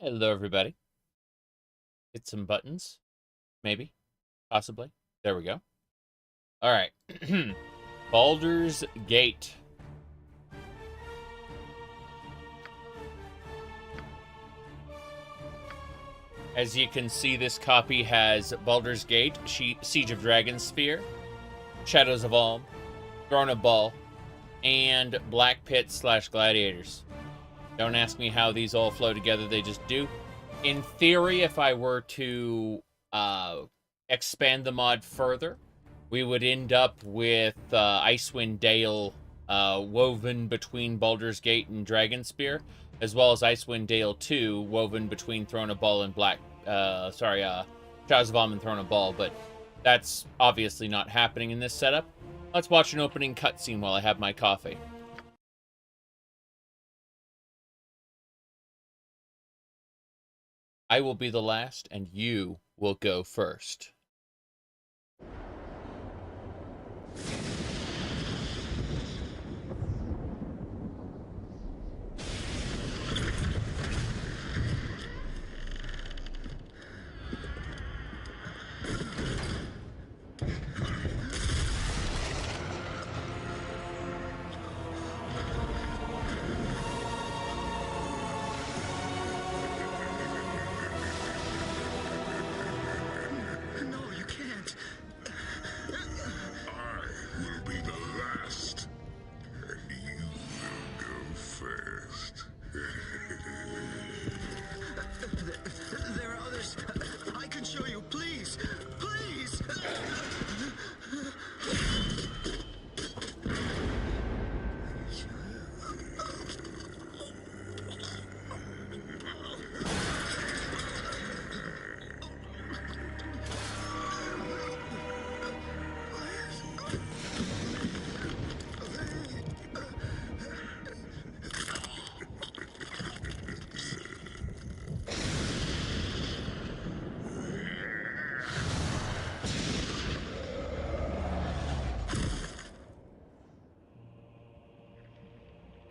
Hello, everybody. Hit some buttons. Maybe. Possibly. There we go. All right. Baldur's Gate. As you can see, this copy has Baldur's Gate, Siege of Dragonspear, Shadows of Alm, Throne of Ball, and Black Pit / Gladiators. Don't ask me how these all flow together, they just do. In theory, if I were to expand the mod further, we would end up with Icewind Dale woven between Baldur's Gate and Dragonspear, as well as Icewind Dale 2 woven between Throne of Ball and Shadows of Alm and Throne of Ball, but that's obviously not happening in this setup. Let's watch an opening cutscene while I have my coffee. I will be the last, and you will go first.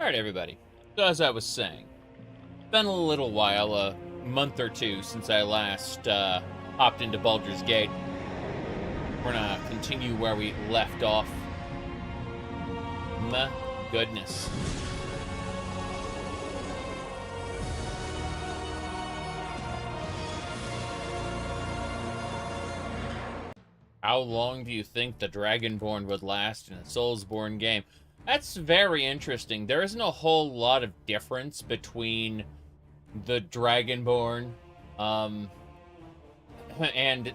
Alright, everybody. So as I was saying, it's been a little while, a month or two, since I last hopped into Baldur's Gate. We're gonna continue where we left off. My goodness. How long do you think the Dragonborn would last in a Soulsborne game? That's very interesting. There isn't a whole lot of difference between the Dragonborn and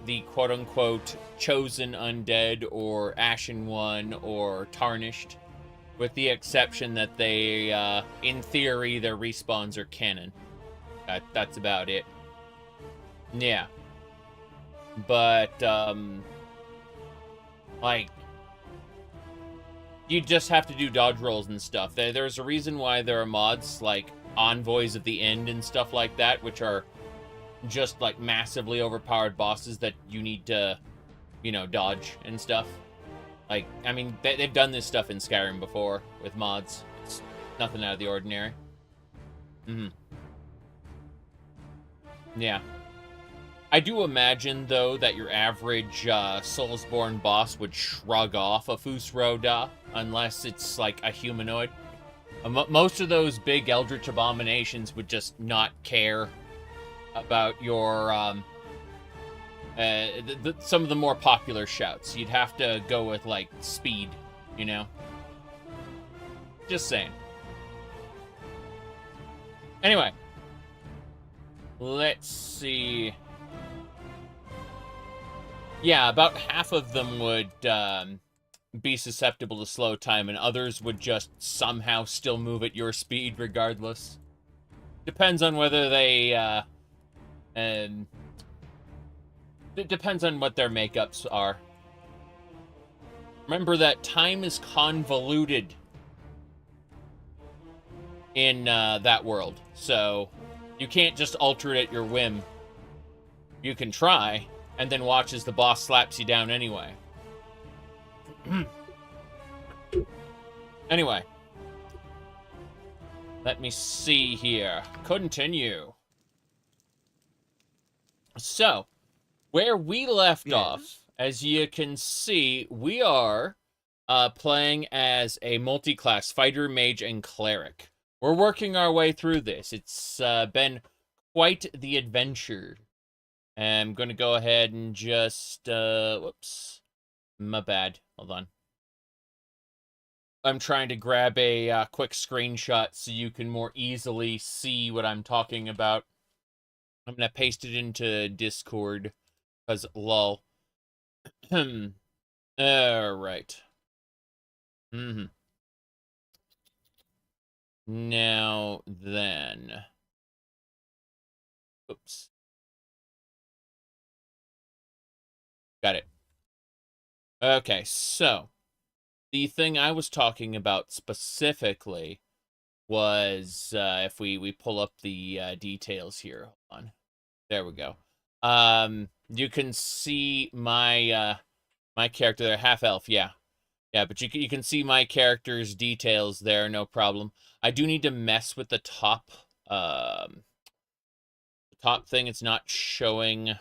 the quote-unquote chosen undead or Ashen One or Tarnished, with the exception that they, in theory, their respawns are canon. That's about it. Yeah. But, like, you just have to do dodge rolls and stuff. There's a reason why there are mods like Envoys of the End and stuff like that, which are just like massively overpowered bosses that you need to, you know, dodge and stuff. Like, I mean, they've done this stuff in Skyrim before with mods. It's nothing out of the ordinary. Yeah. I do imagine, though, that your average Soulsborne boss would shrug off a Fusroda, unless it's, like, a humanoid. Most of those big Eldritch Abominations would just not care about your, some of the more popular shouts. You'd have to go with, like, speed, you know? Just saying. Anyway. Let's see. Yeah, about half of them would be susceptible to slow time, and others would just somehow still move at your speed regardless. Depends on whether they, it depends on what their makeups are. Remember that time is convoluted in that world, so you can't just alter it at your whim. You can try, and then watch as the boss slaps you down anyway. Anyway. Let me see here. Continue. So, where we left Yes. off, as you can see, we are playing as a multi-class fighter, mage, and cleric. We're working our way through this. It's been quite the adventure. I'm going to go ahead and just, whoops, my bad. Hold on. I'm trying to grab a quick screenshot so you can more easily see what I'm talking about. I'm going to paste it into Discord, because lol. All right. Now then. Oops. Got it. Okay, so the thing I was talking about specifically was if we pull up the details here. Hold on. There we go. You can see my my character there, half elf. Yeah, yeah, but you can see my character's details there, no problem. I do need to mess with the top thing. It's not showing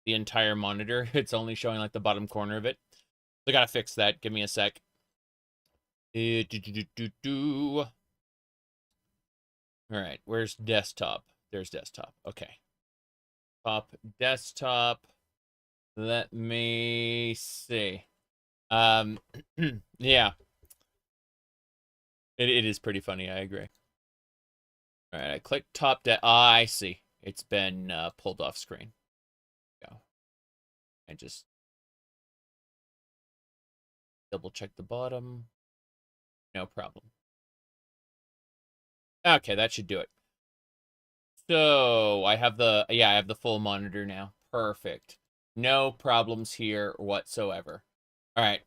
the entire monitor. It's only showing like the bottom corner of it. So I gotta fix that. Give me a sec. All right, where's desktop? There's desktop. Okay. Top desktop. Let me see. Yeah. It is pretty funny, I agree. All right, I click top I see. It's been pulled off screen. Go. I just double check the bottom. No problem. Okay, that should do it. So I have the I have the full monitor now. Perfect. No problems here whatsoever. All right.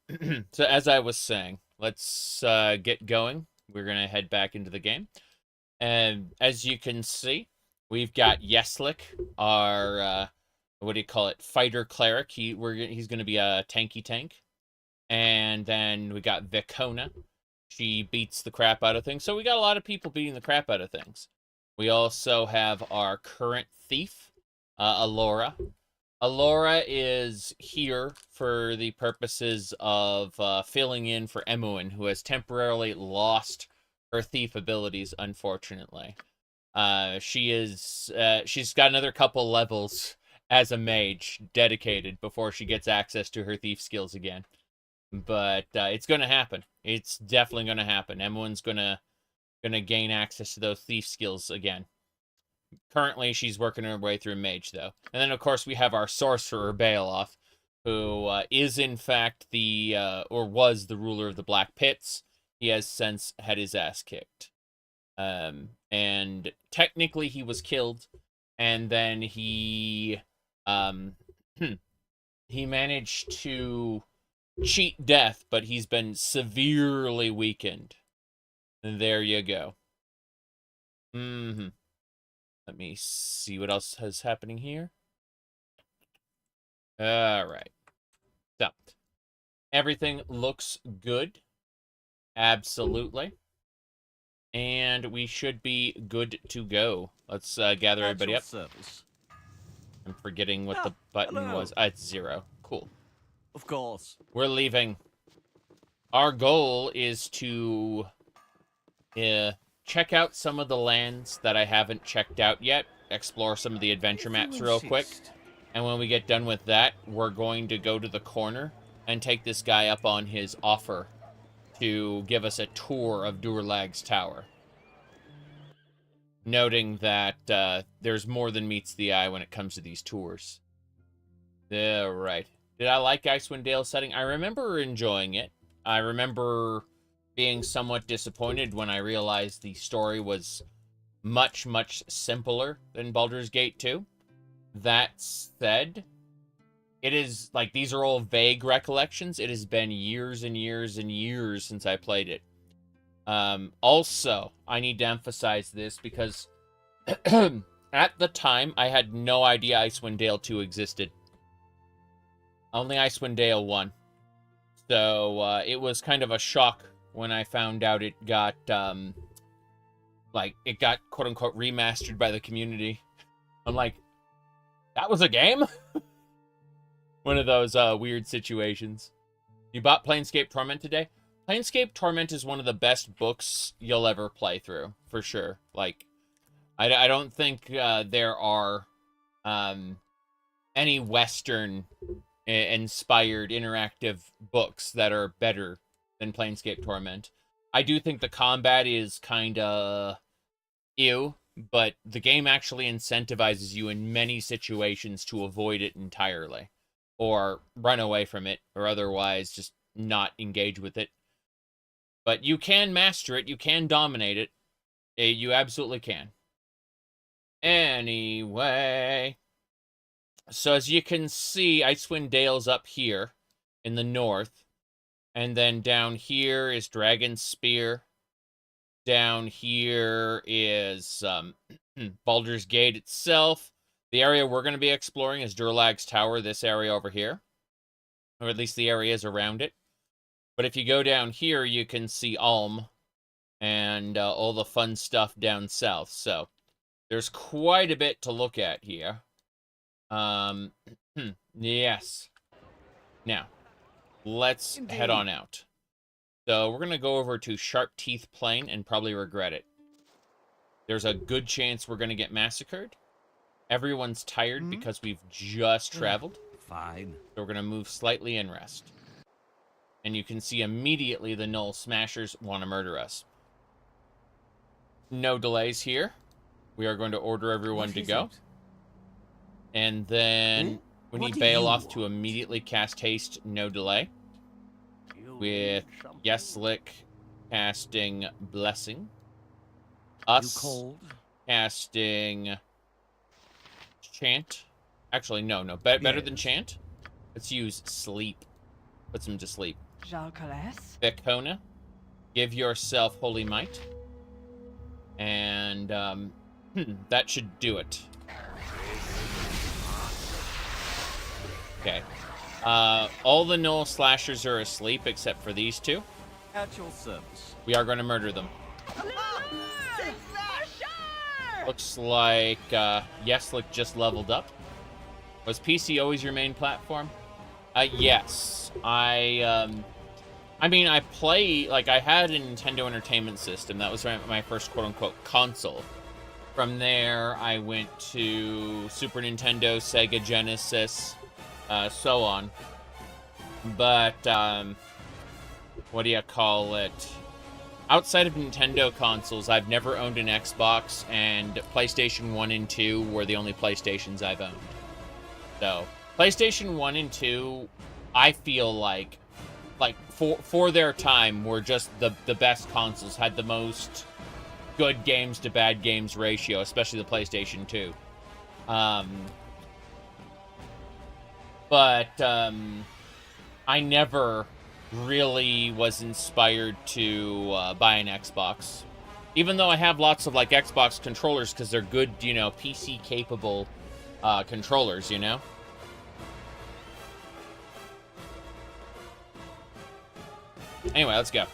So as I was saying, let's get going. We're gonna head back into the game, and as you can see, we've got Yeslik, our what do you call it? Fighter cleric. He's gonna be a tanky tank, and then we got Vicona. She beats the crap out of things. So we got a lot of people beating the crap out of things. We also have our current thief, Alora. Alora is here for the purposes of filling in for Emuin, who has temporarily lost her thief abilities, unfortunately. She's got another couple levels as a mage dedicated before she gets access to her thief skills again. But it's going to happen. It's definitely going to happen. Emuin's gonna gain access to those thief skills again. Currently, she's working her way through mage, though. And then, of course, we have our sorcerer, Baeloth, who is, in fact, or was the ruler of the Black Pits. He has since had his ass kicked. And technically, he was killed, and then he managed to cheat death, but he's been severely weakened. And there you go. Let me see what else is happening here. All right. So, everything looks good. Absolutely. And we should be good to go. Let's gather everybody up. Service. I'm forgetting what the button was. It's 0. Cool. Of course. We're leaving. Our goal is to check out some of the lands that I haven't checked out yet. Explore some of the adventure maps real quick. And when we get done with that, we're going to go to the corner and take this guy up on his offer to give us a tour of Durlag's tower. Noting that there's more than meets the eye when it comes to these tours. All right. Did I like Icewind Dale's setting? I remember enjoying it. I remember being somewhat disappointed when I realized the story was much, much simpler than Baldur's Gate 2. That said, it is, like, these are all vague recollections. It has been years and years and years since I played it. Also, I need to emphasize this because at the time, I had no idea Icewind Dale 2 existed. Only Icewind Dale 1. So, it was kind of a shock when I found out it got, quote-unquote remastered by the community. I'm like, That was a game? One of those weird situations. You bought Planescape Torment today? Planescape Torment is one of the best books you'll ever play through, for sure. Like, I don't think there are any Western-inspired interactive books that are better than Planescape Torment. I do think the combat is kind of ew, but the game actually incentivizes you in many situations to avoid it entirely, or run away from it, or otherwise just not engage with it. But you can master it, you can dominate it. You absolutely can. Anyway, so as you can see, Icewind Dale's up here in the north. And then down here is Dragon Spear. Down here is Baldur's Gate itself. The area we're going to be exploring is Durlag's Tower, this area over here. Or at least the areas around it. But if you go down here, you can see Ulm and all the fun stuff down south. So there's quite a bit to look at here. Yes. Now, let's head on out. So we're going to go over to Sharp Teeth Plain and probably regret it. There's a good chance we're going to get massacred. Everyone's tired because we've just traveled. Fine. So we're going to move slightly and rest. And you can see immediately the Null Smashers want to murder us. No delays here. We are going to order everyone to go. And then we need Baloth to immediately cast Haste, no delay. With Yeslik casting Blessing. Us casting Chant. Actually, no. Better than Chant. Let's use Sleep. Puts him to sleep. Vekona, give yourself Holy Might. And that should do it. Okay. All the Null Slashers are asleep except for these two. At your service. We are going to murder them. Looks like Yeslik just leveled up. Was PC always your main platform? Yes. I mean, I play, like, I had a Nintendo Entertainment System. That was my first quote-unquote console. From there, I went to Super Nintendo, Sega Genesis, so on. But, what do you call it? Outside of Nintendo consoles, I've never owned an Xbox, and PlayStation 1 and 2 were the only PlayStations I've owned. So, PlayStation 1 and 2, I feel like for their time, were just the best consoles, had the most good games to bad games ratio, especially the PlayStation 2. But I never really was inspired to buy an Xbox. Even though I have lots of, like, Xbox controllers, because they're good, you know, PC-capable controllers, you know? Anyway, let's go.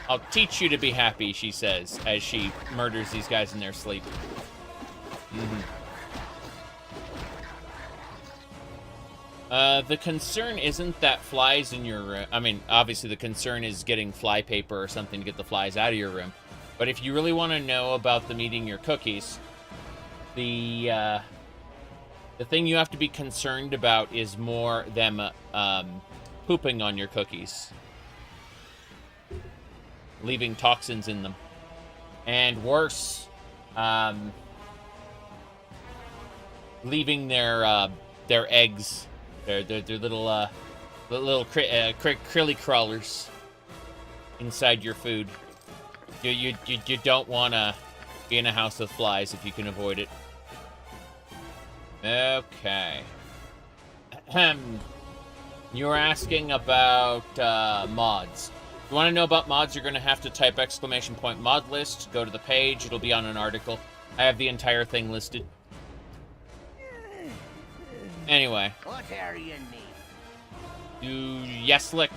I'll teach you to be happy, she says, as she murders these guys in their sleep. The concern isn't that flies in your room. I mean, obviously the concern is getting fly paper or something to get the flies out of your room. But if you really want to know about them eating your cookies, the thing you have to be concerned about is more them pooping on your cookies. Leaving toxins in them. And worse, leaving their eggs, their little crilly crawlers inside your food. You don't want to be in a house with flies if you can avoid it. Okay. You were asking about mods. If you want to know about mods, you're going to have to type !mod list, go to the page, it'll be on an article. I have the entire thing listed. Anyway. What area need? Yeslik.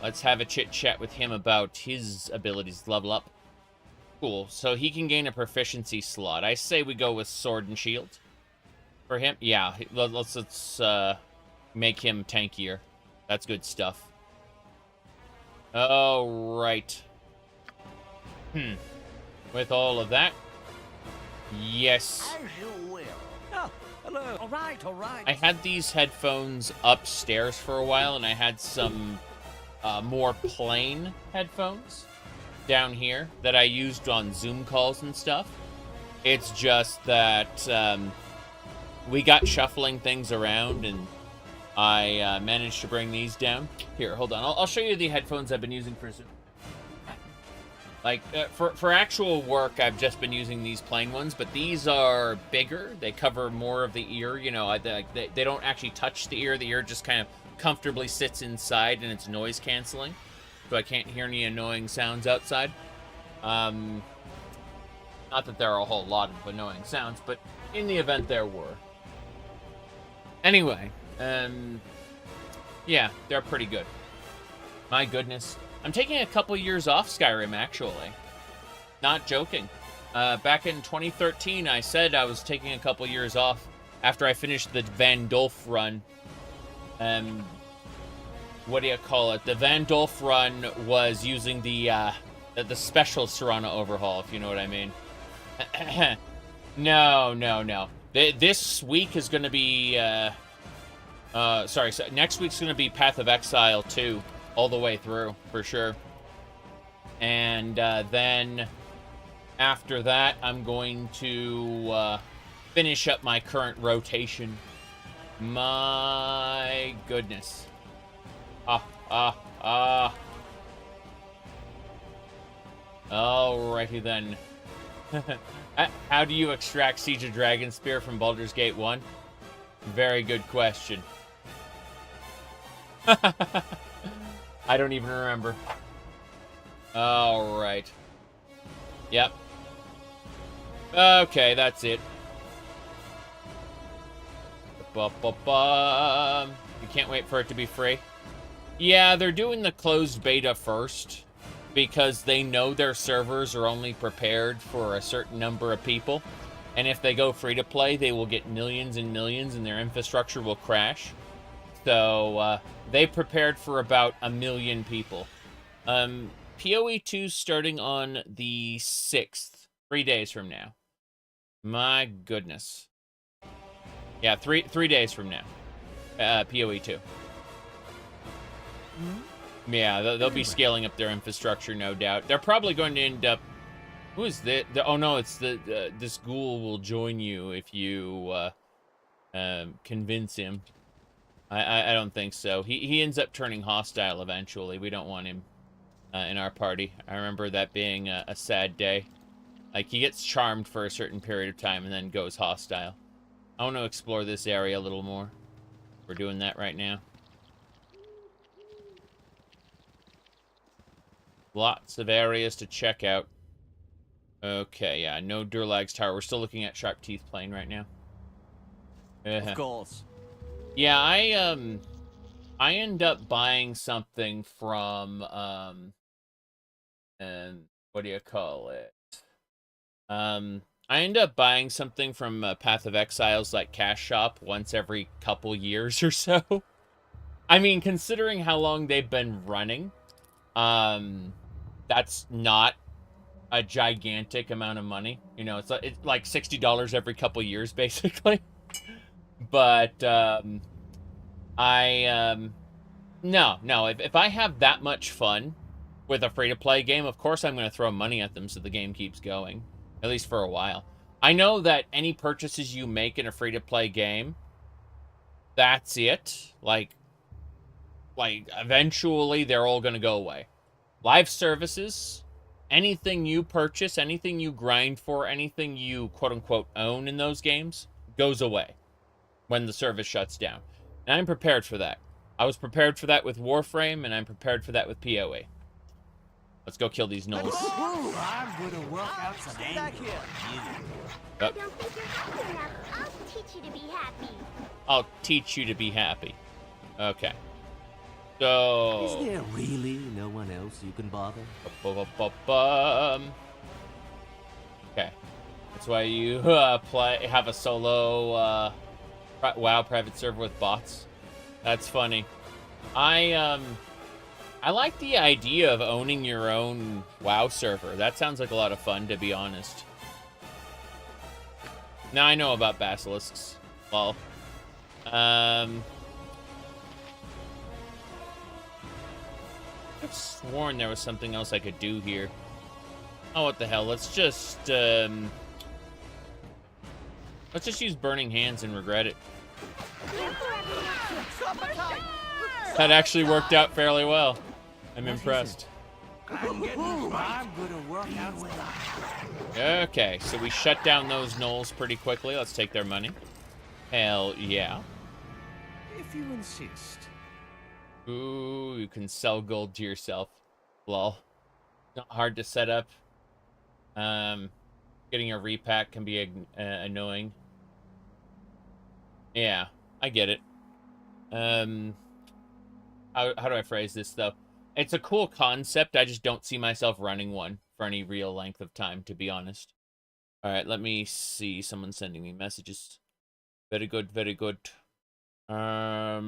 Let's have a chit-chat with him about his abilities to level up. Cool. So he can gain a proficiency slot. I say we go with sword and shield for him. Yeah, let's make him tankier. That's good stuff. All right. With all of that, yes. As you will. Oh, hello. All right. I had these headphones upstairs for a while, and I had some more plain headphones down here that I used on Zoom calls and stuff. It's just that we got shuffling things around, and I managed to bring these down. Here, hold on. I'll show you the headphones I've been using for Zoom. Like, for actual work, I've just been using these plain ones, but these are bigger. They cover more of the ear. You know, they don't actually touch the ear. The ear just kind of comfortably sits inside, and it's noise canceling, so I can't hear any annoying sounds outside. Not that there are a whole lot of annoying sounds, but in the event there were. Anyway, yeah, they're pretty good. My goodness. I'm taking a couple years off Skyrim, actually. Not joking. Back in 2013, I said I was taking a couple years off after I finished the Vandolph run. What do you call it? The Vandolph run was using the special Serana overhaul, if you know what I mean. No. This week is going to be... so next week's going to be Path of Exile 2. All the way through, for sure. And then after that, I'm going to finish up my current rotation. My goodness. Alrighty then. How do you extract Siege of Dragonspear from Baldur's Gate 1? Very good question. I don't even remember. All right. Yep. Okay, that's it. You can't wait for it to be free. Yeah, they're doing the closed beta first because they know their servers are only prepared for a certain number of people. And if they go free to play, they will get millions and millions and their infrastructure will crash. So, they prepared for about 1 million people. PoE 2 starting on the 6th, 3 days from now. My goodness. Yeah, three days from now. PoE 2. Yeah, they'll be scaling up their infrastructure, no doubt. They're probably going to end up... Who is this? Oh, no, it's this ghoul will join you if you convince him. I don't think so. He ends up turning hostile eventually. We don't want him in our party. I remember that being a sad day. Like, he gets charmed for a certain period of time and then goes hostile. I want to explore this area a little more. We're doing that right now. Lots of areas to check out. Okay, yeah, no Durlag's Tower. We're still looking at Sharp Teeth Plain right now. Of course. Yeah, I end up buying something from, and what do you call it? I end up buying something from Path of Exile's, like, cash shop once every couple years or so. I mean, considering how long they've been running, that's not a gigantic amount of money. You know, it's like $60 every couple years, basically. But, no, if I have that much fun with a free-to-play game, of course I'm going to throw money at them so the game keeps going, at least for a while. I know that any purchases you make in a free-to-play game, that's it. Like, eventually they're all going to go away. Live services, anything you purchase, anything you grind for, anything you quote-unquote own in those games, goes away when the service shuts down. And I'm prepared for that. I was prepared for that with Warframe, and I'm prepared for that with PoE. Let's go kill these gnolls. I'm gonna work out some anger. I don't think you're happy enough. I'll teach you to be happy. I'll teach you to be happy. Okay. So... Is there really no one else you can bother? That's why you have a solo WoW private server with bots. That's funny. I like the idea of owning your own WoW server. That sounds like a lot of fun, to be honest. Now I know about basilisks. Well, I've sworn there was something else I could do here. Oh, what the hell? Let's just use Burning Hands and regret it. That actually worked out fairly well. I'm impressed. I'm gonna work out some. Okay, so we shut down those gnolls pretty quickly. Let's take their money. Hell yeah. If you insist. Ooh, you can sell gold to yourself. Lol. Not hard to set up. Getting a repack can be annoying. Yeah, I get it. How do I phrase this, though? It's a cool concept. I just don't see myself running one for any real length of time, to be honest. All right, let me see. Someone's sending me messages. Very good, very good. Oh,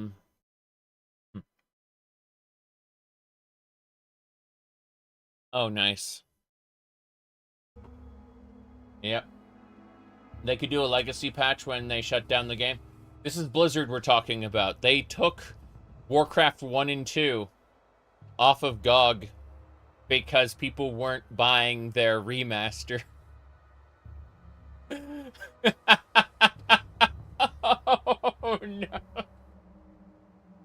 nice. Yep. They could do a legacy patch when they shut down the game. This is Blizzard we're talking about. They took Warcraft 1 and 2 off of GOG because people weren't buying their remaster. Oh, no.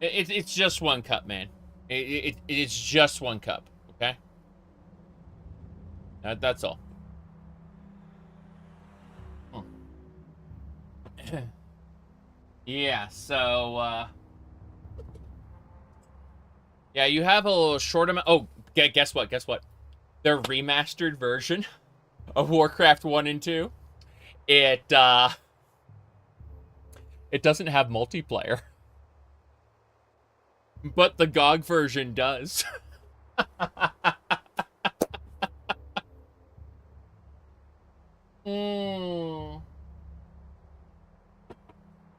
It's just 1 cup, man. It's just 1 cup, okay? That's all. Yeah, so, yeah, you have a little short amount. Oh, guess what? Guess what? Their remastered version of Warcraft 1 and 2, it doesn't have multiplayer. But the GOG version does.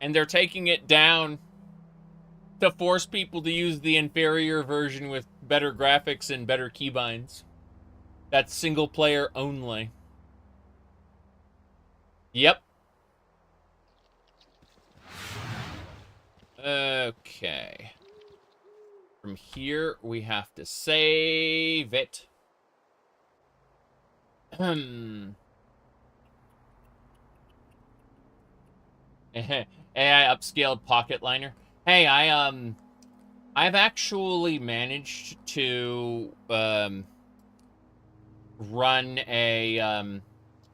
And they're taking it down to force people to use the inferior version with better graphics and better keybinds. That's single player only. Yep. Okay. From here, we have to save it. AI upscaled pocket liner. Hey, I've actually managed to run a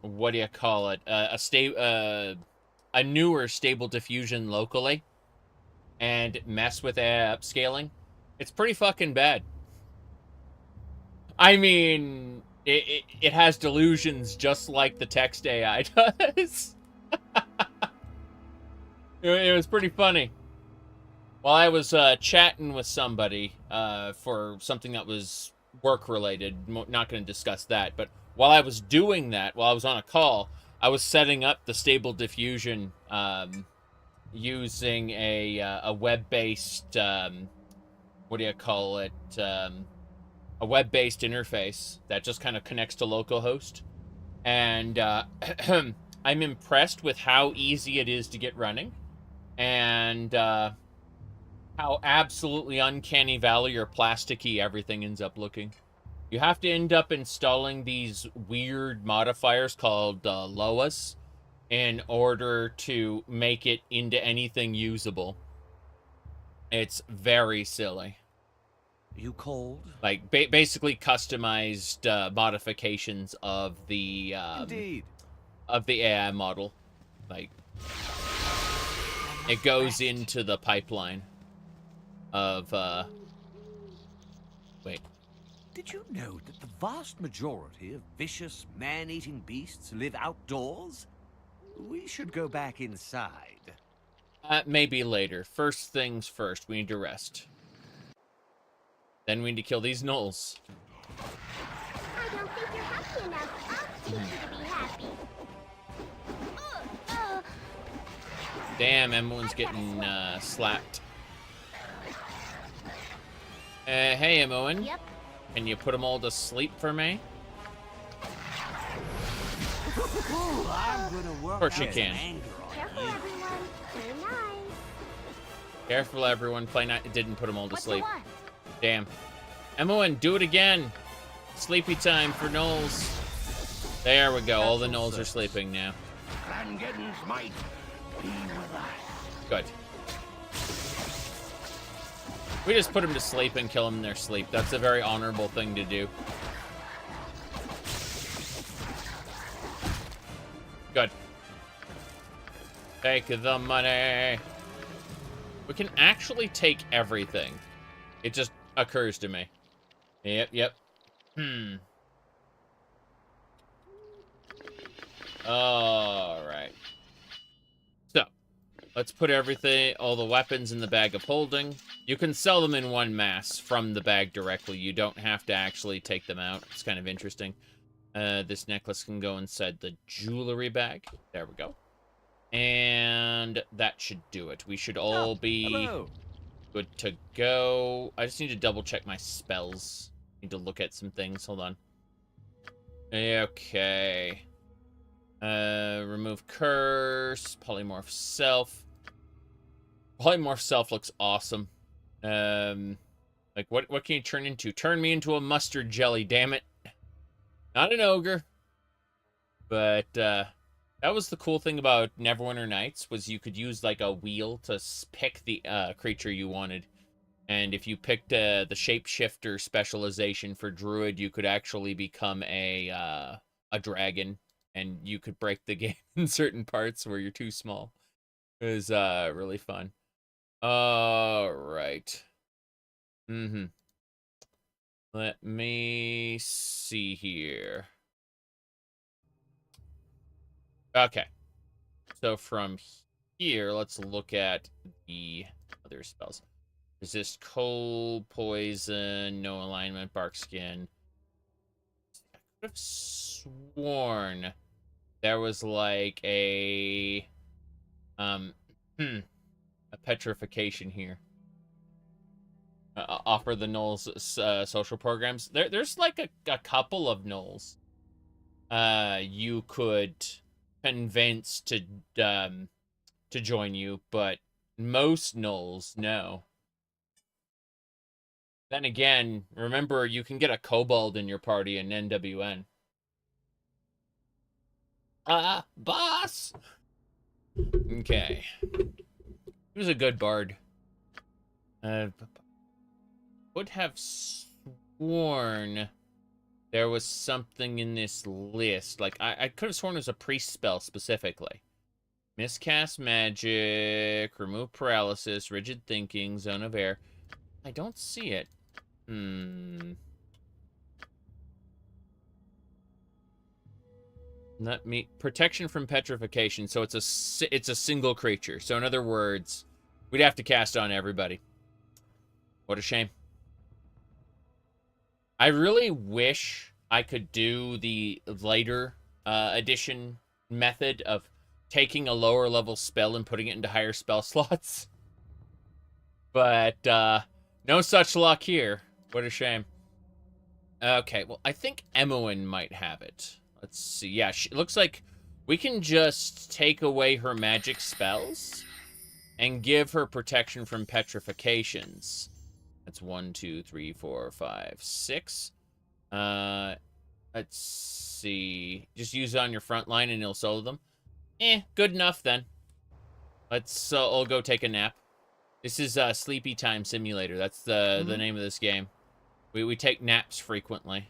what do you call it? A newer Stable Diffusion locally and mess with AI upscaling. It's pretty fucking bad. I mean, it has delusions just like the text AI does. It was pretty funny. While I was chatting with somebody for something that was work-related, not going to discuss that, but while I was doing that, while I was on a call, I was setting up the Stable Diffusion using a web-based, what do you call it, a web-based interface that just kind of connects to localhost. And I'm impressed with how easy it is to get running. And how absolutely uncanny valley or plasticky everything ends up looking. You have to end up installing these weird modifiers called LOAs in order to make it into anything usable. It's very silly. You cold? Like, basically customized modifications of the Indeed. Of the AI model. Like, it goes into the pipeline of, wait. Did you know that the vast majority of vicious, man-eating beasts live outdoors? We should go back inside. Maybe later. First things first, we need to rest. Then we need to kill these gnolls. I don't think you're happy enough. I'll teach you to be happy. Damn, everyone's getting slapped. Hey, Emoen. Yep. Can you put them all to sleep for me? Of course you can. Careful, everyone. Play nice. Careful, everyone. Play night. It didn't put them all to What sleep. you want? Damn. Emoen, do it again. Sleepy time for gnolls. There we go. All the gnolls are sleeping now. Good. We just put them to sleep and kill them in their sleep. That's a very honorable thing to do. Good. Take the money. We can actually take everything. It just occurs to me. Yep. Alright. So, let's put all the weapons in the bag of holding. You can sell them in one mass from the bag directly. You don't have to actually take them out. It's kind of interesting. This necklace can go inside the jewelry bag. There we go. And that should do it. We should all be good to go. I just need to double check my spells. Need to look at some things. Hold on. Okay. Remove curse. Polymorph self. Polymorph self looks awesome. Like what can you turn into? Turn me into a mustard jelly, damn it. Not an ogre. But that was the cool thing about Neverwinter Nights, was you could use like a wheel to pick the creature you wanted. And if you picked the shapeshifter specialization for druid, you could actually become a dragon, and you could break the game in certain parts where you're too small. It was really fun. All right. Let me see here. Okay. So from here, let's look at the other spells. Resist cold, poison, no alignment, bark skin. I could have sworn there was like a petrification here. Offer the gnolls social programs. There's like a couple of gnolls you could convince to join you, but most gnolls, no. Then again, remember, you can get a kobold in your party in NWN. Boss! Okay. He was a good bard. Would have sworn there was something in this list. Like, I could have sworn it was a priest spell specifically. Miscast magic, remove paralysis, rigid thinking, zone of air. I don't see it. Let me... Protection from petrification. So it's a single creature. So in other words, we'd have to cast on everybody. What a shame. I really wish I could do the later edition method of taking a lower level spell and putting it into higher spell slots. But no such luck here. What a shame. Okay, well, I think Emoen might have it. Let's see. Yeah, it looks like we can just take away her magic spells and give her protection from petrifications. That's 1, 2, 3, 4, 5, 6. Let's see. Just use it on your front line and it'll solo them. Good enough then. Let's all go take a nap. This is Sleepy Time Simulator. That's the name of this game. We take naps frequently.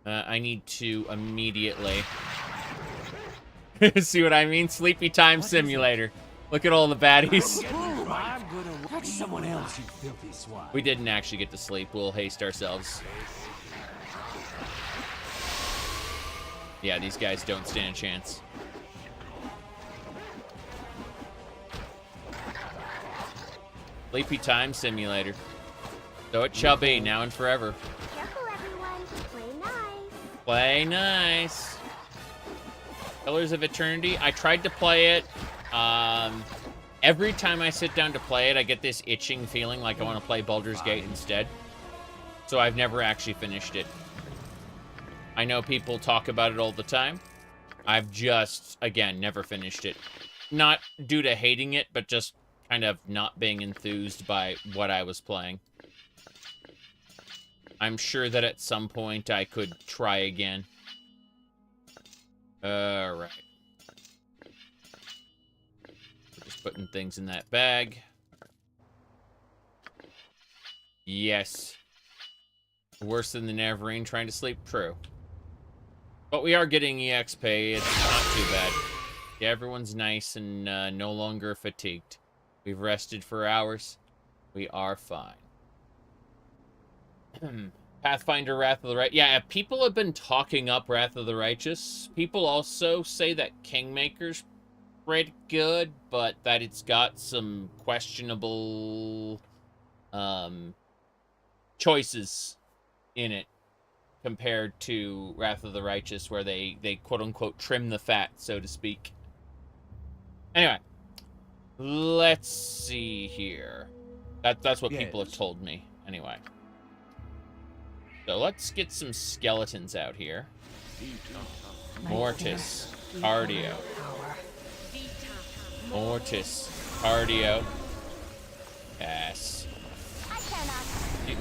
I need to immediately... See what I mean? Sleepy Time Simulator. Look at all the baddies. Catch someone else, you filthy swine. We didn't actually get to sleep. We'll haste ourselves. Yeah, these guys don't stand a chance. Sleepy Time Simulator. So it shall be, now and forever. Careful, everyone. Play nice. Play nice. Pillars of Eternity. I tried to play it. Every time I sit down to play it, I get this itching feeling like I want to play Baldur's Gate instead. So I've never actually finished it. I know people talk about it all the time. I've just, again, never finished it. Not due to hating it, but just kind of not being enthused by what I was playing. I'm sure that at some point I could try again. Alright. Just putting things in that bag. Yes. Worse than the Neverwinter trying to sleep? True. But we are getting EXP. It's not too bad. Yeah, everyone's nice and no longer fatigued. We've rested for hours. We are fine. Pathfinder, Wrath of the Righteous. Yeah, people have been talking up Wrath of the Righteous. People also say that Kingmaker's pretty good, but that it's got some questionable choices in it compared to Wrath of the Righteous, where they quote-unquote trim the fat, so to speak. Anyway, let's see here. That's what people have told me, anyway. So let's get some skeletons out here. Mortis, cardio. Mortis, cardio. Yes.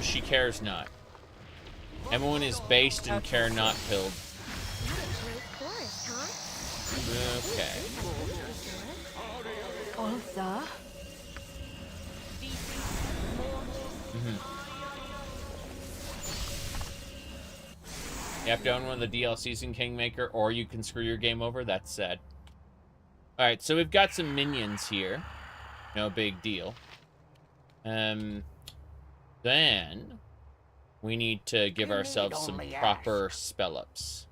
She cares not. Everyone is based and care not pilled. Okay. You have to own one of the DLCs in Kingmaker, or you can screw your game over. That's sad. Alright, so we've got some minions here. No big deal. Then we need to give ourselves some proper spell ups.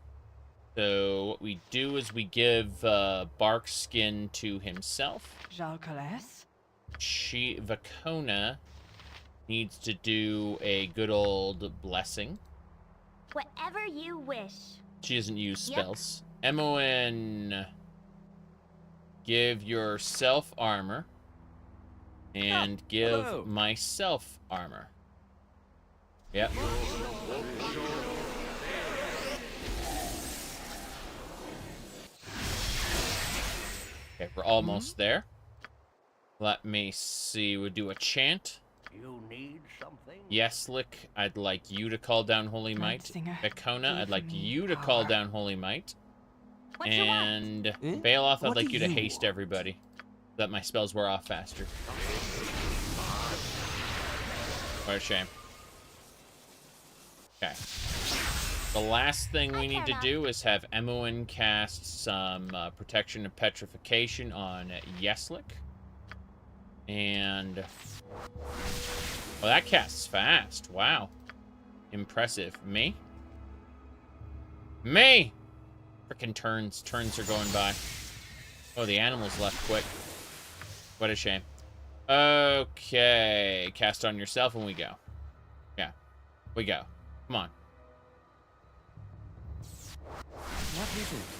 So what we do is we give Bark Skin to himself. Vakona needs to do a good old blessing. Whatever you wish. She doesn't use spells. Emon, give yourself armor. And give myself armor. Yep. Okay, we're almost there. Let me see. We'll do a chant. You need something? Yeslick, I'd like you to call down Holy Might. Vakona, I'd like you to call down Holy Might. And Baloth, I'd like you to haste everybody. So that my spells wear off faster. What a shame. Okay. The last thing we need to do is have Emoen cast some Protection and Petrification on Yeslick. And... oh, that casts fast. Wow. Impressive. Me? Me! Frickin' turns. Turns are going by. Oh, the animals left quick. What a shame. Okay. Cast on yourself and we go. Yeah. We go. Come on.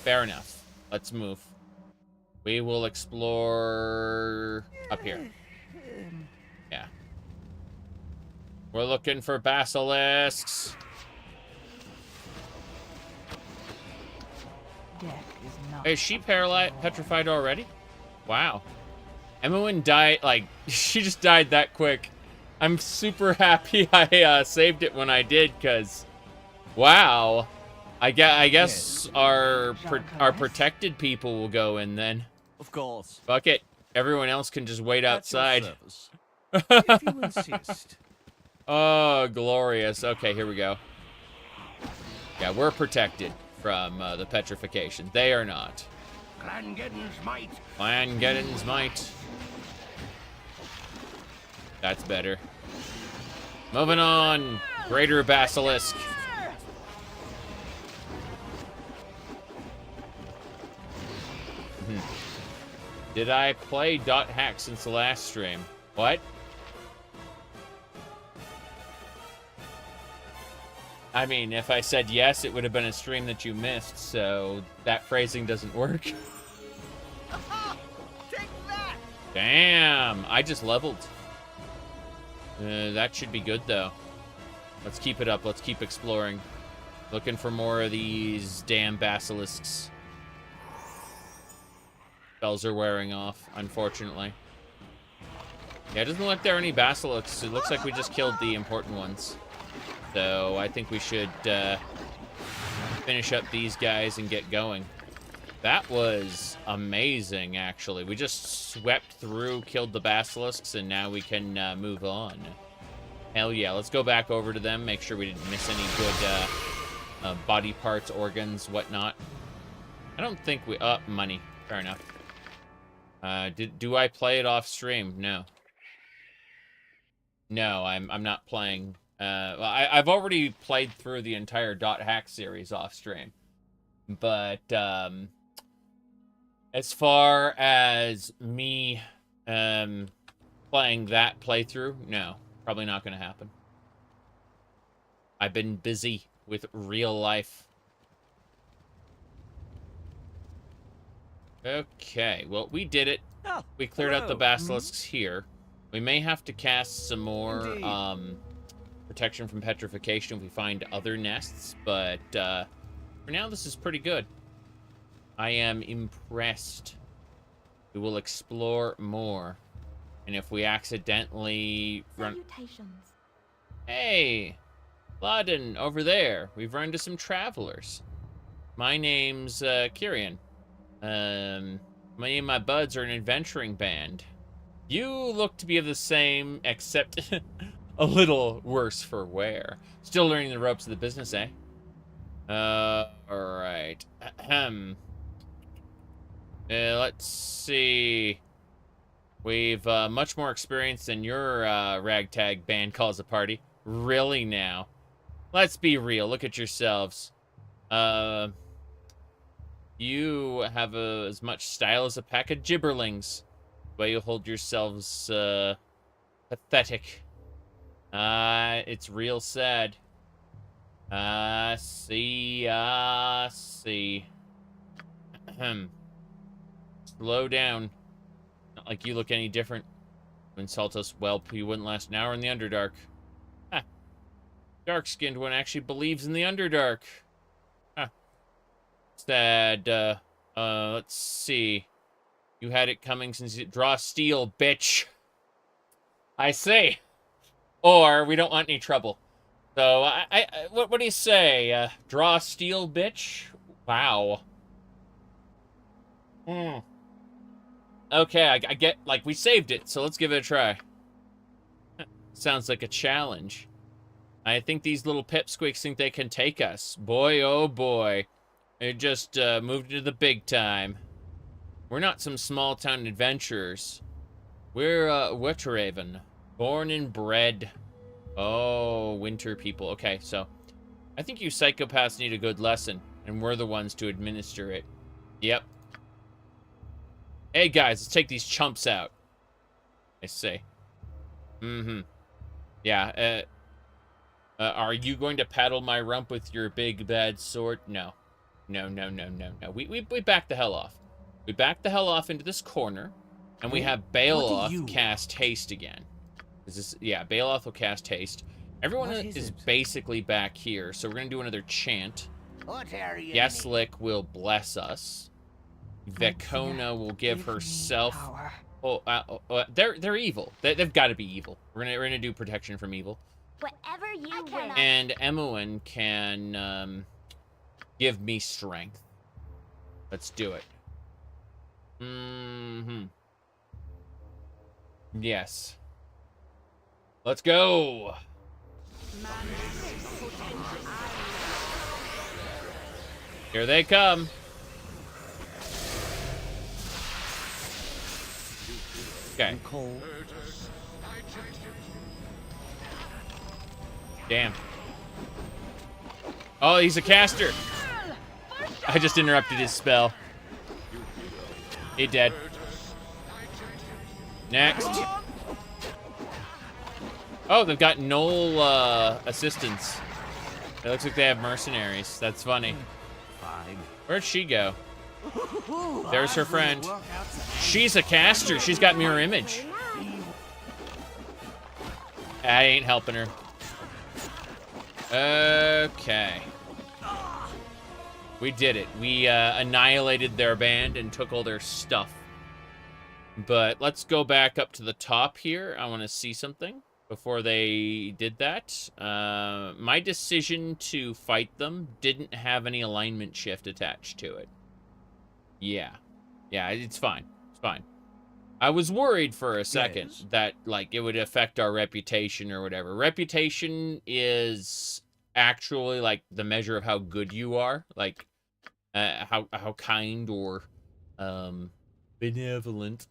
Fair enough. Let's move. We will explore up here. Yeah. We're looking for basilisks. Hey, is she petrified already? Wow. Emmeline died, like, she just died that quick. I'm super happy I saved it when I did, because, wow. I guess our protected people will go in then. Of course. Fuck it. Everyone else can just wait outside. If you insist. Oh, glorious. Okay, here we go. Yeah, we're protected from the petrification. They are not. Clangeddon's might. Clangeddon's might. That's better. Moving on. Greater Basilisk. Did I play .hack since the last stream? What? I mean, if I said yes, it would have been a stream that you missed, so that phrasing doesn't work. Take Damn, I just leveled. That should be good, though. Let's keep it up. Let's keep exploring. Looking for more of these damn basilisks. Spells are wearing off, unfortunately. Yeah, it doesn't look like there are any basilisks. It looks like we just killed the important ones. So I think we should finish up these guys and get going. That was amazing, actually. We just swept through, killed the basilisks, and now we can move on. Hell yeah, let's go back over to them, make sure we didn't miss any good body parts, organs, whatnot. I don't think we... money. Fair enough. Do I play it off stream? No. No, I'm not playing... well, I've already played through the entire .hack series off stream. But, as far as me playing that playthrough, no, probably not going to happen. I've been busy with real life. Okay, well, we did it. Oh, We cleared out the basilisks here. We may have to cast some more protection from petrification if we find other nests, but for now, this is pretty good. I am impressed. We will explore more. And if we accidentally run... Salutations. Hey! Laden, over there. We've run into some travelers. My name's Kyrian. Me and my buds are an adventuring band. You look to be of the same, except a little worse for wear. Still learning the ropes of the business, eh? Alright. Let's see. We've much more experience than your ragtag band calls a party. Really now? Let's be real. Look at yourselves. You have as much style as a pack of gibberlings. The way you hold yourselves pathetic. It's real sad. See. Slow down. Not like you look any different. You insult us, whelp. You wouldn't last an hour in the Underdark. Ha. Dark-skinned one actually believes in the Underdark. Huh. Sad. Let's see. You had it coming since you draw steel, bitch. I see. Or we don't want any trouble. So, what do you say? Draw steel, bitch? Wow. Okay, I get, like, we saved it, so let's give it a try. Sounds like a challenge. I think these little pipsqueaks think they can take us. Boy, oh boy. They just moved into the big time. We're not some small-town adventurers. We're Winterhaven, born and bred. Oh, winter people. Okay, so I think you psychopaths need a good lesson, and we're the ones to administer it. Yep. Hey, guys, let's take these chumps out. I see. Yeah, are you going to paddle my rump with your big, bad sword? No. No. We back the hell off. We back the hell off into this corner, and we have Baloth cast haste again. Yeah, Baloth will cast haste. Everyone is basically back here, so we're going to do another chant. Yeslik will bless us. Vekona will give herself... they're evil. They've got to be evil. We're gonna do protection from evil. Whatever you will. And Emuin can give me strength. Let's do it. Yes. Let's go. Here they come. Okay. Damn. Oh, he's a caster. I just interrupted his spell. He dead. Next. Oh, they've got Knoll assistants. It looks like they have mercenaries. That's funny. Where'd she go? There's her friend. She's a caster. She's got mirror image. I ain't helping her. Okay. We did it. We annihilated their band and took all their stuff. But let's go back up to the top here. I want to see something before they did that. My decision to fight them didn't have any alignment shift attached to it. Yeah. Yeah, it's fine. It's fine. I was worried for a second that, like, it would affect our reputation or whatever. Reputation is actually, like, the measure of how good you are. Like, how kind or benevolent.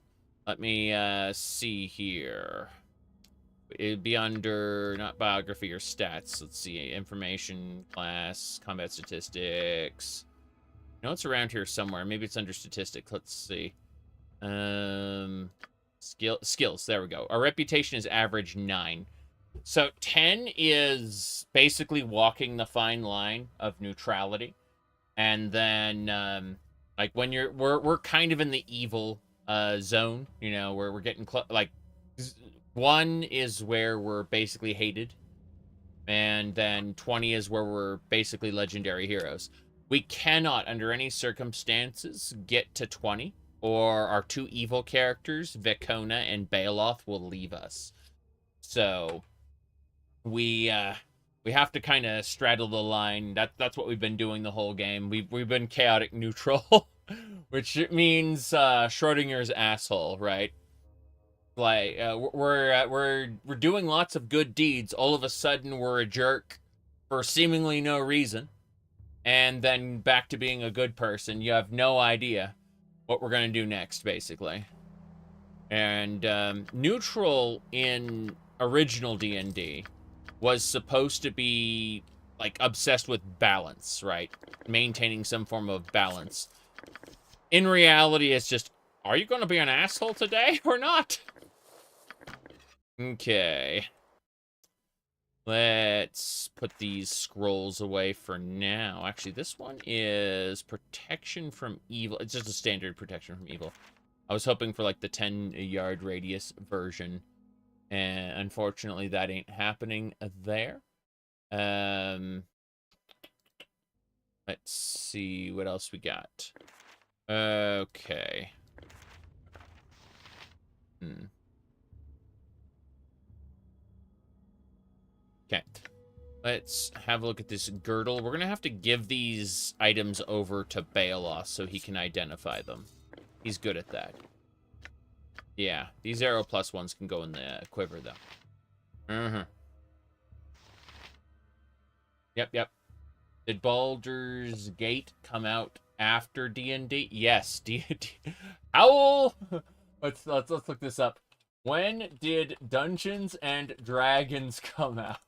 Let me see here. It'd be under, not biography or stats. Let's see, information, class, combat statistics. I know it's around here somewhere. Maybe it's under statistics. Let's see. Skills, there we go. Our reputation is average 9. So 10 is basically walking the fine line of neutrality. And then, like, when we're kind of in the evil zone, you know, where we're getting like 1 is where we're basically hated, and then 20 is where we're basically legendary heroes. We cannot, under any circumstances, get to 20, or our 2 evil characters, Vicona and Baloth, will leave us. So we have to kind of straddle the line. That's what we've been doing the whole game. We've been chaotic neutral, which means Schrodinger's asshole, right? Like we're doing lots of good deeds. All of a sudden, we're a jerk for seemingly no reason, and then back to being a good person. You have no idea what we're gonna do next, basically. And neutral in original D&D was supposed to be, like, obsessed with balance, right? Maintaining some form of balance. In reality, it's just, are you gonna be an asshole today or not? Okay. Let's put these scrolls away for now. Actually, this one is protection from evil. It's just a standard protection from evil. I was hoping for, like, the 10-yard radius version. And unfortunately, that ain't happening there. Let's see what else we got. Okay. Okay. Let's have a look at this girdle. We're going to have to give these items over to Baloth so he can identify them. He's good at that. Yeah, these arrow plus ones can go in the quiver, though. Yep. Did Baldur's Gate come out after D&D? Yes, D&D. Owl! Let's look this up. When did Dungeons and Dragons come out?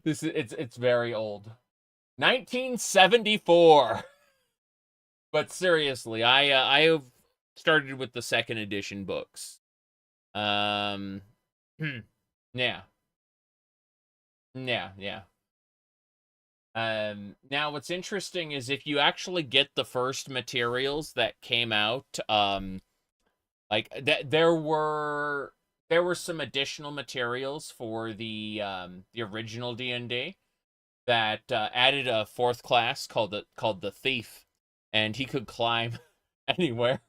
It's very old. 1974. But seriously, I have started with the 2nd edition books. Yeah. Now what's interesting is if you actually get the first materials that came out, like there were some additional materials for the original D&D that added a 4th class called the Thief, and he could climb anywhere.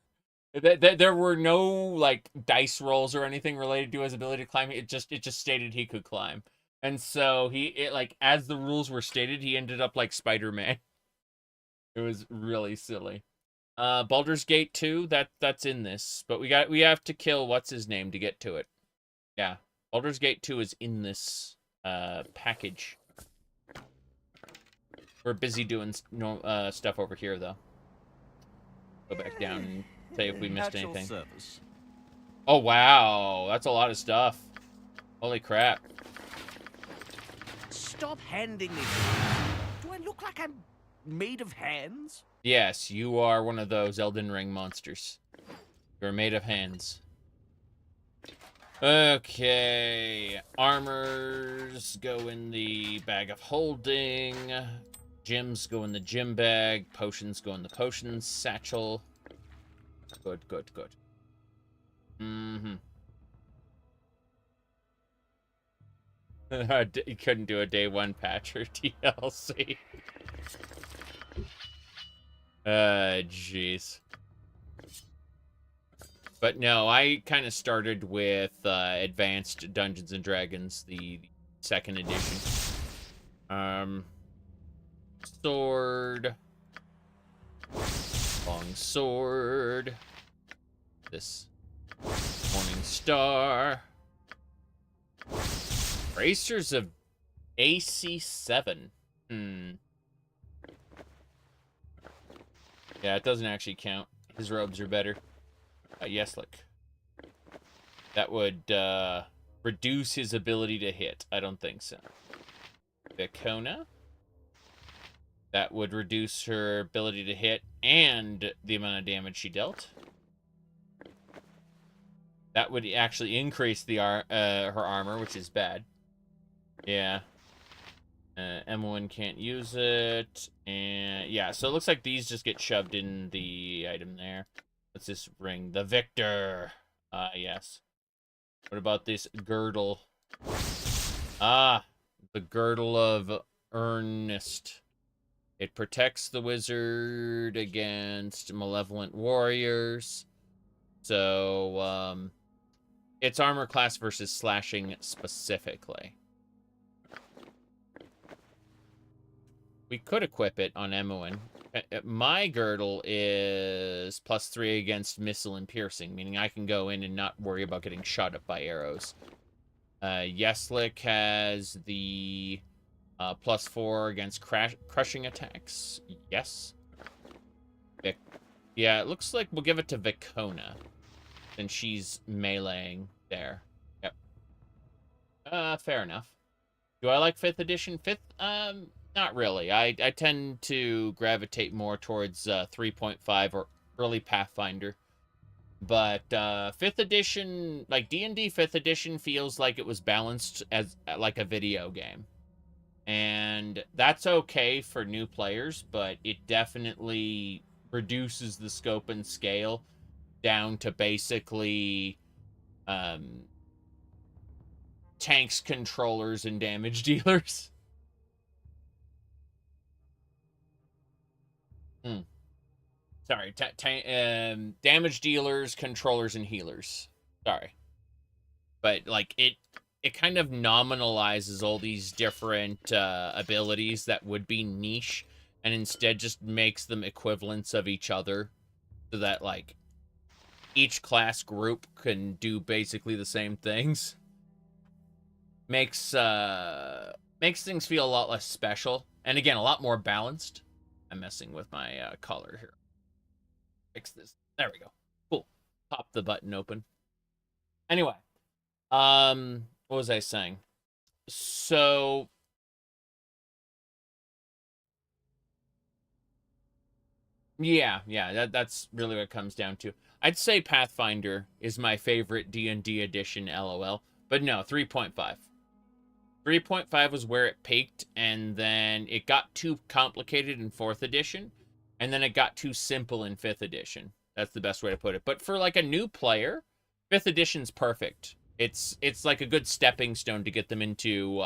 There were no, like, dice rolls or anything related to his ability to climb. It just stated he could climb. And so like, as the rules were stated, he ended up like Spider-Man. It was really silly. Baldur's Gate 2, that's in this, but we have to kill what's his name to get to it. Yeah, Baldur's Gate 2 is in this package. We're busy doing stuff over here, though. Go back down and say if we missed anything. Service. Oh, wow. That's a lot of stuff. Holy crap. Stop handing me. Do I look like I'm made of hands? Yes, you are one of those Elden Ring monsters. You're made of hands. Okay. Armors go in the bag of holding. Gems go in the gem bag. Potions go in the potions satchel. Good, good, good. Mm-hmm. You couldn't do a day one patch or DLC. Jeez. But no, I kind of started with Advanced Dungeons and Dragons, the second edition. Sword. Long sword. This Morning Star. Bracers of AC7. Yeah, it doesn't actually count. His robes are better. Yes, look. That would reduce his ability to hit. I don't think so. Vicona. That would reduce her ability to hit and the amount of damage she dealt. That would actually increase the her armor, which is bad. Yeah. M1 can't use it. And yeah, so it looks like these just get shoved in the item there. What's this ring? The Victor. Yes. What about this girdle? Ah, the girdle of Earnest. It protects the wizard against malevolent warriors. So, it's armor class versus slashing specifically. We could equip it on Emoin. My girdle is +3 against missile and piercing, meaning I can go in and not worry about getting shot up by arrows. Yeslik has the +4 against crushing attacks. Yes. Yeah, it looks like we'll give it to Vicona. And she's meleeing there. Yep. Fair enough. Do I like 5th edition? 5th, not really. I tend to gravitate more towards 3.5 or early Pathfinder. But 5th edition, like D&D 5th edition feels like it was balanced as like a video game. And that's okay for new players, but it definitely reduces the scope and scale down to basically tanks, controllers, and damage dealers. Sorry, damage dealers, controllers, and healers. Sorry. But, like, it kind of nominalizes all these different abilities that would be niche, and instead just makes them equivalents of each other, so that, like, each class group can do basically the same things. Makes things feel a lot less special, and again, a lot more balanced. I'm messing with my color here. Fix this. There we go. Cool. Pop the button open. Anyway, what was I saying? So, yeah, that's really what it comes down to. I'd say Pathfinder is my favorite D&D edition, LOL. But no, 3.5. 3.5 was where it peaked, and then it got too complicated in 4th edition, and then it got too simple in 5th edition. That's the best way to put it. But for, like, a new player, 5th edition's perfect. It's like a good stepping stone to get them into,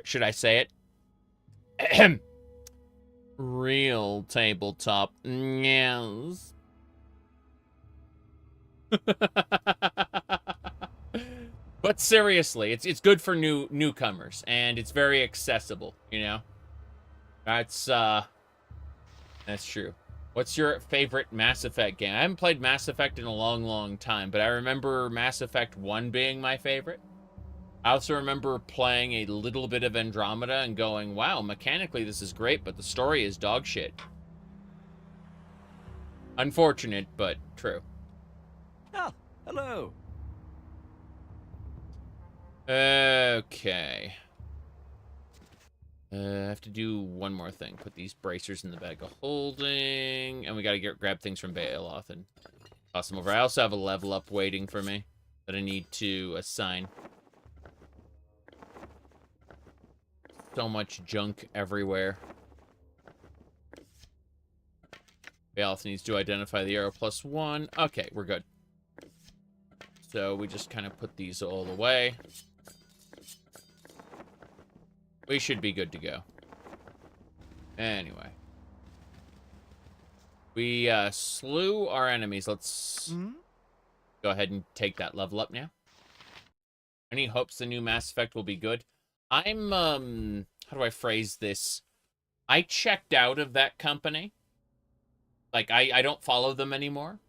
should I say it? Real tabletop. Yes. But seriously, it's good for newcomers, and it's very accessible, you know? That's true. What's your favorite Mass Effect game? I haven't played Mass Effect in a long, long time, but I remember Mass Effect 1 being my favorite. I also remember playing a little bit of Andromeda and going, wow, mechanically this is great, but the story is dog shit. Unfortunate, but true. Ah, hello. Okay. I have to do one more thing. Put these bracers in the bag of holding. And we gotta grab things from Baeloth and toss them over. I also have a level up waiting for me that I need to assign. so much junk everywhere. Balth needs to identify the arrow +1. Okay, we're good. So we just kind of put these all away. We should be good to go. Anyway. We slew our enemies. Let's go ahead and take that level up now. Any hopes the new Mass Effect will be good? I'm, how do I phrase this? I checked out of that company. Like, I don't follow them anymore.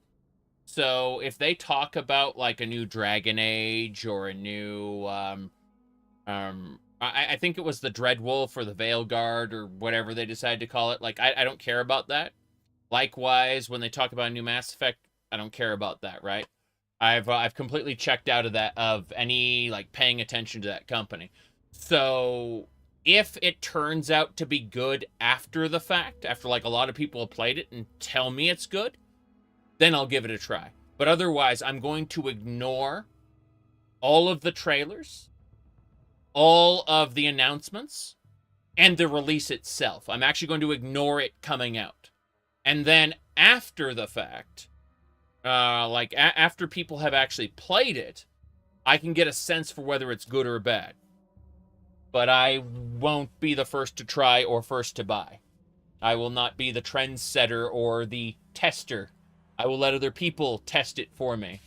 So, if they talk about, like, a new Dragon Age or a new, I think it was the Dreadwolf or the Veilguard or whatever they decided to call it. Like, I don't care about that. Likewise, when they talk about a new Mass Effect, I don't care about that, right? I've completely checked out of that, of any, like, paying attention to that company. So, if it turns out to be good after the fact, after, like, a lot of people have played it and tell me it's good, then I'll give it a try. But otherwise, I'm going to ignore all of the trailers, all of the announcements, and the release itself. I'm actually going to ignore it coming out. And then after the fact, after people have actually played it, I can get a sense for whether it's good or bad. But I won't be the first to try or first to buy. I will not be the trendsetter or the tester. I will let other people test it for me.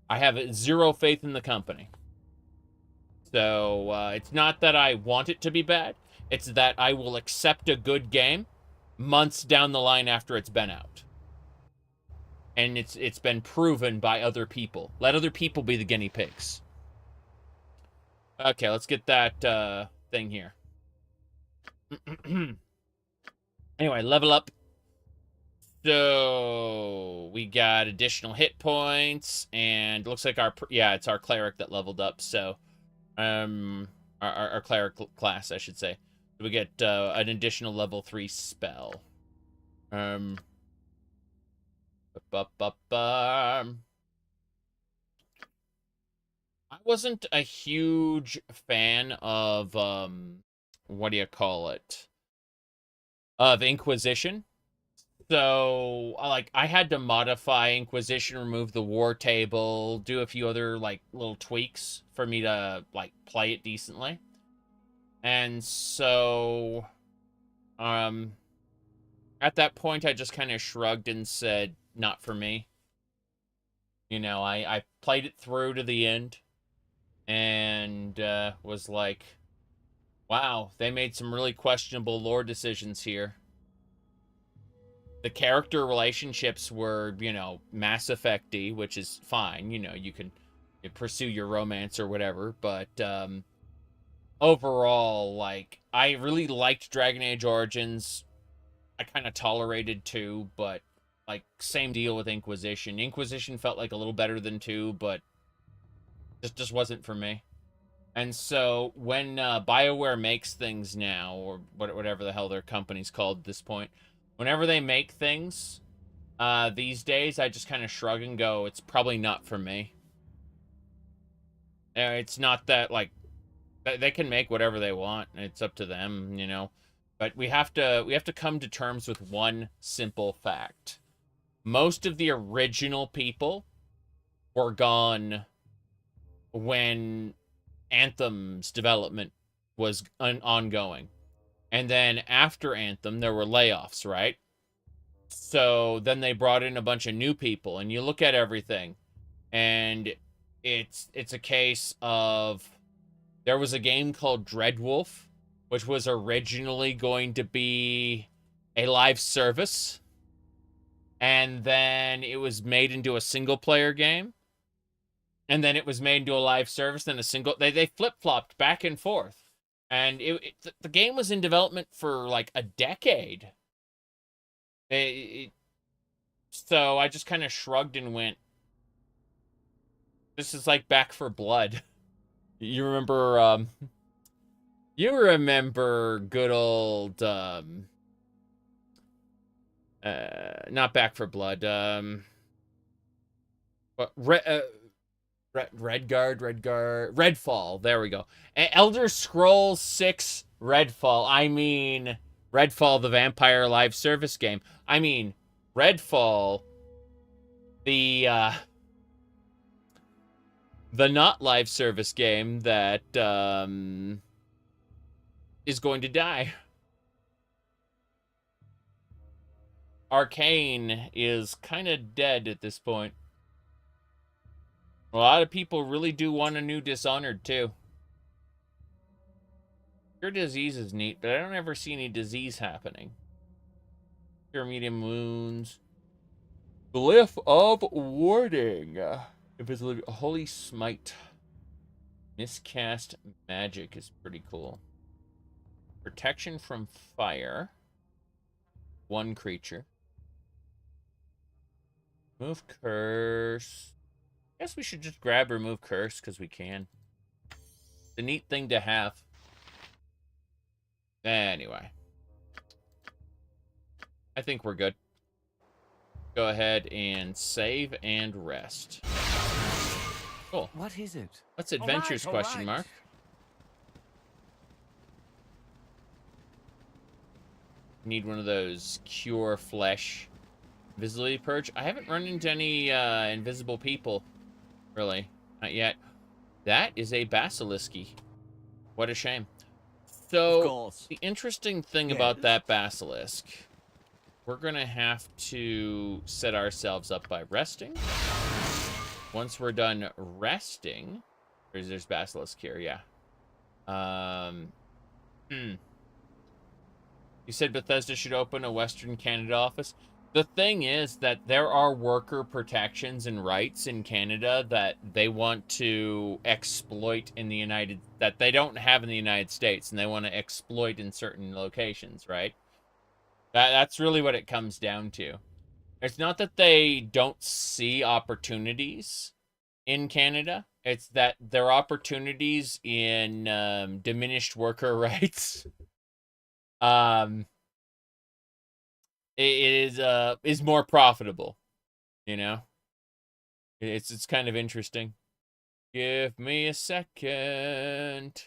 I have zero faith in the company. So, it's not that I want it to be bad. It's that I will accept a good game months down the line after it's been out. And it's been proven by other people. Let other people be the guinea pigs. Okay, let's get that thing here. Anyway, level up. So we got additional hit points, and it looks like it's our cleric that leveled up. So, our cleric class, I should say. We get an additional level 3 spell. I wasn't a huge fan of what do you call it? Of Inquisition. So, I had to modify Inquisition, remove the war table, do a few other, like, little tweaks for me to, like, play it decently. And so, at that point, I just kind of shrugged and said, not for me. You know, I played it through to the end, and was like, wow, they made some really questionable lore decisions here. The character relationships were, you know, Mass Effect-y, which is fine. You know, you can pursue your romance or whatever. But overall, like, I really liked Dragon Age Origins. I kind of tolerated 2, but, like, same deal with Inquisition. Inquisition felt like a little better than 2, but just wasn't for me. And so when BioWare makes things now, or whatever the hell their company's called at this point, whenever they make things these days, I just kind of shrug and go, it's probably not for me. It's not that, like, they can make whatever they want. It's up to them, you know. But we have to come to terms with one simple fact. Most of the original people were gone when Anthem's development was ongoing. And then after Anthem, there were layoffs, right? So then they brought in a bunch of new people, and you look at everything, and it's a case of, there was a game called Dreadwolf, which was originally going to be a live service, and then it was made into a single-player game, and then it was made into a live service, then they flip-flopped back and forth. And the game was in development for, like, a decade. So I just kind of shrugged and went, this is like Back 4 Blood. You remember good old, not Back 4 Blood, Redfall. There we go. Elder Scrolls 6 Redfall. I mean, Redfall, the vampire live service game. I mean, Redfall, the not live service game that is going to die. Arcane is kind of dead at this point. A lot of people really do want a new Dishonored, too. Cure Disease is neat, but I don't ever see any disease happening. Cure medium wounds. Glyph of Warding. Invisible Holy Smite. Miscast Magic is pretty cool. Protection from fire. 1 creature. Remove curse. I guess we should just grab remove curse because we can. It's a neat thing to have. Anyway. I think we're good. Go ahead and save and rest. Cool. What is it? What's adventures, question mark? Need one of those cure flesh. Visibility purge. I haven't run into any invisible people. Really. Not yet. That is a Basilisky. What a shame. So, the interesting thing about that Basilisk, we're going to have to set ourselves up by resting. Once we're done resting, there's Basilisk here, yeah. You said Bethesda should open a Western Canada office. The thing is that there are worker protections and rights in Canada that they want to exploit in the that they don't have in the United States, and they want to exploit in certain locations, right? That's really what it comes down to. It's not that they don't see opportunities in Canada. It's that their opportunities in diminished worker rights is more profitable, you know? It's kind of interesting. Give me a second.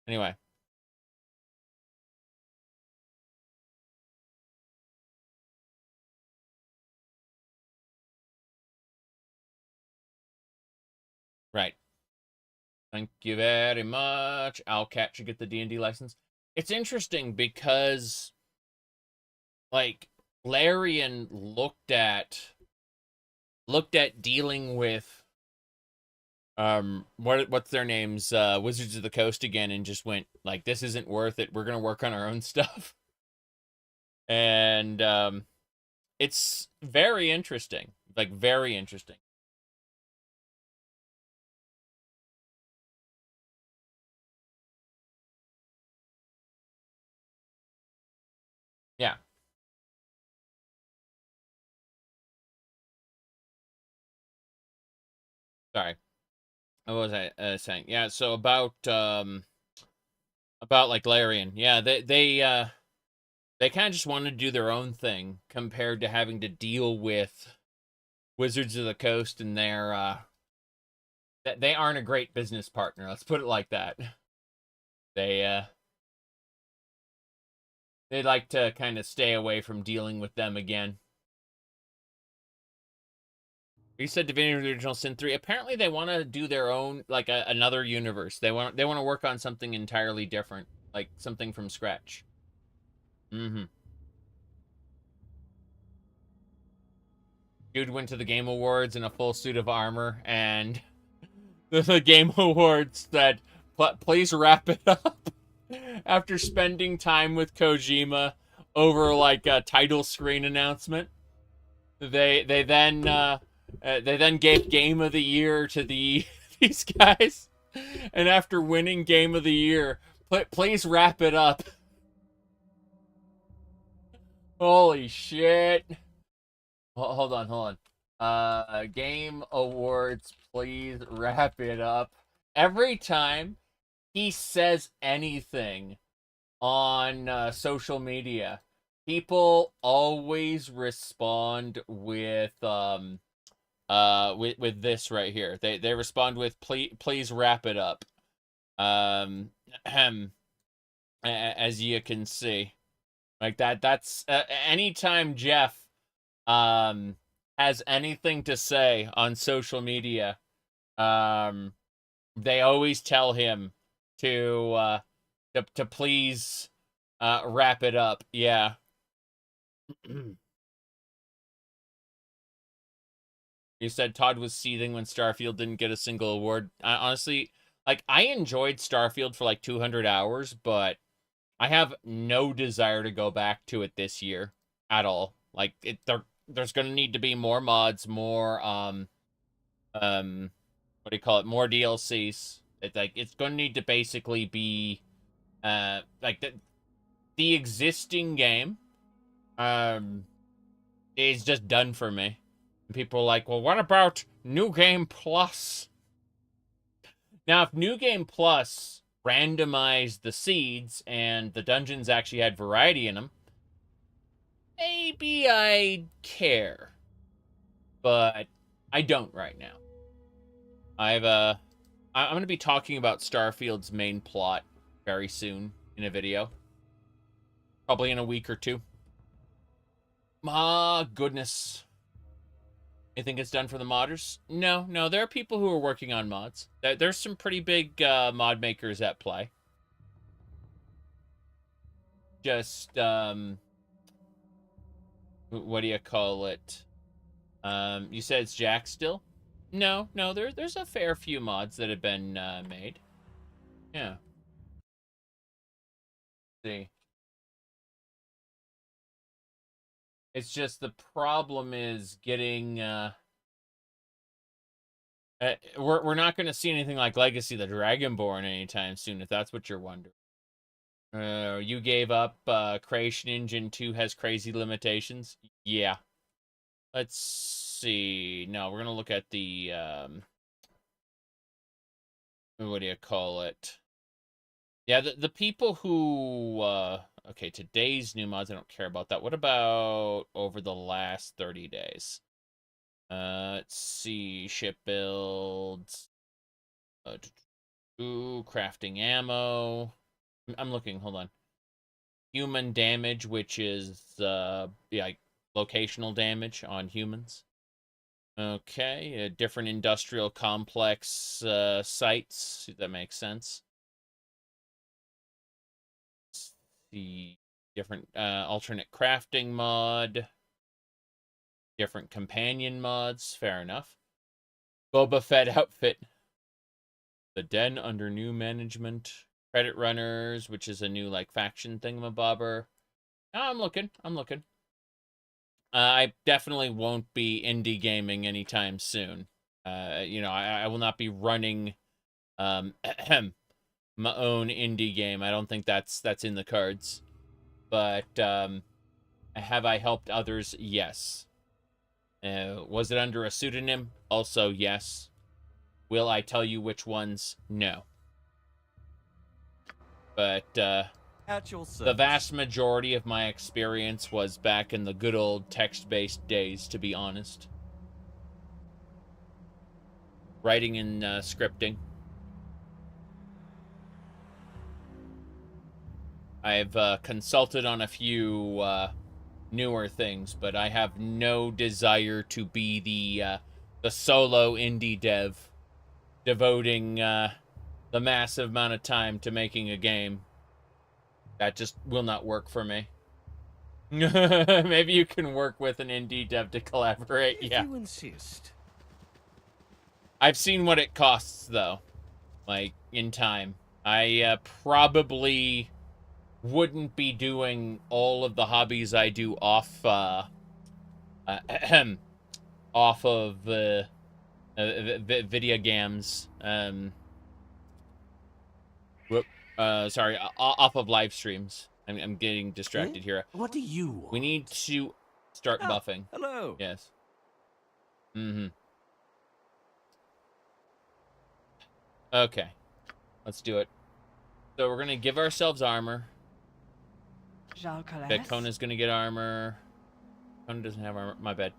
Anyway. Right. Thank you very much. Owlcat should get the D&D license. It's interesting because, like, Larian looked at dealing with what's their names, Wizards of the Coast again, and just went like, this isn't worth it. We're gonna work on our own stuff. And it's very interesting, like very interesting. Yeah. Sorry. What was I saying? Yeah, so about like Larian. Yeah, they kind of just want to do their own thing compared to having to deal with Wizards of the Coast and their they aren't a great business partner. Let's put it like that. They like to kind of stay away from dealing with them again. You said Divinity Original Sin 3. Apparently they want to do their own, like, another universe. They want to work on something entirely different, like something from scratch. Dude went to the Game Awards in a full suit of armor, and the Game Awards said, please wrap it up. After spending time with Kojima over, like, a title screen announcement, they then gave Game of the Year to these guys, and after winning Game of the Year, please wrap it up. Holy shit! Hold on. Game Awards, please wrap it up. Every time he says anything on social media, People always respond with with this right here. They respond with please wrap it up. As you can see, like that's anytime Jeff has anything to say on social media, they always tell him to please wrap it up. Yeah. You said Todd was seething when Starfield didn't get a single award. Honestly, like, I enjoyed Starfield for like 200 hours, but I have no desire to go back to it this year at all. Like, there's going to need to be more mods, more what do you call it? More DLCs. It's going to need to basically be like the existing game is just done for me. And people are like, well, what about New Game Plus? Now, if New Game Plus randomized the seeds and the dungeons actually had variety in them, maybe I'd care. But I don't right now. I'm going to be talking about Starfield's main plot very soon in a video. Probably in a week or two. My goodness. You think it's done for the modders? No, there are people who are working on mods. There's some pretty big mod makers at play. Just, what do you call it? You said it's Jack still? No, there's a fair few mods that have been made. Yeah. Let's see. It's just the problem is getting, we're not going to see anything like Legacy the Dragonborn anytime soon, if that's what you're wondering. You gave up, Creation Engine 2 has crazy limitations? Yeah. Let's see. No, we're going to look at the, what do you call it? Yeah, the people who, okay, today's new mods, I don't care about that. What about over the last 30 days? Let's see, ship builds, crafting ammo. I'm looking, hold on. Human damage, which is, yeah, locational damage on humans. Okay, different industrial complex sites, that makes sense. The different alternate crafting mod, different companion mods, fair enough. Boba Fett outfit, the den under new management, credit runners, which is a new like faction thingamabobber. I'm looking. I definitely won't be indie gaming anytime soon. You know, I will not be running my own indie game. I don't think that's in the cards. But have I helped others? Yes. Was it under a pseudonym? Also, yes. Will I tell you which ones? No. But the vast majority of my experience was back in the good old text-based days, to be honest. Writing and scripting. I've consulted on a few newer things, but I have no desire to be the solo indie dev, devoting the massive amount of time to making a game. That just will not work for me. Maybe you can work with an indie dev to collaborate. If yeah. You insist. I've seen what it costs, though. Like, in time. I probably wouldn't be doing all of the hobbies I do off off of video games. Sorry, off of live streams. I'm getting distracted here. What do you want? We need to start buffing. Hello. Yes. Mm-hmm. Okay. Let's do it. So we're going to give ourselves armor. Kona's gonna get armor. Kona doesn't have armor. My bad.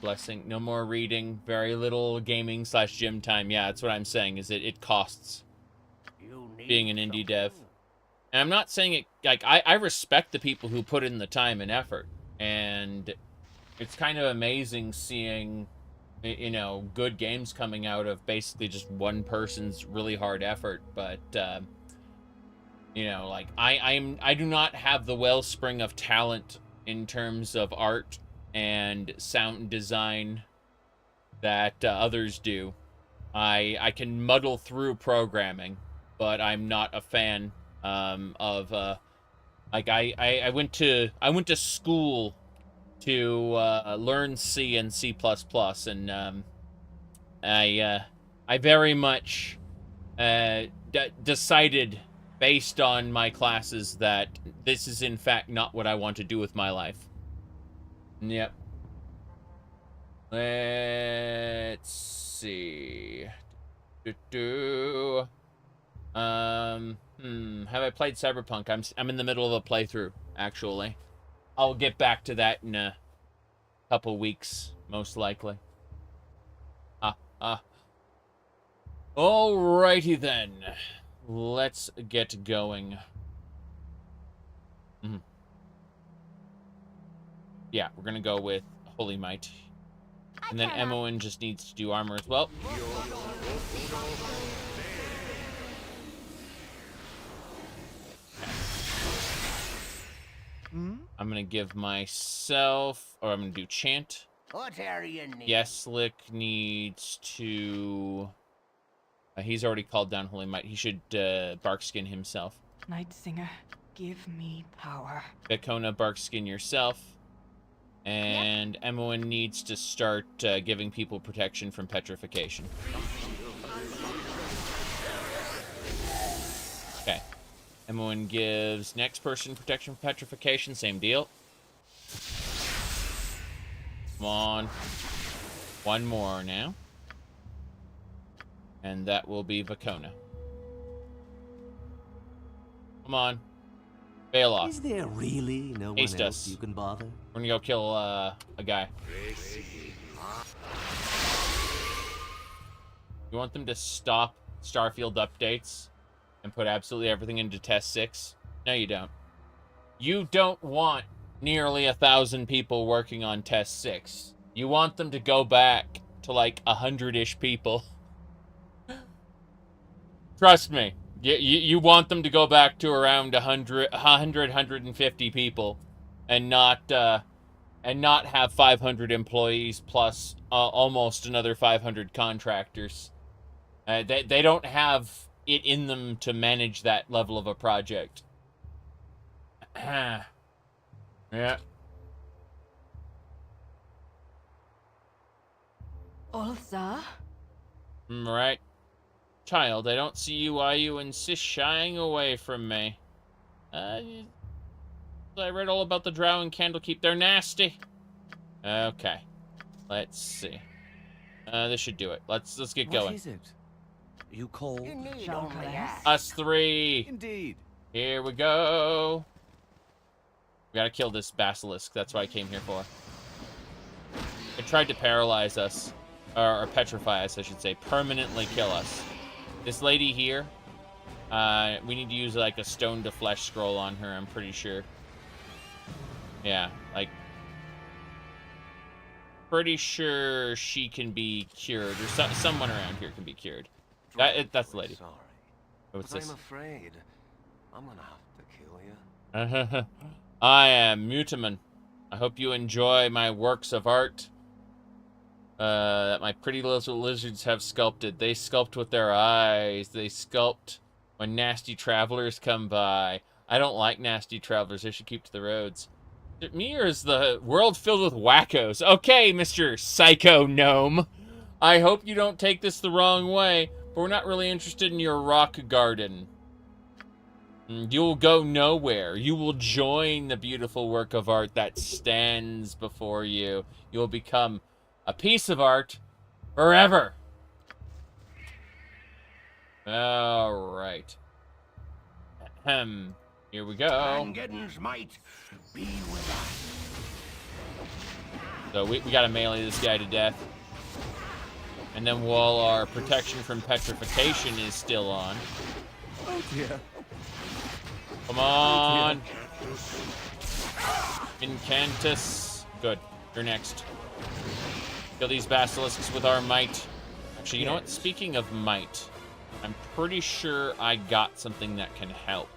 Blessing. No more reading. Very little gaming / gym time. Yeah, that's what I'm saying. Is it costs being an indie dev. And I'm not saying it like I respect the people who put in the time and effort, and it's kind of amazing seeing, you know, good games coming out of basically just one person's really hard effort. But you know, like I do not have the wellspring of talent in terms of art and sound design that others do. I can muddle through programming, but I'm not a fan of like I went to school to learn C and C++, and I very much decided based on my classes that this is in fact not what I want to do with my life. Yep. Let's see. Have I played Cyberpunk? I'm in the middle of a playthrough, actually. I'll get back to that in a couple weeks, most likely. Alrighty then. Let's get going. Yeah, we're gonna go with Holy Might. And then Emoen just needs to do armor as well. I'm gonna give myself, or I'm gonna do chant. What area need? Yeslick needs to. He's already called down Holy Might. He should Barkskin himself. Night Singer, give me power. Vekona, Barkskin yourself. And Emoen needs to start giving people protection from petrification. Okay. Emoen gives next person protection from petrification. Same deal. Come on. One more now. And that will be Vekona. Come on. Bail off. Is there really no one Haste else us. you can bother? We're gonna go kill a guy. You want them to stop Starfield updates and put absolutely everything into Test 6? No, you don't. You don't want nearly 1,000 people working on Test 6. You want them to go back to like 100-ish people. Trust me. You want them to go back to around 150 people, and not have 500 employees plus almost another 500 contractors. They don't have it in them to manage that level of a project. Yeah. Ulsa? Right. Child, I don't see you why you insist shying away from me. I read all about the Drow and Candlekeep. They're nasty. Okay. Let's see. This should do it. Let's get going. What is it? You cold? You need only ask. Us three. Indeed. Here we go. We gotta kill this Basilisk. That's what I came here for. It tried to paralyze us. Or petrify us, I should say. Permanently kill us. This lady here, we need to use like a stone to flesh scroll on her, I'm pretty sure. Yeah, like, pretty sure she can be cured, or someone around here can be cured. That's the lady. Sorry, What's but this? I'm afraid I'm gonna have to kill you. I am Mutaman. I hope you enjoy my works of art. That my pretty little lizards have sculpted. They sculpt with their eyes. They sculpt when nasty travelers come by. I don't like nasty travelers. They should keep to the roads. Is it me, or is the world filled with wackos? Okay, Mr. Psycho Gnome. I hope you don't take this the wrong way, but we're not really interested in your rock garden. You'll go nowhere. You will join the beautiful work of art that stands before you. You'll become a piece of art forever. All right. Here Here we go. Armageddon's might be with us. So we gotta melee this guy to death. And then while our protection from petrification is still on. Oh dear. Come on. Incantus. Good. You're next. Kill these basilisks with our might. Actually, you know what? Speaking of might, I'm pretty sure I got something that can help.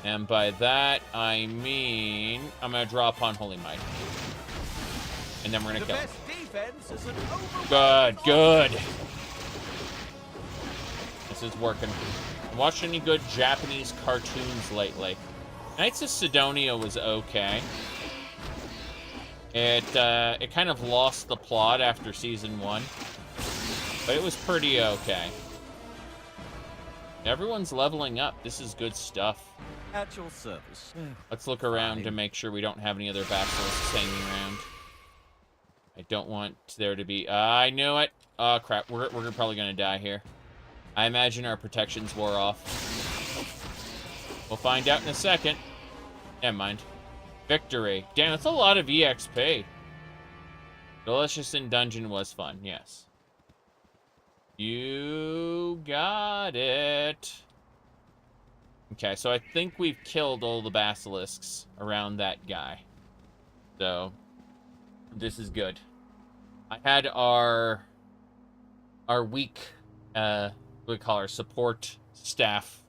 And by that, I mean I'm gonna draw upon Holy Might. And then we're gonna kill him. Good. This is working. I watched any good Japanese cartoons lately. Knights of Sidonia was okay. It kind of lost the plot after season 1, but it was pretty okay. Everyone's leveling up. This is good stuff. At your service. Let's look around to make sure we don't have any other basilisks hanging around. I don't want there to be... I knew it! Oh, crap. We're probably going to die here. I imagine our protections wore off. We'll find out in a second. Never mind. Victory. Damn, that's a lot of EXP. Delicious in dungeon was fun, yes. You got it. Okay, so I think we've killed all the basilisks around that guy. So, this is good. I had our weak, we call our support staff,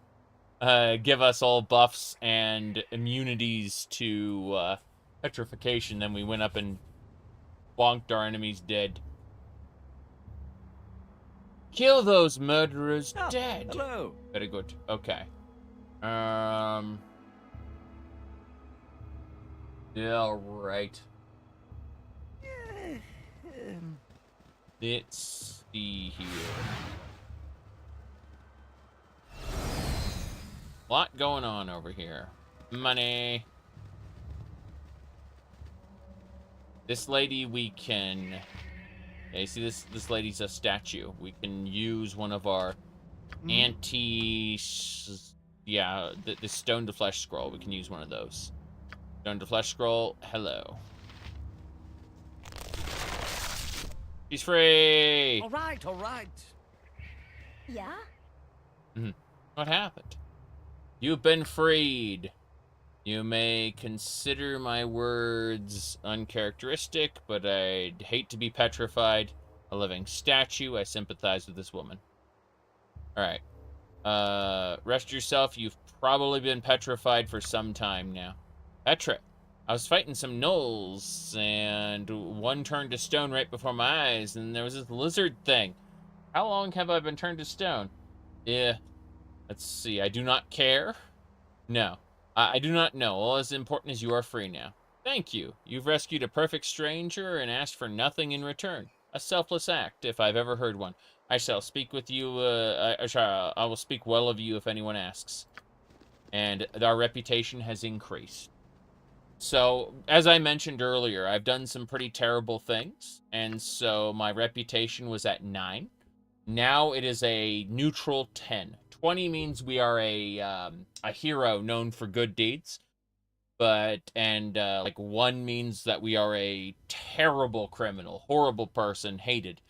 give us all buffs and immunities to petrification. Then we went up and bonked our enemies dead. Kill those murderers dead. Hello. Very good. Okay. Yeah, all right. Let's see here. Lot going on over here. Money. This lady we can... Yeah, you see this lady's a statue. We can use one of our anti... Yeah, the stone to flesh scroll. We can use one of those. Stone to flesh scroll. Hello. She's free! All right. Yeah? What happened? You've been freed. You may consider my words uncharacteristic, but I'd hate to be petrified. A living statue. I sympathize with this woman. Alright. Rest yourself. You've probably been petrified for some time now. Petra. I was fighting some gnolls, and one turned to stone right before my eyes, and there was this lizard thing. How long have I been turned to stone? Yeah. Let's see. I do not care. No. I do not know. All as important as you are free now. Thank you. You've rescued a perfect stranger and asked for nothing in return. A selfless act, if I've ever heard one. I shall speak with you, I will speak well of you if anyone asks. And our reputation has increased. So, as I mentioned earlier, I've done some pretty terrible things, and so my reputation was at 9. Now it is a neutral 10. 20 means we are a hero known for good deeds, but, like 1 means that we are a terrible criminal, horrible person, hated.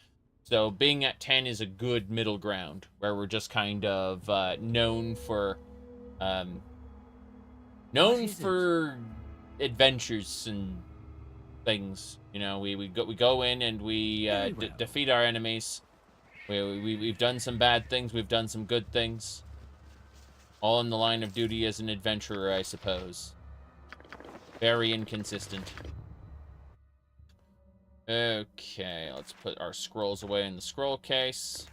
So being at 10 is a good middle ground, where we're just kind of known for adventures and things. You know, we go in and we defeat our enemies. We've done some bad things. We've done some good things. All in the line of duty as an adventurer, I suppose. Very inconsistent. Okay, let's put our scrolls away in the scroll case.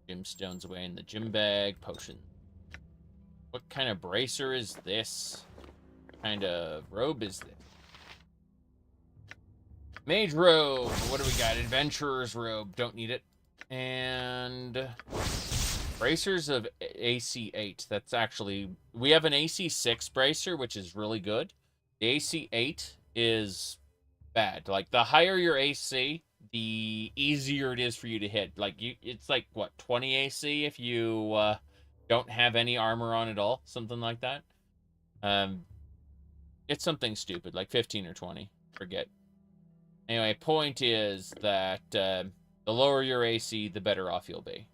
Gemstones away in the gem bag. Potion. What kind of bracer is this? What kind of robe is this? Mage robe. What do we got? Adventurer's robe. Don't need it. And bracers of AC 8. That's actually... We have an AC 6 bracer, which is really good. The AC 8 is bad. Like, the higher your AC, the easier it is for you to hit. Like, it's like, what, 20 AC if you don't have any armor on at all, something like that. It's something stupid, like 15 or 20. Forget. Anyway, point is that the lower your AC, the better off you'll be.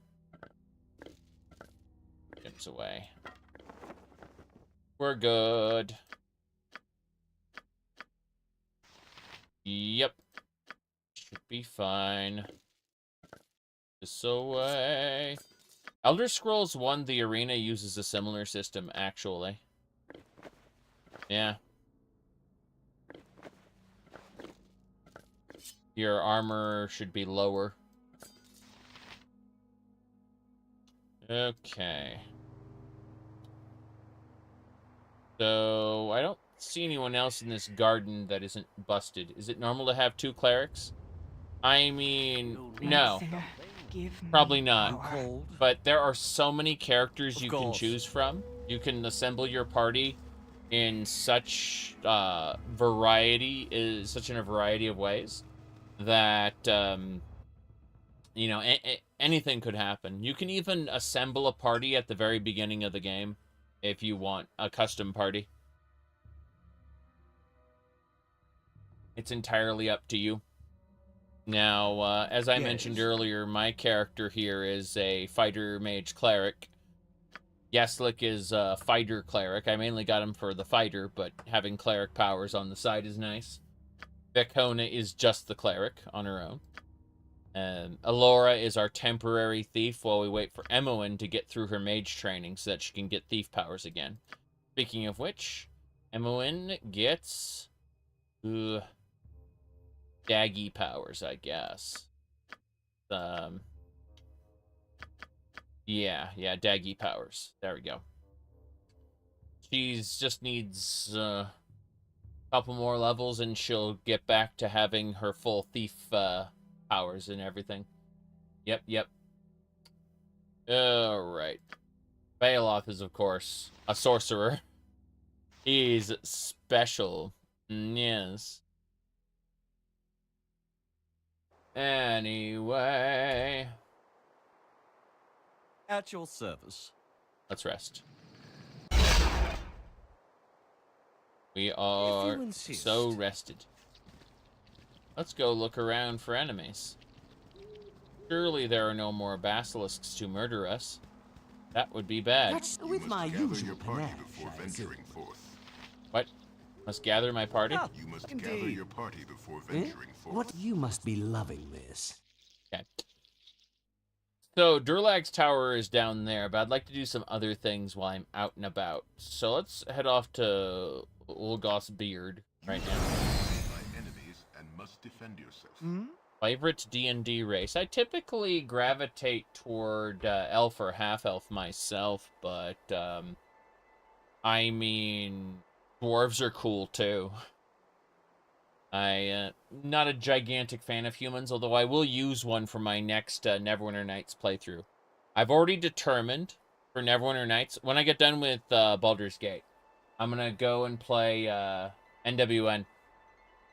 Chips away. We're good. Yep. Should be fine. This away. Elder Scrolls 1, the arena uses a similar system, actually. Yeah. Your armor should be lower. Okay. So, I don't see anyone else in this garden that isn't busted. Is it normal to have 2 clerics? I mean, no. Singer, give me Probably not. power. But there are so many characters Of you can course. choose from. You can assemble your party in such variety, such in a variety of ways that you know, anything could happen. You can even assemble a party at the very beginning of the game if you want a custom party. It's entirely up to you. Now, as I mentioned earlier, my character here is a fighter mage cleric. Yaslik is a fighter cleric. I mainly got him for the fighter, but having cleric powers on the side is nice. Vekona is just the cleric on her own. Alora is our temporary thief while we wait for Emoen to get through her mage training so that she can get thief powers again. Speaking of which, Emoen gets daggy powers, I guess. Yeah, daggy powers. There we go. She's just needs a couple more levels and she'll get back to having her full thief powers and everything. Yep. Alright. Baloth is, of course, a sorcerer. He's special. Yes. Anyway. At your service. Let's rest. We are so rested. Let's go look around for enemies. Surely there are no more basilisks to murder us. That would be bad. That's with my Gather usual your party panache, before I assume. venturing forth. What? Must gather my party? Ah, You must Indeed. gather your party before Eh? venturing forth. What? You must be loving this. Okay. So, Durlag's tower is down there, but I'd like to do some other things while I'm out and about. So let's head off to Ulgos Beard right now. By enemies and must defend yourself. Favorite D&D race? I typically gravitate toward elf or half-elf myself, but, I mean, dwarves are cool, too. Not a gigantic fan of humans, although I will use one for my next Neverwinter Nights playthrough. I've already determined for Neverwinter Nights, when I get done with Baldur's Gate, I'm going to go and play NWN.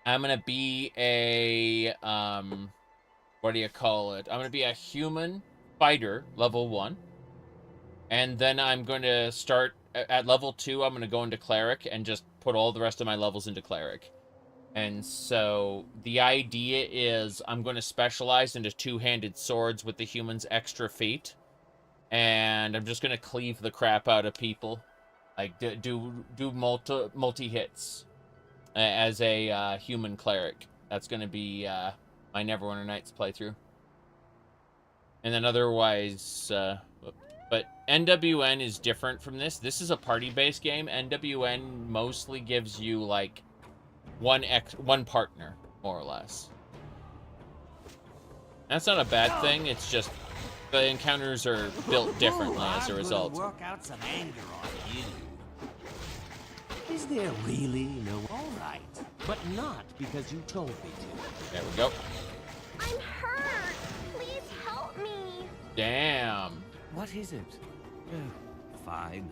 I'm going to be a, what do you call it? I'm going to be a human fighter, level 1. And then I'm going to start, at level 2, I'm going to go into Cleric and just put all the rest of my levels into Cleric. And so the idea is I'm going to specialize into two-handed swords with the human's extra feet. And I'm just going to cleave the crap out of people. Like, do multi-hits as a human cleric. That's going to be my Neverwinter Nights playthrough. And then otherwise, but NWN is different from this. This is a party-based game. NWN mostly gives you, like, one partner, more or less. That's not a bad thing. It's just the encounters are built differently as a result. Work out some anger on you. Is there really no? All right, but not because you told me to. There we go. I'm hurt. Please help me. Damn. What is it? Oh, fine.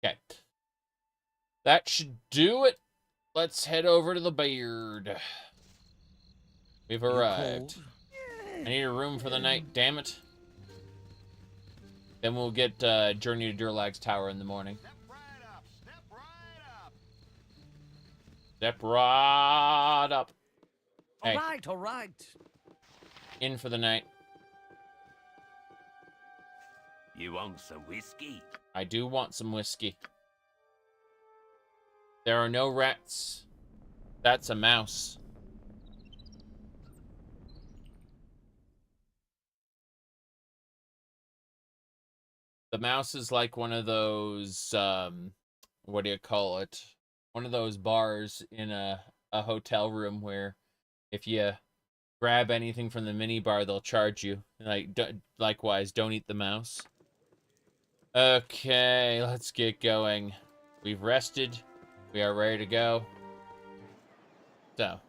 Okay. That should do it. Let's head over to the beard. We've arrived. I need a room for the night, damn it. Then we'll get Journey to Durlag's tower in the morning. Step right up. Hey. All right. In for the night. You want some whiskey? I do want some whiskey. There are no rats. That's a mouse. The mouse is like one of those, what do you call it? One of those bars in a hotel room where if you grab anything from the mini bar, they'll charge you. Like, likewise, don't eat the mouse. Okay, let's get going. We've rested. We are ready to go. So.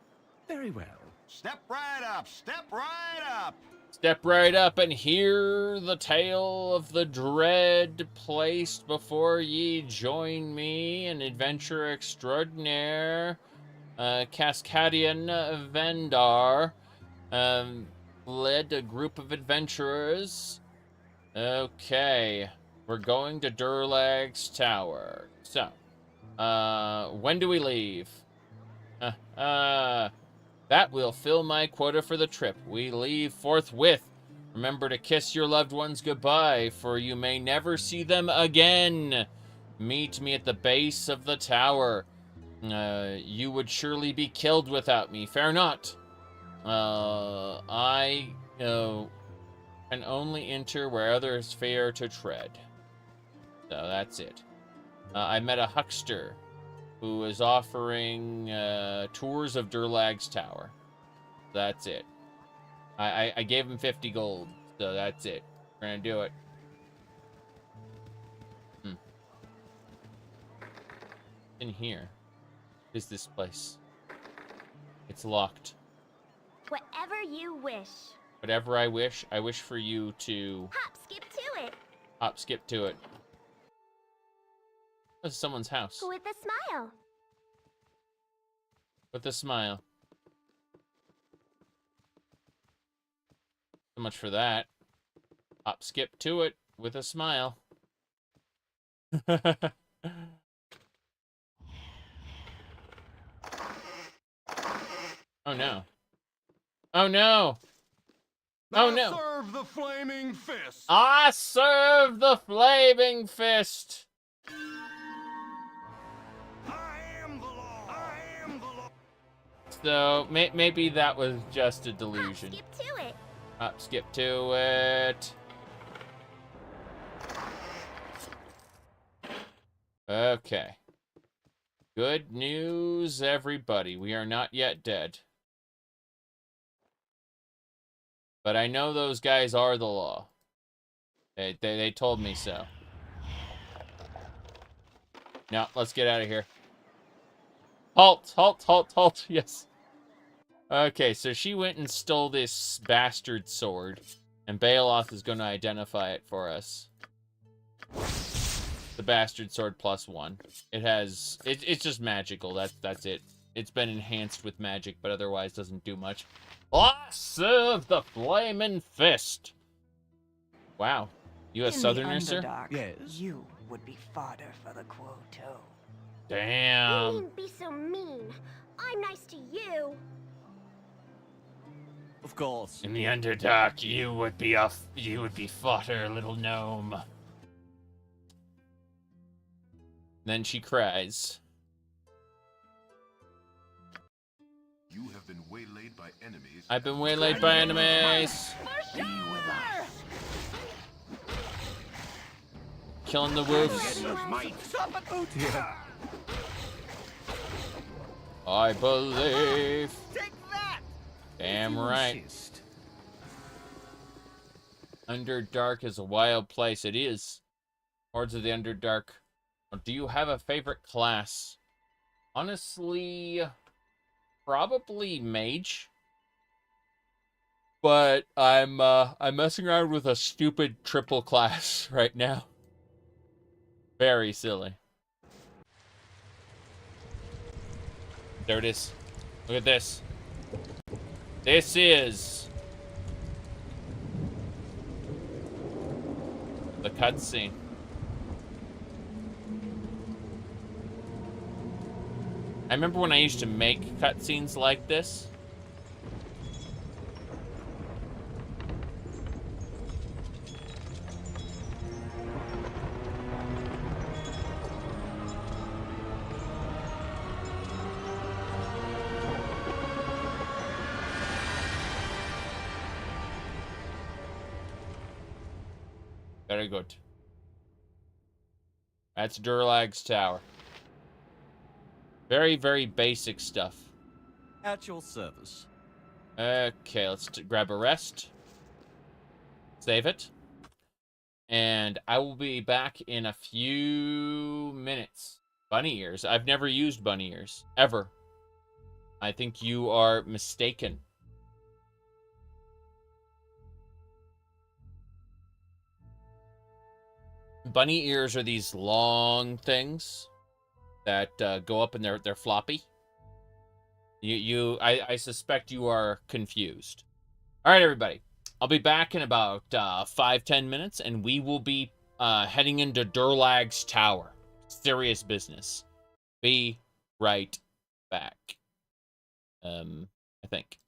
Very well. Step right up, step right up. Step right up and hear the tale of the dread placed before ye join me, an adventurer extraordinaire, Cascadian Vendar, led a group of adventurers. Okay, we're going to Durlag's tower. So, when do we leave? That will fill my quota for the trip. We leave forthwith. Remember to kiss your loved ones goodbye, for you may never see them again. Meet me at the base of the tower. You would surely be killed without me. Fear not. I can only enter where others fear to tread. So that's it. I met a huckster who is offering tours of Durlag's tower. That's it. I gave him 50 gold, so that's it. We're gonna do it. In here is this place. It's locked. Whatever you wish. Whatever I wish for you to... Hop, skip to it. Hop, skip to it. This is someone's house. With a smile. With a smile. So much for that. Hop, skip to it with a smile. Oh no. Oh no! Oh no! Serve the flaming fist. I serve the flaming fist. So maybe that was just a delusion. Hop, skip to it. Hop, skip to it. Okay. Good news, everybody. We are not yet dead. But I know those guys are the law. They told me so. Now, let's get out of here. Halt, halt, halt, halt. Yes. Okay, so she went and stole this bastard sword. And Baeloth is going to identify it for us. The bastard sword +1. It has... It's just magical. That's it. It's been enhanced with magic, but otherwise doesn't do much. I serve the flaming fist. Wow. You a southerner, sir? Yes. You would be fodder for the quoto. You Damn. needn't be so mean. I'm nice to you. Of course. In the Underdark, you would be fodder, little gnome. Then she cries. You have been waylaid by enemies. I've been waylaid by enemies. For sure. Killing the wolves. Oh dear. I believe. Take that. Damn right. Underdark is a wild place. It is. Hordes of the Underdark. Do you have a favorite class? Honestly, probably mage. But I'm messing around with a stupid triple class right now. Very silly. There it is. Look at this. This is The cutscene. I remember when I used to make cutscenes like this. Very good. That's Durlag's tower. Very, very basic stuff. At your service. Okay, let's grab a rest. Save it. And I will be back in a few minutes. Bunny ears. I've never used bunny ears. Ever. I think you are mistaken. Bunny ears are these long things that go up and they're floppy. I suspect you are confused. All right, everybody. I'll be back in about 5-10 minutes, and we will be heading into Durlag's tower. Serious business. Be right back. I think.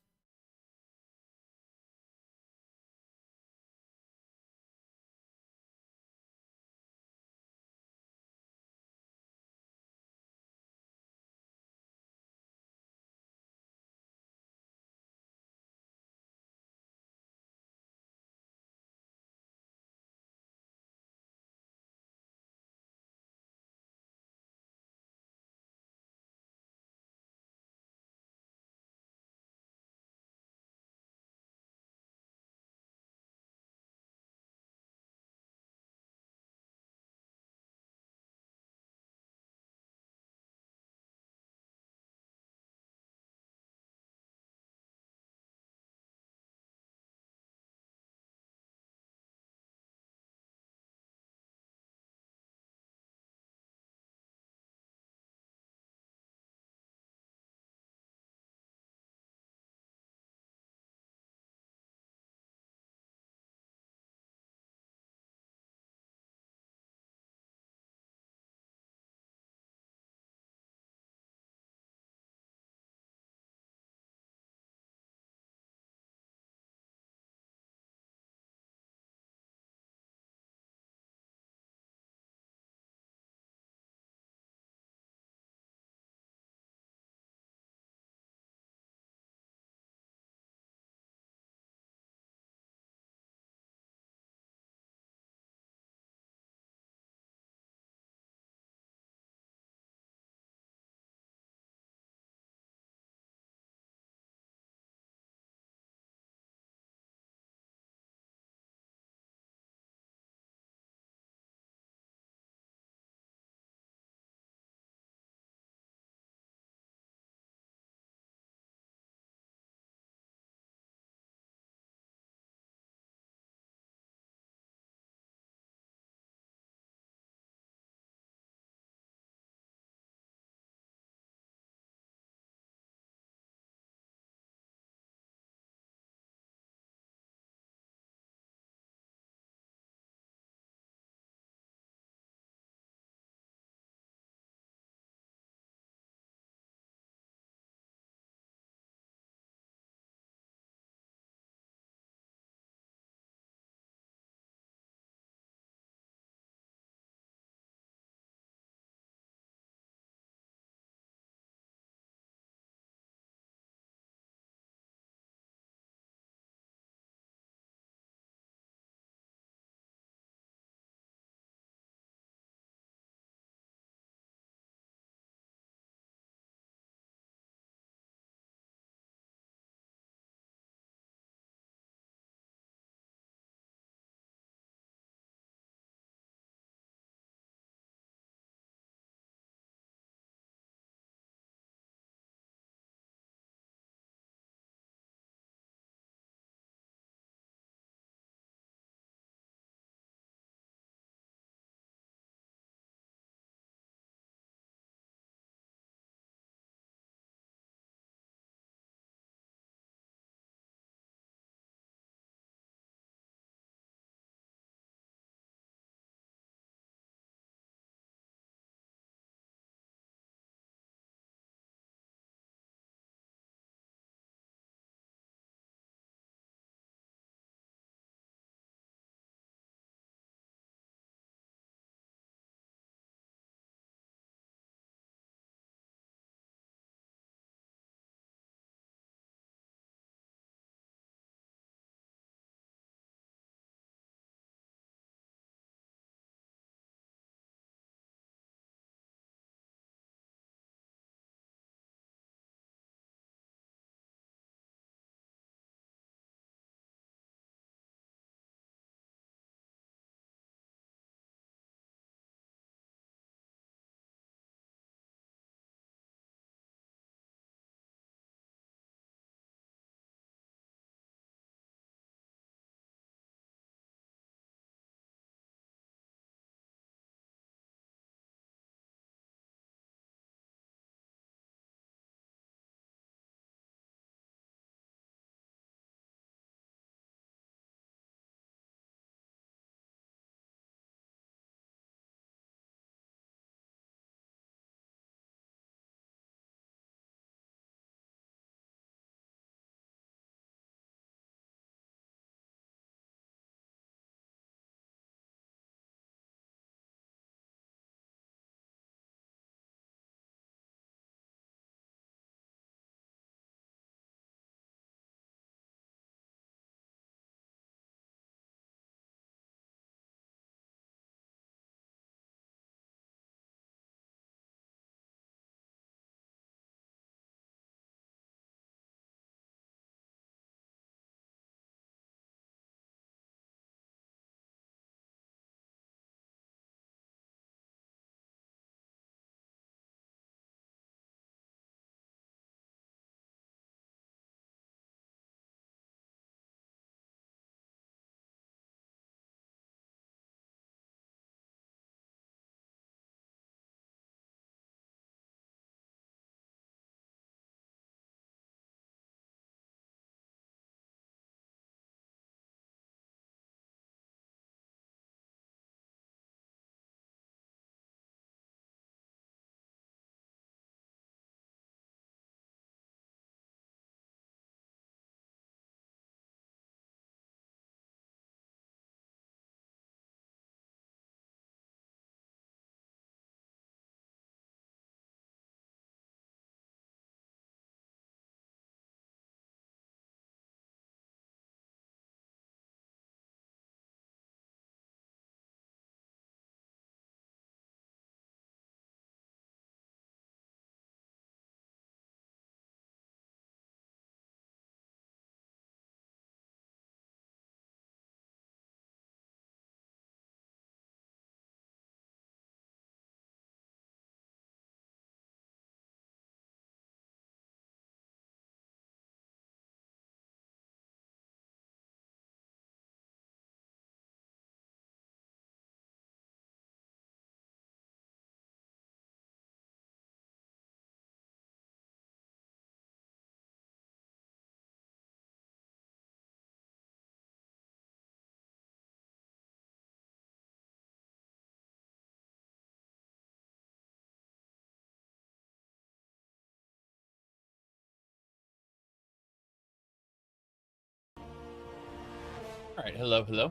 hello, hello.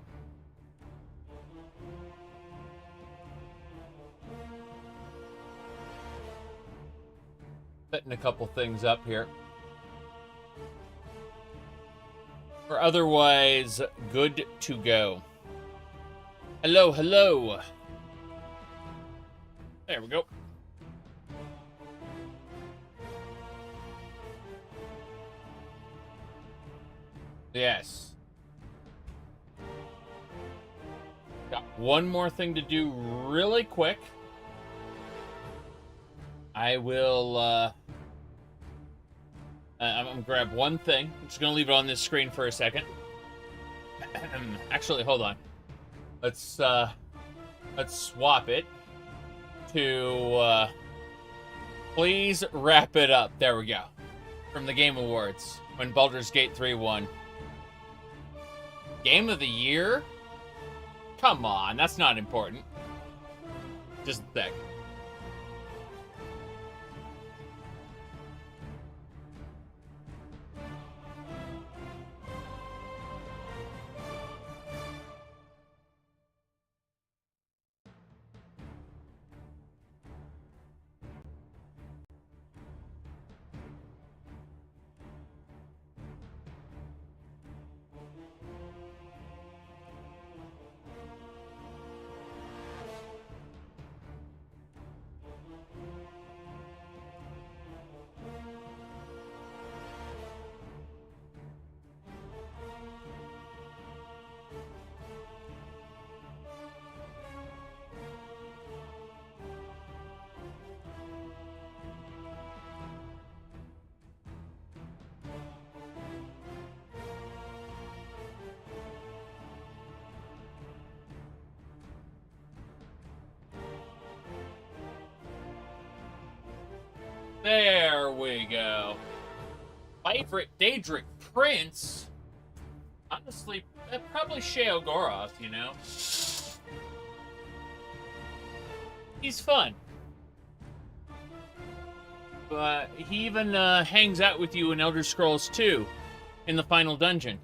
Setting a couple things up here. We're otherwise good to go. Hello, hello. There we go. Yes. Got one more thing to do really quick. I will, I'm gonna grab one thing. I'm just gonna leave it on this screen for a second. Actually, hold on. Let's swap it to, please wrap it up. There we go. From the Game Awards, when Baldur's Gate 3 won. Game of the Year? Come on, that's not important. Just a sec. There we go. Favorite Daedric Prince? Honestly, probably Sheogorath, you know? He's fun. But he even hangs out with you in Elder Scrolls 2 in the final dungeon.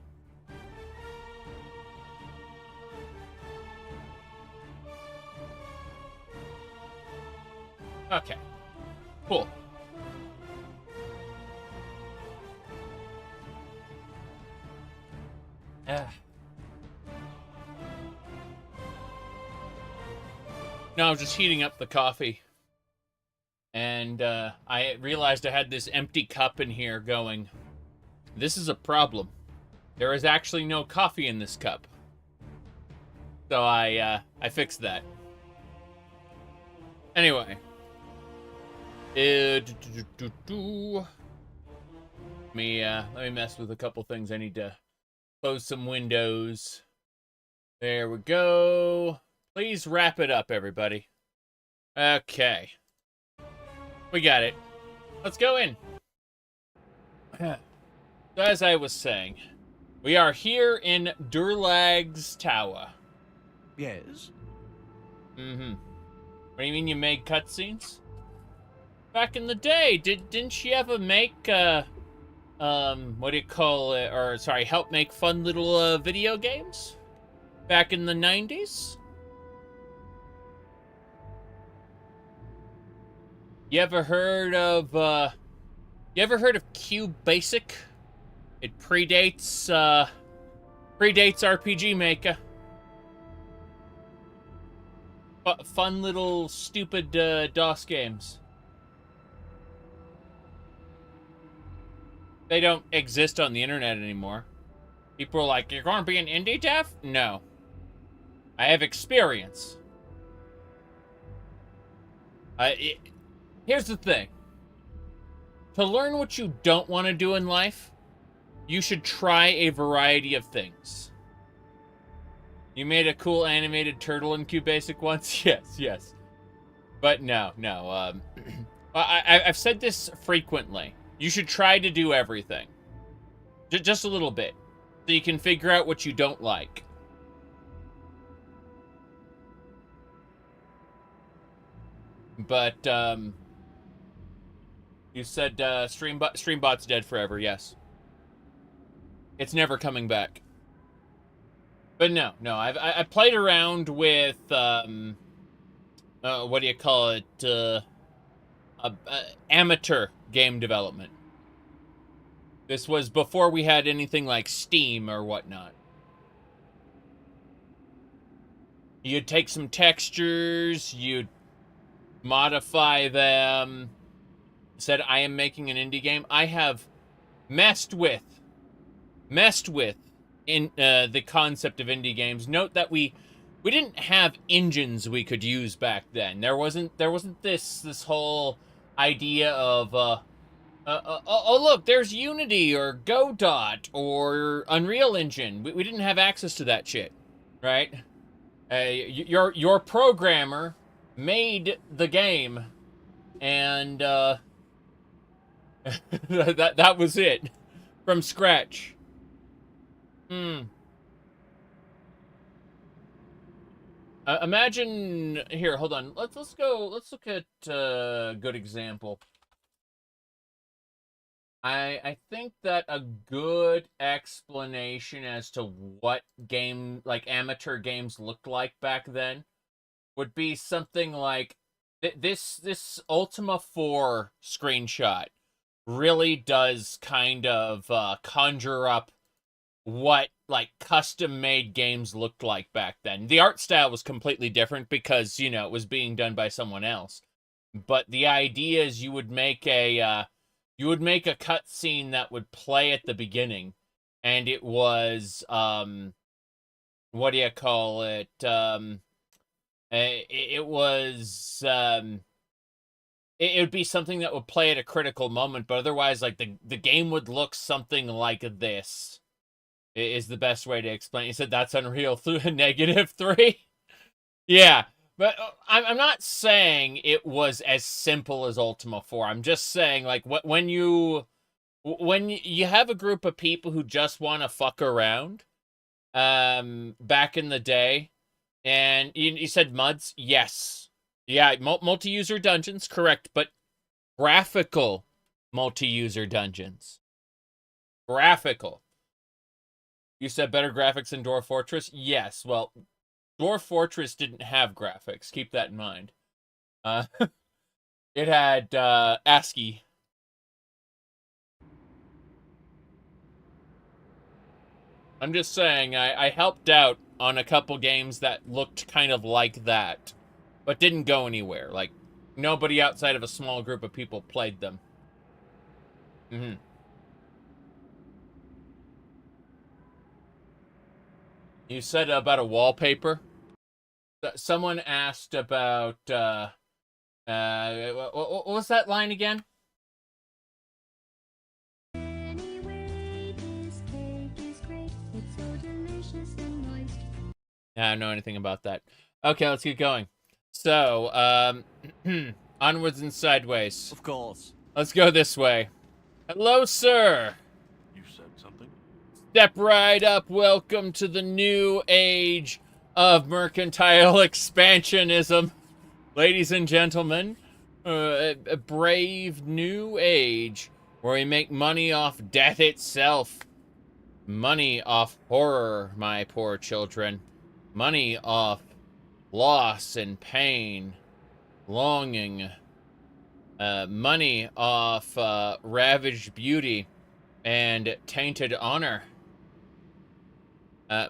Okay. Cool. No, I was just heating up the coffee. And I realized I had this empty cup in here going, this is a problem. There is actually no coffee in this cup. So I fixed that. Anyway. Let me mess with a couple things. I need to close some windows. There we go. Please wrap it up, everybody. Okay. We got it. Let's go in. So as I was saying, we are here in Durlag's tower. Yes? Mm-hmm. What do you mean you made cutscenes? Back in the day, didn't she ever make, what do you call it? Or, sorry, help make fun little, video games? Back in the 90s? You ever heard of Q Basic? It predates RPG Maker. Fun little stupid DOS games. They don't exist on the internet anymore. People are like, you're going to be an indie dev? No. I have experience. Here's the thing. To learn what you don't want to do in life, you should try a variety of things. You made a cool animated turtle in QBasic once? Yes. But no. I've said this frequently. You should try to do everything. Just a little bit. So you can figure out what you don't like. But, you said, Streambot's dead forever, yes. It's never coming back. But no, I played around with what do you call it? Amateur game development. This was before we had anything like Steam or whatnot. You'd take some textures, you'd modify them. Said, I am making an indie game. I have messed with in the concept of indie games. Note that we didn't have engines we could use back then. There wasn't this whole idea of oh look, there's Unity or Godot or Unreal Engine. We didn't have access to that shit, right? Your programmer made the game, and that was it from scratch. Imagine here. Hold on. Let's look at a good example. I think that a good explanation as to what amateur games looked like back then would be something like this Ultima 4 screenshot really does kind of conjure up what custom-made games looked like back then. The art style was completely different because, it was being done by someone else. But the idea is you would make a cutscene that would play at the beginning, and it was what do you call it? It would be something that would play at a critical moment, but otherwise, the game would look something like this. Is the best way to explain. You said that's Unreal -3. Yeah, but I'm not saying it was as simple as Ultima 4. I'm just saying when you have a group of people who just want to fuck around, back in the day, and you said MUDs, yes, yeah, multi-user dungeons, correct, but graphical multi-user dungeons, graphical. You said better graphics than Dwarf Fortress? Yes. Well, Dwarf Fortress didn't have graphics. Keep that in mind. It had ASCII. I'm just saying, I helped out on a couple games that looked kind of like that, but didn't go anywhere. Nobody outside of a small group of people played them. You said about a wallpaper. Someone asked about what was that line again? Anyway, this cake is great. It's so delicious and moist. I don't know anything about that. Okay, let's get going. So, onwards and sideways. Of course. Let's go this way. Hello, sir. You said something? Step right up. Welcome to the new age of mercantile expansionism. Ladies and gentlemen, a brave new age where we make money off death itself. Money off horror, my poor children. Money off loss and pain, longing. Money off ravaged beauty and tainted honor.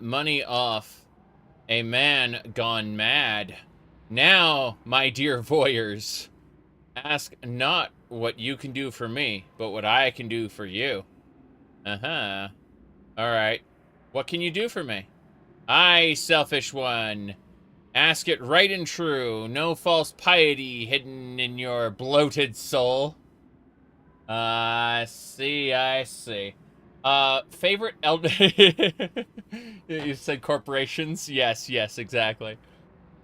Money off a man gone mad. Now, my dear voyeurs, ask not what you can do for me, but what I can do for you. All right. What can you do for me? I, selfish one. Ask it right and true. No false piety hidden in your bloated soul. I see. Favorite elder... You said corporations? Yes, exactly.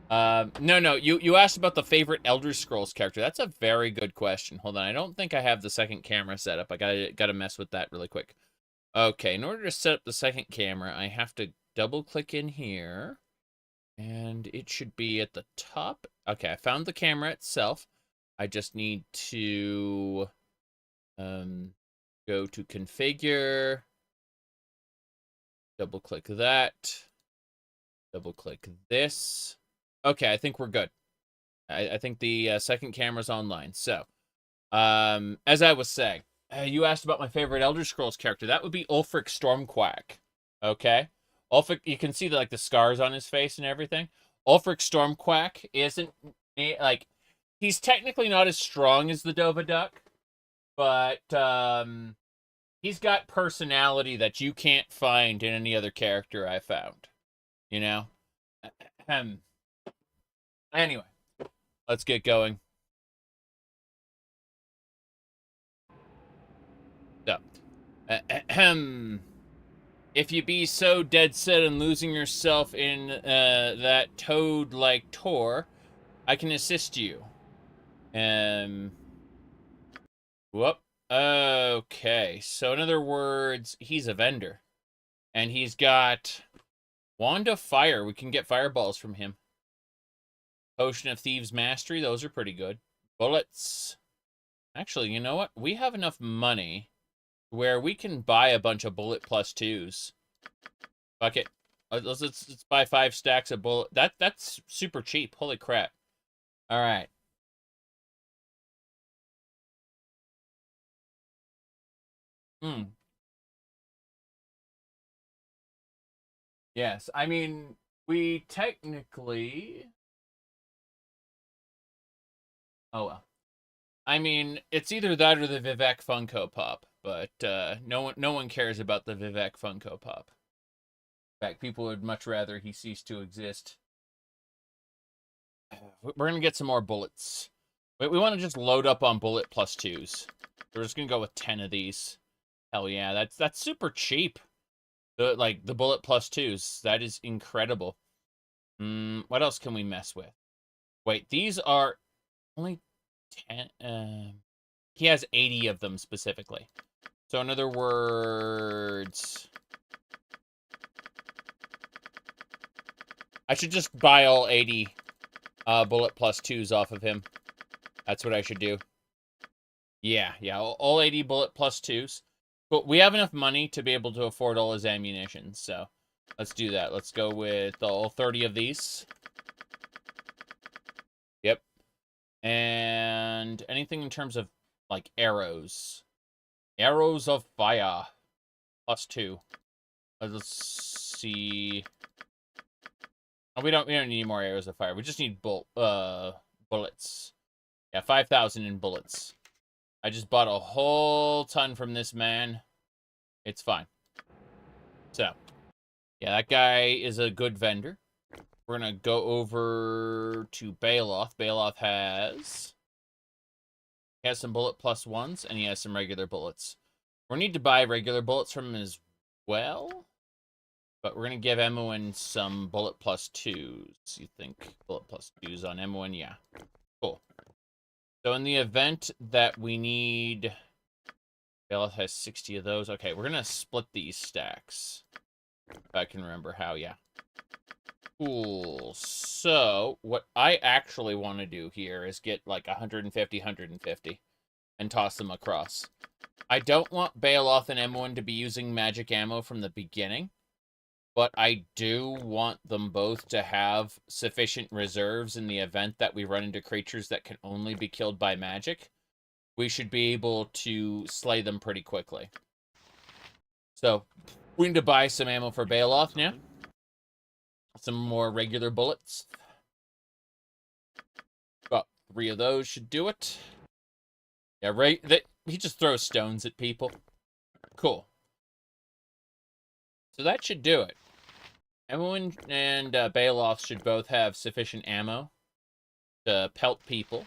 No, you asked about the favorite Elder Scrolls character. That's a very good question. Hold on, I don't think I have the second camera set up. I gotta mess with that really quick. Okay, in order to set up the second camera, I have to double-click in here. And it should be at the top. Okay, I found the camera itself. I just need to go to configure. Double click that. Double click this. Okay, I think we're good. I think the second camera's online. So, as I was saying, you asked about my favorite Elder Scrolls character. That would be Ulfric Stormquack. Okay? Ulfric, you can see the scars on his face and everything. Ulfric Stormquack isn't, like, he's technically not as strong as the Dova Duck, but he's got personality that you can't find in any other character I found. You know? Anyway, let's get going. So, if you be so dead set on losing yourself in that toad-like tour, I can assist you. Whoop. Okay, so in other words, he's a vendor. And he's got Wand of Fire. We can get fireballs from him. Potion of Thieves Mastery. Those are pretty good. Bullets. Actually, you know what? We have enough money where we can buy a bunch of bullet plus twos. Fuck it. Let's buy 5 stacks of bullet. That's super cheap. Holy crap. All right. Yes, I mean, we technically... Oh, well. I mean, it's either that or the Vivek Funko Pop, but no one cares about the Vivek Funko Pop. In fact, people would much rather he cease to exist. We're going to get some more bullets. We want to just load up on bullet plus twos. We're just going to go with 10 of these. Hell yeah, that's super cheap. The bullet plus twos. That is incredible. What else can we mess with? Wait, these are only 10. He has 80 of them specifically. So in other words, I should just buy all 80 bullet plus twos off of him. That's what I should do. Yeah, all 80 bullet plus twos. But we have enough money to be able to afford all his ammunition, so let's do that. Let's go with all 30 of these. Yep. And anything in terms of, like, arrows. Arrows of fire. Plus 2. Let's see. Oh, we don't need any more arrows of fire. We just need bullets. Yeah, 5,000 in bullets. I just bought a whole ton from this man. It's fine. So, yeah, that guy is a good vendor. We're going to go over to Baloth. Baloth has some bullet plus ones, and he has some regular bullets. We need to buy regular bullets from him as well. But we're going to give Emoen some bullet plus twos. You think bullet plus twos on Emoen? Yeah. Cool. So in the event that we need... Baloth has 60 of those. Okay, we're going to split these stacks. If I can remember how, yeah. Cool. So, what I actually want to do here is get like 150, 150. And toss them across. I don't want Baloth and Emoen to be using magic ammo from the beginning. But I do want them both to have sufficient reserves in the event that we run into creatures that can only be killed by magic. We should be able to slay them pretty quickly. So, we need to buy some ammo for Baloth now. Some more regular bullets. About 3 of those should do it. Yeah, right. He just throws stones at people. Cool. So that should do it. Emoen and Baloth should both have sufficient ammo to pelt people.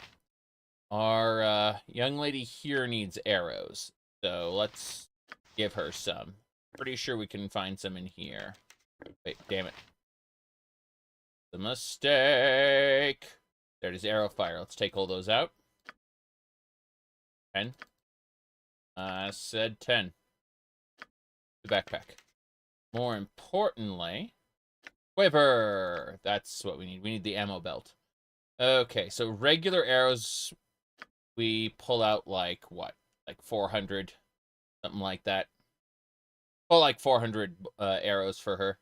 Our young lady here needs arrows, so let's give her some. Pretty sure we can find some in here. Wait, damn it. The mistake. There it is, arrow fire. Let's take all those out. 10. I said 10. The backpack. More importantly, quiver. That's what we need. We need the ammo belt. Okay, so regular arrows, we pull out like, what? Like 400, something like that. Pull like 400 arrows for her.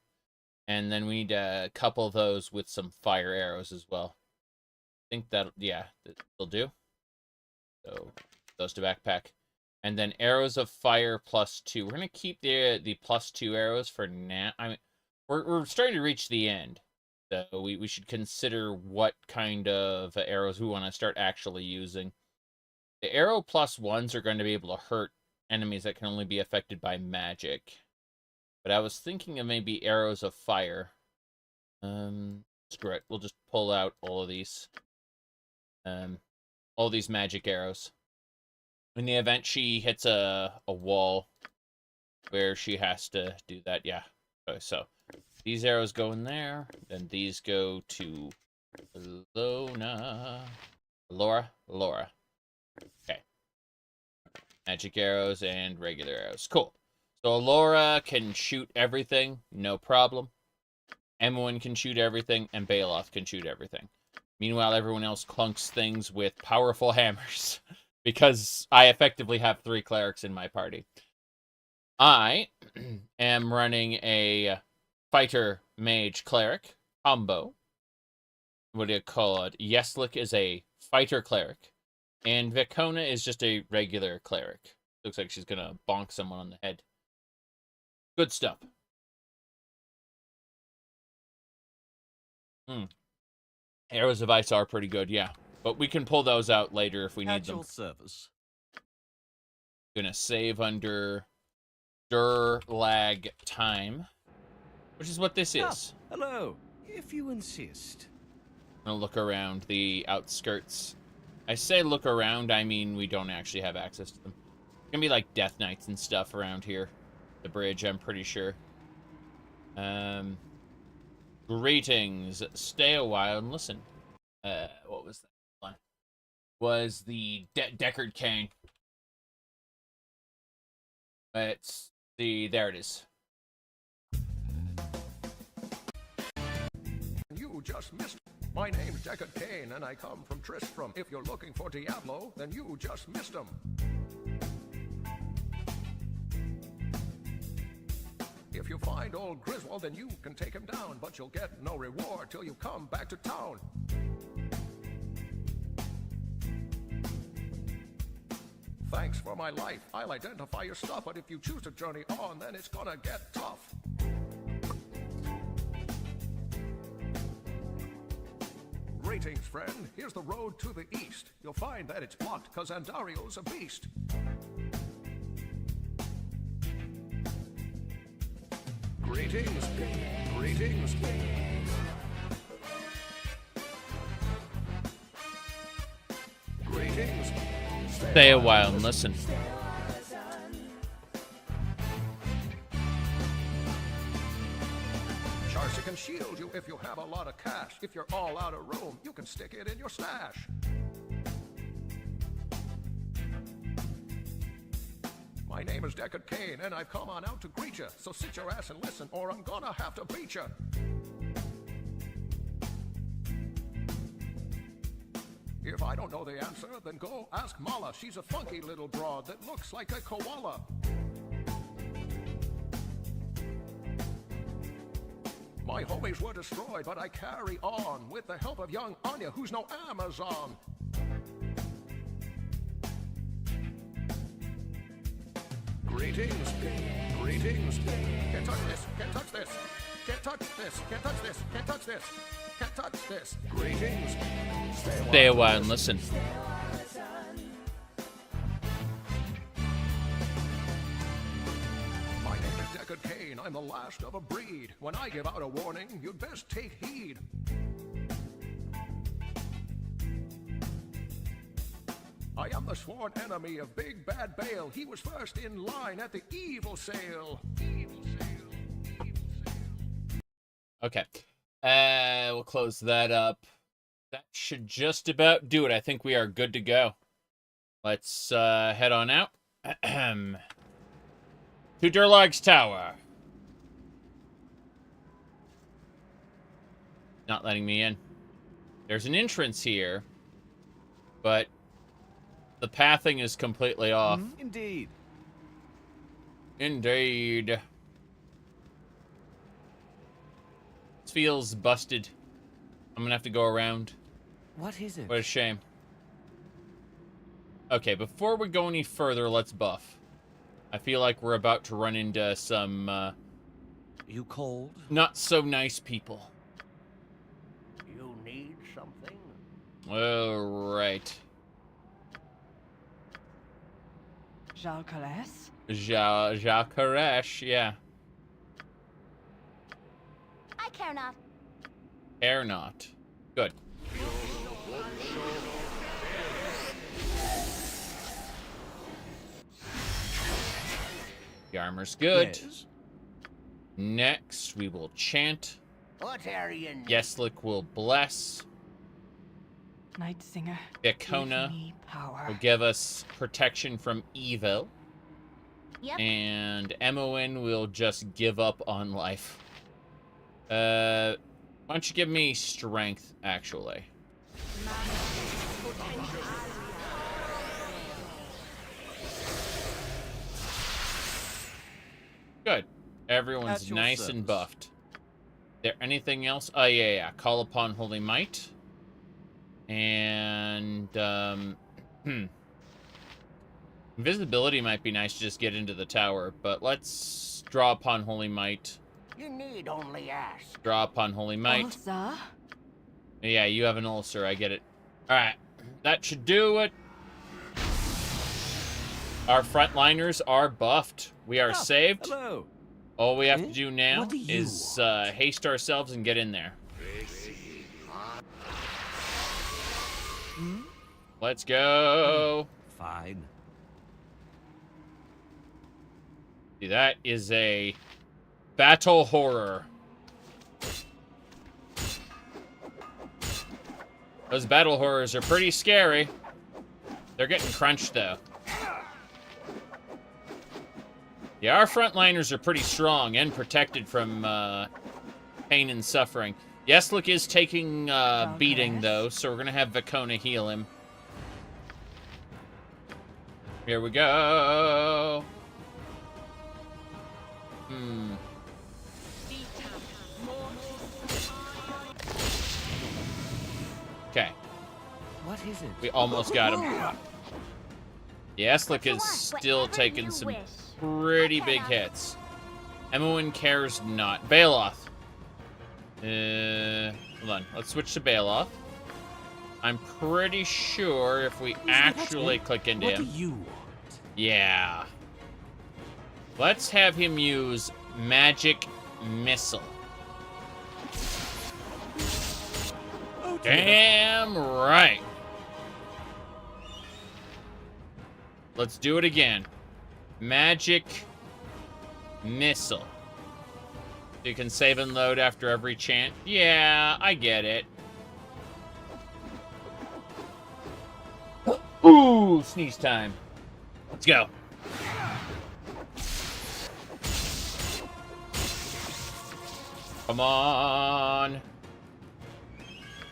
And then we need to couple those with some fire arrows as well. I think that, yeah, that'll do. So, those to backpack. And then arrows of fire +2. We're going to keep the +2 arrows for now. I mean, we're starting to reach the end. So we should consider what kind of arrows we want to start actually using. The arrow +1s are going to be able to hurt enemies that can only be affected by magic. But I was thinking of maybe arrows of fire. Screw it. We'll just pull out all of these. All these magic arrows. In the event she hits a wall where she has to do that, yeah. Okay, so these arrows go in there, then these go to Laura. Okay. Magic arrows and regular arrows. Cool. So Laura can shoot everything, no problem. Emwyn can shoot everything, and Baloth can shoot everything. Meanwhile, everyone else clunks things with powerful hammers. Because I effectively have 3 clerics in my party. I am running a fighter mage cleric combo. What do you call it? Yeslik is a fighter cleric. And Vicona is just a regular cleric. Looks like she's gonna bonk someone on the head. Good stuff. Arrows of ice are pretty good, yeah. But we can pull those out later if we need them. Service. Gonna save under Durlag time, which is what this is. Hello, if you insist. I'm gonna look around the outskirts. I say look around, I mean we don't actually have access to them. It's gonna be like Death Knights and stuff around here. The bridge, I'm pretty sure. Greetings. Stay a while and listen. What was that one? Was the Deckard Cane. Let's see. There it is. You just missed. My name's Deckard Kane, and I come from Tristram. If you're looking for Diablo, then you just missed him. If you find old Griswold, then you can take him down, but you'll get no reward till you come back to town. Thanks for my life. I'll identify your stuff, but if you choose to journey on, then it's gonna get tough. Greetings, friend. Here's the road to the east. You'll find that it's blocked, 'cause Andario's a beast. Greetings. Greetings. Greetings. Stay a while and listen. Charcy can shield you if you have a lot of cash. If you're all out of room, you can stick it in your stash. My name is Deckard Kane, and I've come on out to greet you. So sit your ass and listen, or I'm gonna have to beat you. If I don't know the answer, then go ask Mala. She's a funky little broad that looks like a koala. My homies were destroyed, but I carry on with the help of young Anya, who's no Amazon. Greetings. Greetings. Can't touch this. Can't touch this. Can't touch this. Can't touch this. Can't touch this. Can't touch this. Greetings. Stay a while and listen. My name is Deckard Kane. I'm the last of a breed. When I give out a warning, you'd best take heed. I am the sworn enemy of Big Bad Bale. He was first in line at the evil sale. Evil sale. Evil sale. Okay. We'll close that up. That should just about do it. I think we are good to go. Let's head on out. To Durlag's Tower. Not letting me in. There's an entrance here, but the pathing is completely off. Indeed. Indeed. feels busted. I'm gonna have to go around. What is it? What a shame. Okay, before we go any further, let's buff. I feel like we're about to run into some, You cold? not so nice people. You need something? Alright. Zhakaron? Zhakaron, yeah. I care not. Care not. Good. The armor's good. Yes. Next, we will chant. What are you? Yeslik will bless. Night Singer. Icona Give me power. will give us protection from evil. Yep. And Mon will just give up on life. Why don't you give me strength, actually? Good. Everyone's At your nice service. and buffed. There anything else? Oh, yeah. Call upon Holy Might. And, invisibility might be nice to just get into the tower, but let's draw upon Holy Might. You need only ask. Draw upon Holy Might. Ulsa? Yeah, you have an ulcer, I get it. Alright, that should do it. Our frontliners are buffed. We are saved. Hello. All we have to do now What do you is haste ourselves and get in there. Let's go. Fine. See, that is a battle horror. Those battle horrors are pretty scary. They're getting crunched, though. Yeah, our frontliners are pretty strong and protected from pain and suffering. Yeslik is taking beating, though, so we're going to have Vicona heal him. Here we go. Okay. What is it? We almost got him. Yeslik is still taking some pretty big hits. Emmowen cares not. Baloth. Hold on. Let's switch to Baloth. I'm pretty sure if we actually click into What him. do you want? Yeah. Let's have him use Magic Missile. Oh, dear. Damn right. Let's do it again. Magic Missile. You can save and load after every chant. Yeah, I get it. Ooh, sneeze time. Let's go. Come on.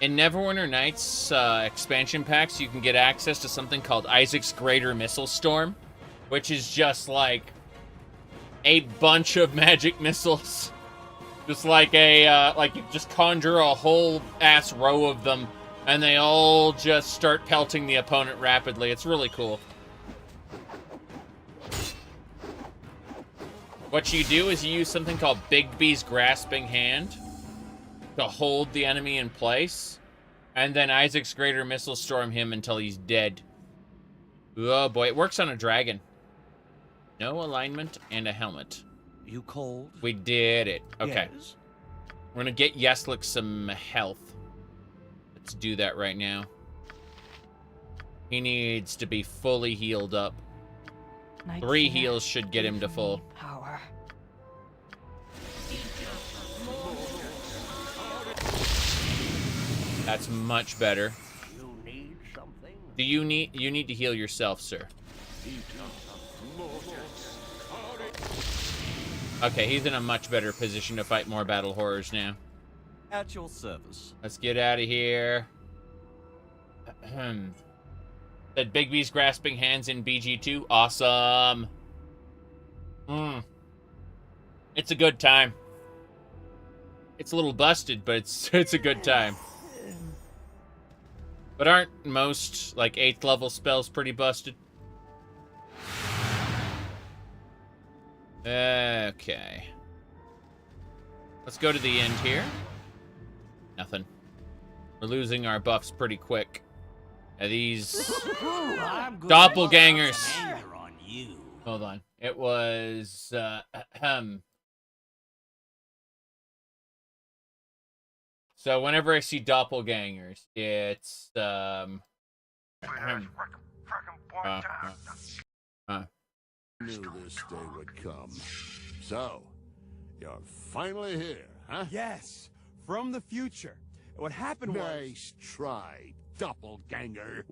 In Neverwinter Nights expansion packs, you can get access to something called Isaac's Greater Missile Storm, which is just like a bunch of magic missiles. Just like like you just conjure a whole ass row of them, and they all just start pelting the opponent rapidly. It's really cool. What you do is you use something called Bigby's Grasping Hand to hold the enemy in place, and then Isaac's Greater Missile Storm him until he's dead. Oh boy, it works on a dragon. No alignment and a helmet. You cold? We did it. Okay. Yes. We're gonna get Yeslik some health. Let's do that right now. He needs to be fully healed up. Night 3 Singer, heals should get him to give full. me power. That's much better. You need something? Do you need to heal yourself, sir? Okay, he's in a much better position to fight more battle horrors now. At your service. Let's get out of here. That Bigby's Grasping Hands in BG2. Awesome. It's a good time. It's a little busted, but it's a good time. But aren't most, like, 8th level spells pretty busted? Okay. Let's go to the end here. Nothing. We're losing our buffs pretty quick. These doppelgangers. Hold on. It was So whenever I see doppelgangers, it's Knew this day would come. So, you're finally here, huh? Yes, from the future. What happened was... Nice try, doppelganger.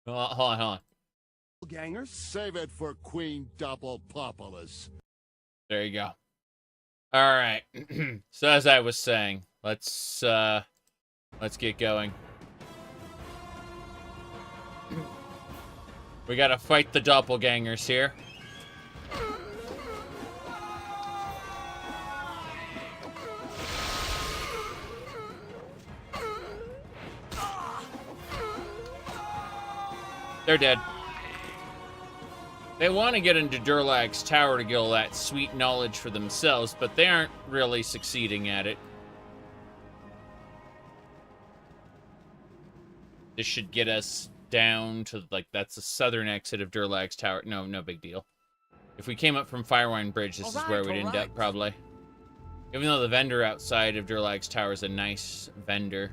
hold on. Gangers? Save it for Queen Doppelpopulus. There you go. All right. So as I was saying, let's get going. We gotta fight the doppelgangers here. They're dead. They want to get into Durlag's tower to get all that sweet knowledge for themselves, but they aren't really succeeding at it. This should get us down to, like, that's the southern exit of Durlag's tower. No big deal. If we came up from Firewine Bridge, this is where we'd end up, probably. Even though the vendor outside of Durlag's tower is a nice vendor.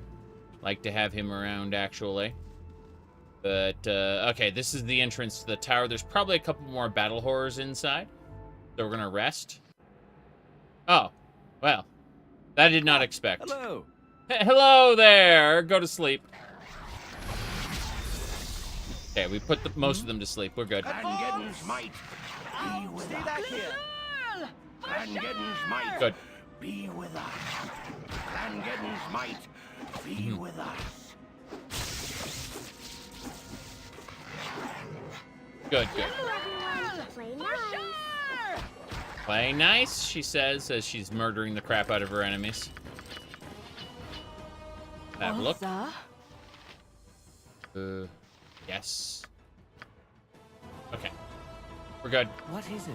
Like to have him around, actually. But, okay, this is the entrance to the tower. There's probably a couple more battle horrors inside. So we're gonna rest. Oh, well. That I did not expect. Hello. Hello there! Go to sleep. Okay, we put most of them to sleep. We're good. Angeddon's might be with us. Angeddon's might Good. be with us. Angeddon's might be with us. Good. Play nice. Play nice, she says, as she's murdering the crap out of her enemies. Have a look. Yes. Okay. We're good. What is it?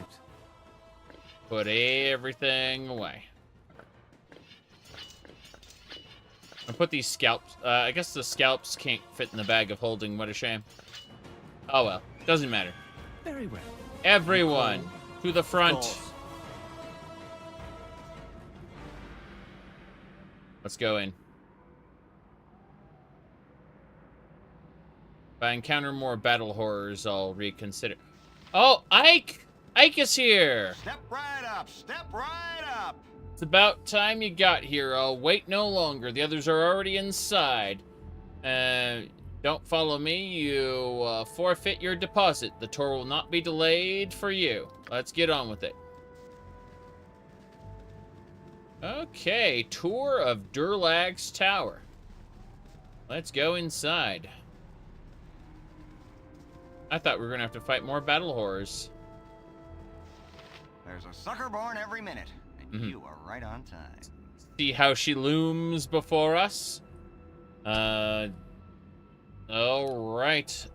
Put everything away. I put these scalps. I guess the scalps can't fit in the bag of holding. What a shame. Oh well. Doesn't matter. Very well. Everyone to the front. Let's go in. If I encounter more battle horrors, I'll reconsider. Oh, Ike! Ike is here! Step right up. Step right up. It's about time you got here. I'll wait no longer. The others are already inside. Don't follow me. You forfeit your deposit. The tour will not be delayed for you. Let's get on with it. Okay, tour of Durlag's tower. Let's go inside. I thought we were gonna have to fight more battle horrors. There's a sucker born every minute, and you are right on time. See how she looms before us? Alright.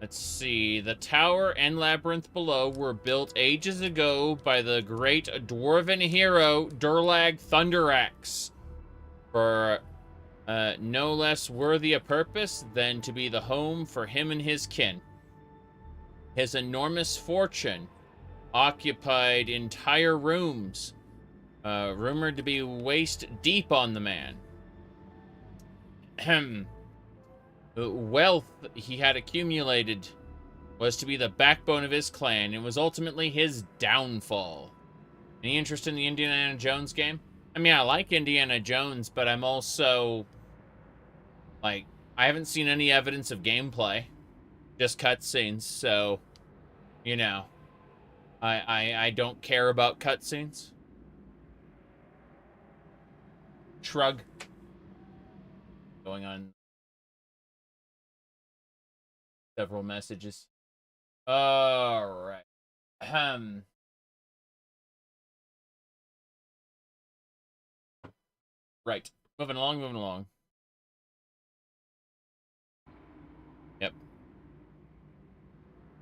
Let's see. The tower and labyrinth below were built ages ago by the great dwarven hero Durlag Thunderaxe for no less worthy a purpose than to be the home for him and his kin. His enormous fortune occupied entire rooms, rumored to be waist deep on the man. The wealth he had accumulated was to be the backbone of his clan and was ultimately his downfall. Any interest in the Indiana Jones game? I mean, I like Indiana Jones, but I'm also, like, I haven't seen any evidence of gameplay. Just cutscenes, so, you know, I don't care about cutscenes. Shrug. Going on several messages. All right. Right. Moving along, moving along. Yep.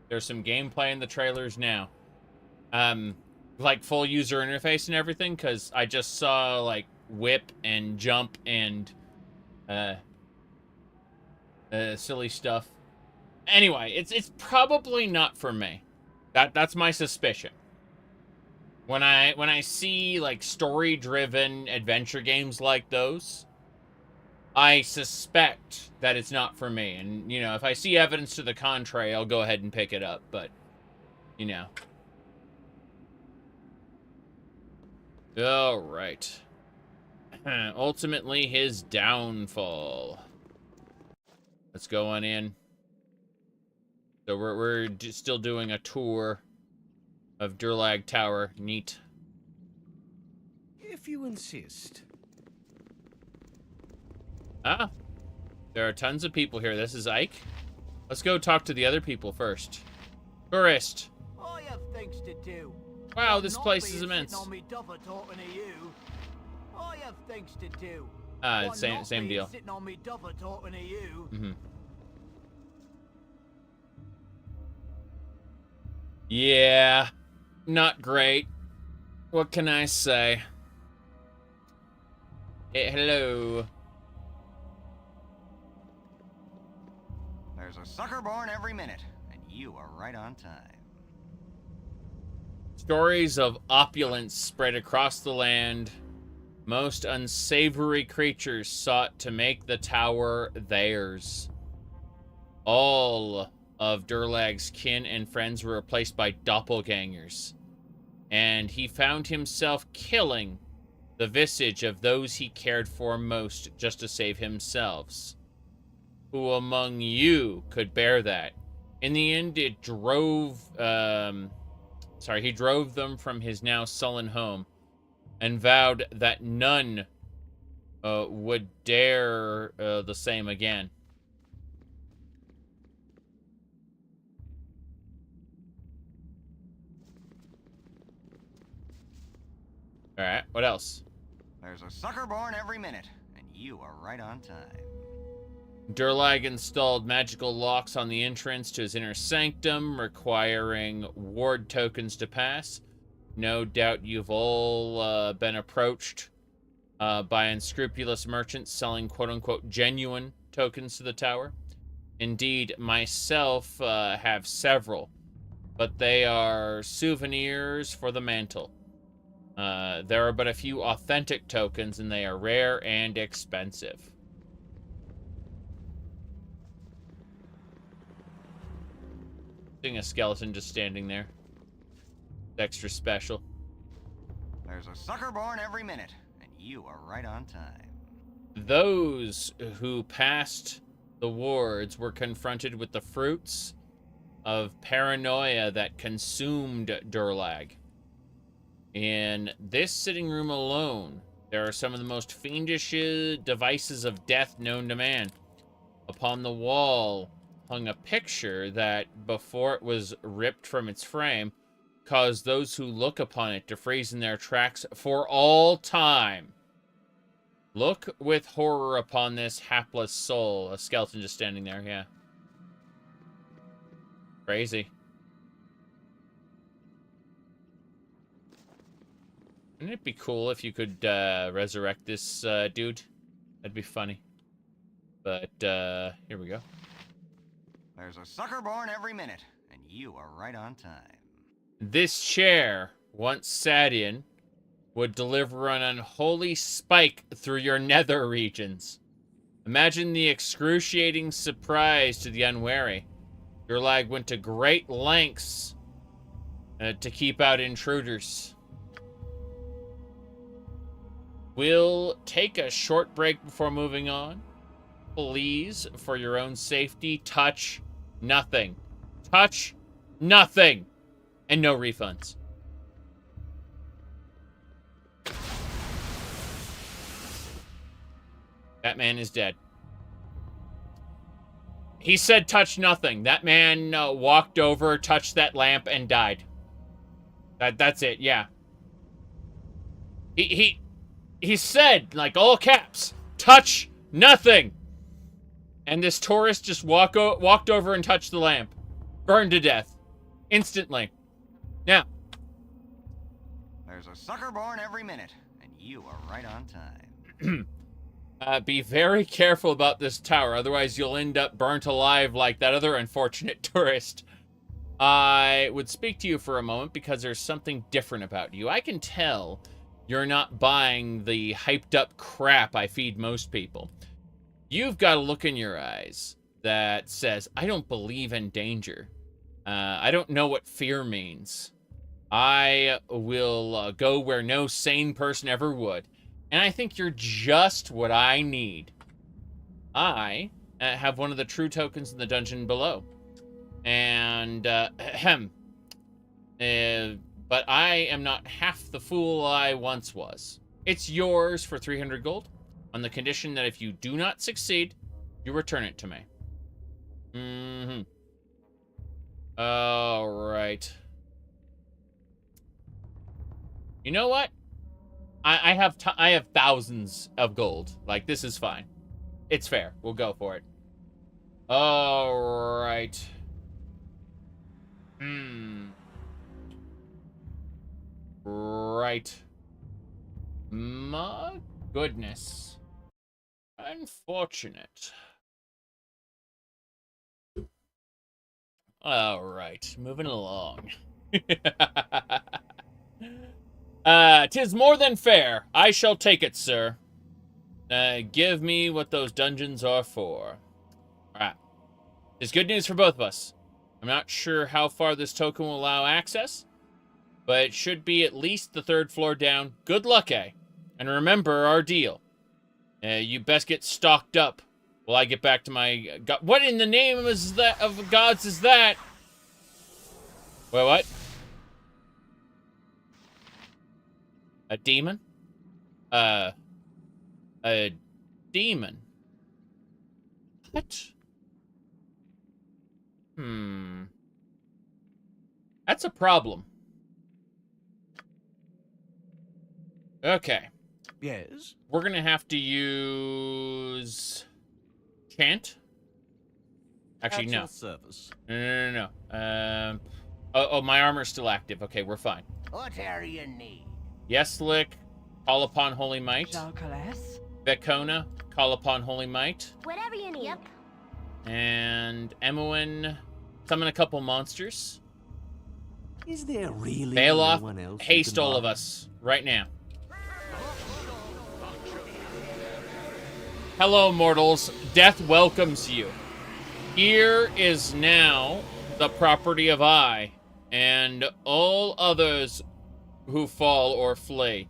There's some gameplay in the trailers now. Like full user interface and everything, because I just saw like whip and jump and silly stuff. Anyway, it's probably not for me. That's my suspicion. When I see like story-driven adventure games like those, I suspect that it's not for me. And you know, if I see evidence to the contrary, I'll go ahead and pick it up. But you know. All right. Ultimately, his downfall. Let's go on in. So we're still doing a tour of Durlag Tower. Neat. If you insist. Ah, there are tons of people here. This is Ike. Let's go talk to the other people first. Tourist. I have things to do. Wow, this Not place be is immense. sitting on me duffer talking to you. I have things to do. Same deal. Sitting on me duffer talking to you. Mm-hmm. Yeah, not great. What can I say? Hey, hello. There's a sucker born every minute, and you are right on time. Stories of opulence spread across the land. Most unsavory creatures sought to make the tower theirs. All of Durlag's kin and friends were replaced by doppelgangers, and he found himself killing the visage of those he cared for most just to save himself. Who among you could bear that? In the end, it drove, he drove them from his now sullen home and vowed that none would dare the same again. All right, what else? There's a sucker born every minute, and you are right on time. Durlag installed magical locks on the entrance to his inner sanctum, requiring ward tokens to pass. No doubt you've all been approached by unscrupulous merchants selling quote-unquote genuine tokens to the tower. Indeed, myself have several, but they are souvenirs for the mantle. There are but a few authentic tokens, and they are rare and expensive. Seeing a skeleton just standing there. It's extra special. There's a sucker born every minute, and you are right on time. Those who passed the wards were confronted with the fruits of paranoia that consumed Durlag. In this sitting room alone, there are some of the most fiendish devices of death known to man. Upon the wall hung a picture that, before it was ripped from its frame, caused those who look upon it to freeze in their tracks for all time. Look with horror upon this hapless soul. A skeleton just standing there, yeah. Crazy. Wouldn't it be cool if you could resurrect this dude? That'd be funny. But here we go. There's a sucker born every minute, and you are right on time. This chair, once sat in, would deliver an unholy spike through your nether regions. Imagine the excruciating surprise to the unwary. Durlag went to great lengths to keep out intruders. We'll take a short break before moving on. Please, for your own safety, touch nothing. Touch nothing. And no refunds. That man is dead. He said touch nothing. That man walked over, touched that lamp, and died. That's it, yeah. he said, like all caps, touch nothing. And this tourist just walked over and touched the lamp. Burned to death. Instantly. Now. There's a sucker born every minute, and you are right on time. Be very careful about this tower, otherwise you'll end up burnt alive like that other unfortunate tourist. I would speak to you for a moment because there's something different about you. I can tell you're not buying the hyped up crap I feed most people. You've got a look in your eyes that says, I don't believe in danger. I don't know what fear means. I will go where no sane person ever would. And I think you're just what I need. I have one of the true tokens in the dungeon below. And, but I am not half the fool I once was. It's yours for 300 gold, on the condition that if you do not succeed, you return it to me. Mm-hmm. All right. You know what? I have thousands of gold. Like, this is fine. It's fair. We'll go for it. All right. Right. My goodness. Unfortunate. All right. Moving along. 'Tis more than fair. I shall take it, sir. Give me what those dungeons are for. Alright. It's good news for both of us. I'm not sure how far this token will allow access, but it should be at least the 3rd floor down. Good luck, eh? And remember our deal. You best get stocked up while I get back to my... What in the name of gods is that? Wait, what? A demon? A demon? What? That's a problem. Okay. Yes? We're gonna have to use... Chant? Actually, no. Service. No. Oh, my armor's still active. Okay, we're fine. What area you need? Yeslik, call upon Holy Might. Zhakaron? Vekona, call upon Holy Might. Whatever you need. Yep. And Emuin, summon a couple monsters. Is there really Bail off, anyone else you haste can all buy? of us, right now. Hello, mortals. Death welcomes you. Here is now the property of I, and all others who fall or flee.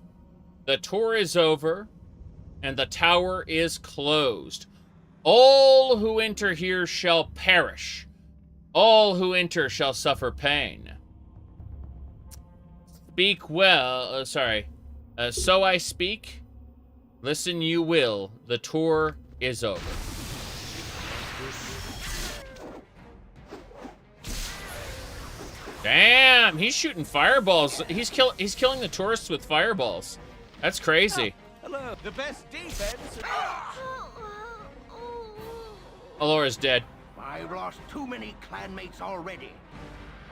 The tour is over, and the tower is closed. All who enter here shall perish. All who enter shall suffer pain. Speak well, so I speak. Listen you will. The tour is over. Damn, he's shooting fireballs. He's killing the tourists with fireballs. That's crazy. Hello, the best defense. Alora's dead. I've lost too many clanmates already.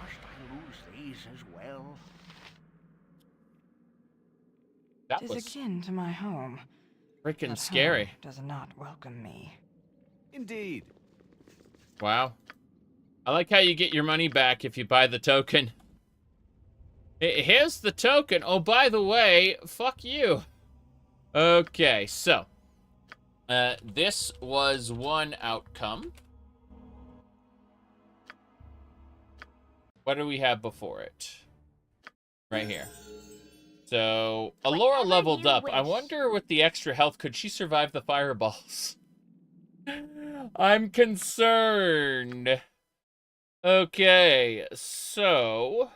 Must I lose these as well? That Tis was akin to my home. freaking But scary. home does not welcome me. Indeed. Wow. I like how you get your money back if you buy the token. Here's the token. Oh, by the way, fuck you. Okay, so. This was one outcome. What do we have before it? Right here. So, Alora Whatever leveled you up. I wish. wonder with the extra health, could she survive the fireballs? I'm concerned. Okay, so,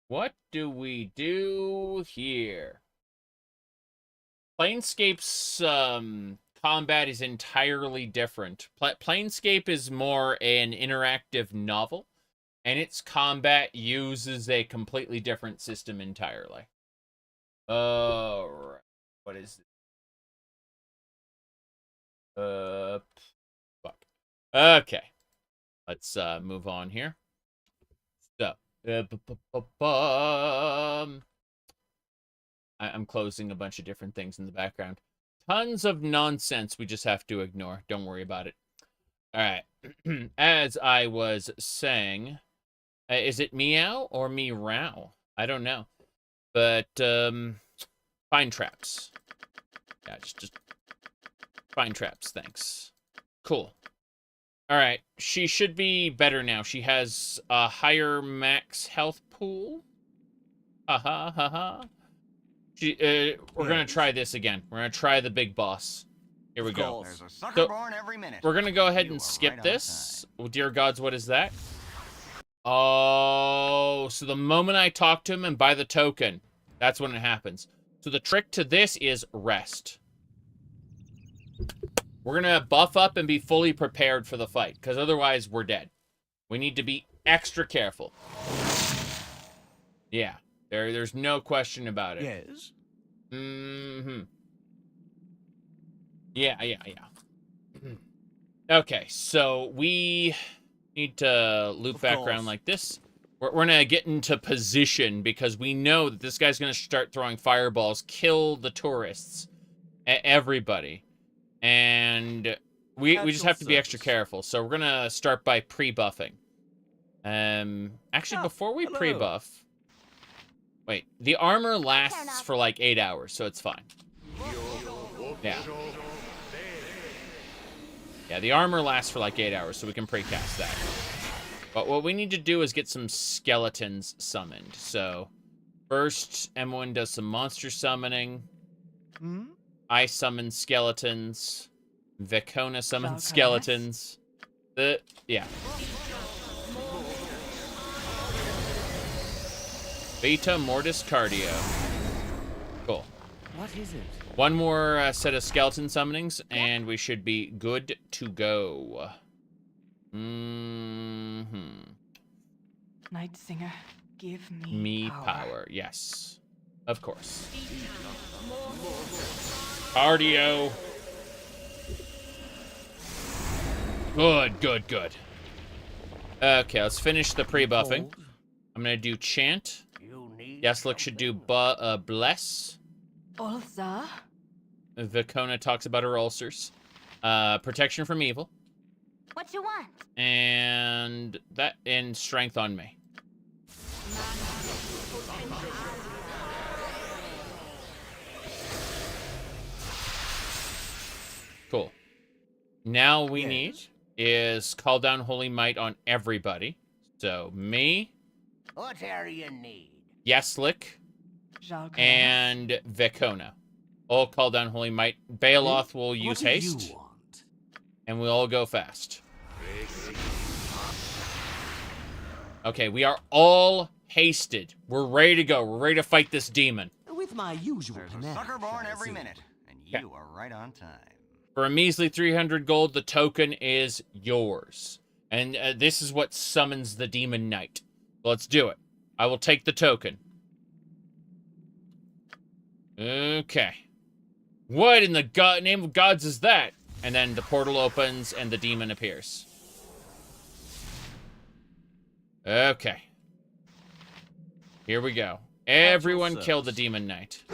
what do we do here? Planescape's, combat is entirely different. Planescape is more an interactive novel, and its combat uses a completely different system entirely. Alright. What is it? Fuck. Okay. Let's move on here. So, I'm closing a bunch of different things in the background. Tons of nonsense we just have to ignore. Don't worry about it. All right. As I was saying, is it meow or meow? I don't know. But fine traps. Yeah, just fine traps. Thanks. Cool. All right. She should be better now. She has a higher max health pool. Ha ha ha ha. We're gonna try this again. We're gonna try the big boss. Here we go. There's a sucker born every minute. We're gonna go ahead and skip this. Oh, dear gods, what is that? Oh, so the moment I talk to him and buy the token, that's when it happens. So the trick to this is rest. We're gonna buff up and be fully prepared for the fight, because otherwise we're dead. We need to be extra careful. Yeah. There's no question about it. Yes? Mm-hmm. Yeah. Okay, so we need to loop back around like this. We're gonna get into position because we know that this guy's gonna start throwing fireballs, kill the tourists, everybody. And we just have to be extra careful. So we're gonna start by pre-buffing. Actually, before we pre-buff... Wait, the armor lasts for like 8 hours, so it's fine. Yeah. Yeah, the armor lasts for like 8 hours, so we can precast that. But what we need to do is get some skeletons summoned. So, first, M1 does some monster summoning. I summon skeletons. Vekona summons skeletons. Yeah. Beta Mortis Cardio. Cool. What is it? One more set of skeleton summonings, and we should be good to go. Night Singer, give me power. Yes. Of course. Cardio. Good. Okay, let's finish the pre-buffing. I'm gonna do chant. Yeslick should do bless. Ulsa? Vekona talks about her ulcers. Protection from evil. What you want? And strength on me. Cool. Now we need is call down Holy Might on everybody. So me. What area you need? Yeslick, Zhakaron. and Vekona. All call down Holy Might. Baeloth will use haste. And we'll all go fast. Okay, we are all hasted. We're ready to go. We're ready to fight this demon. With my usual There's a sucker born every minute, and you are right on time. For a measly 300 gold, the token is yours. And this is what summons the Demon Knight. Let's do it. I will take the token. Okay. What in the name of gods is that? And then the portal opens and the demon appears. Okay. Here we go. Everyone kill the Demon Knight.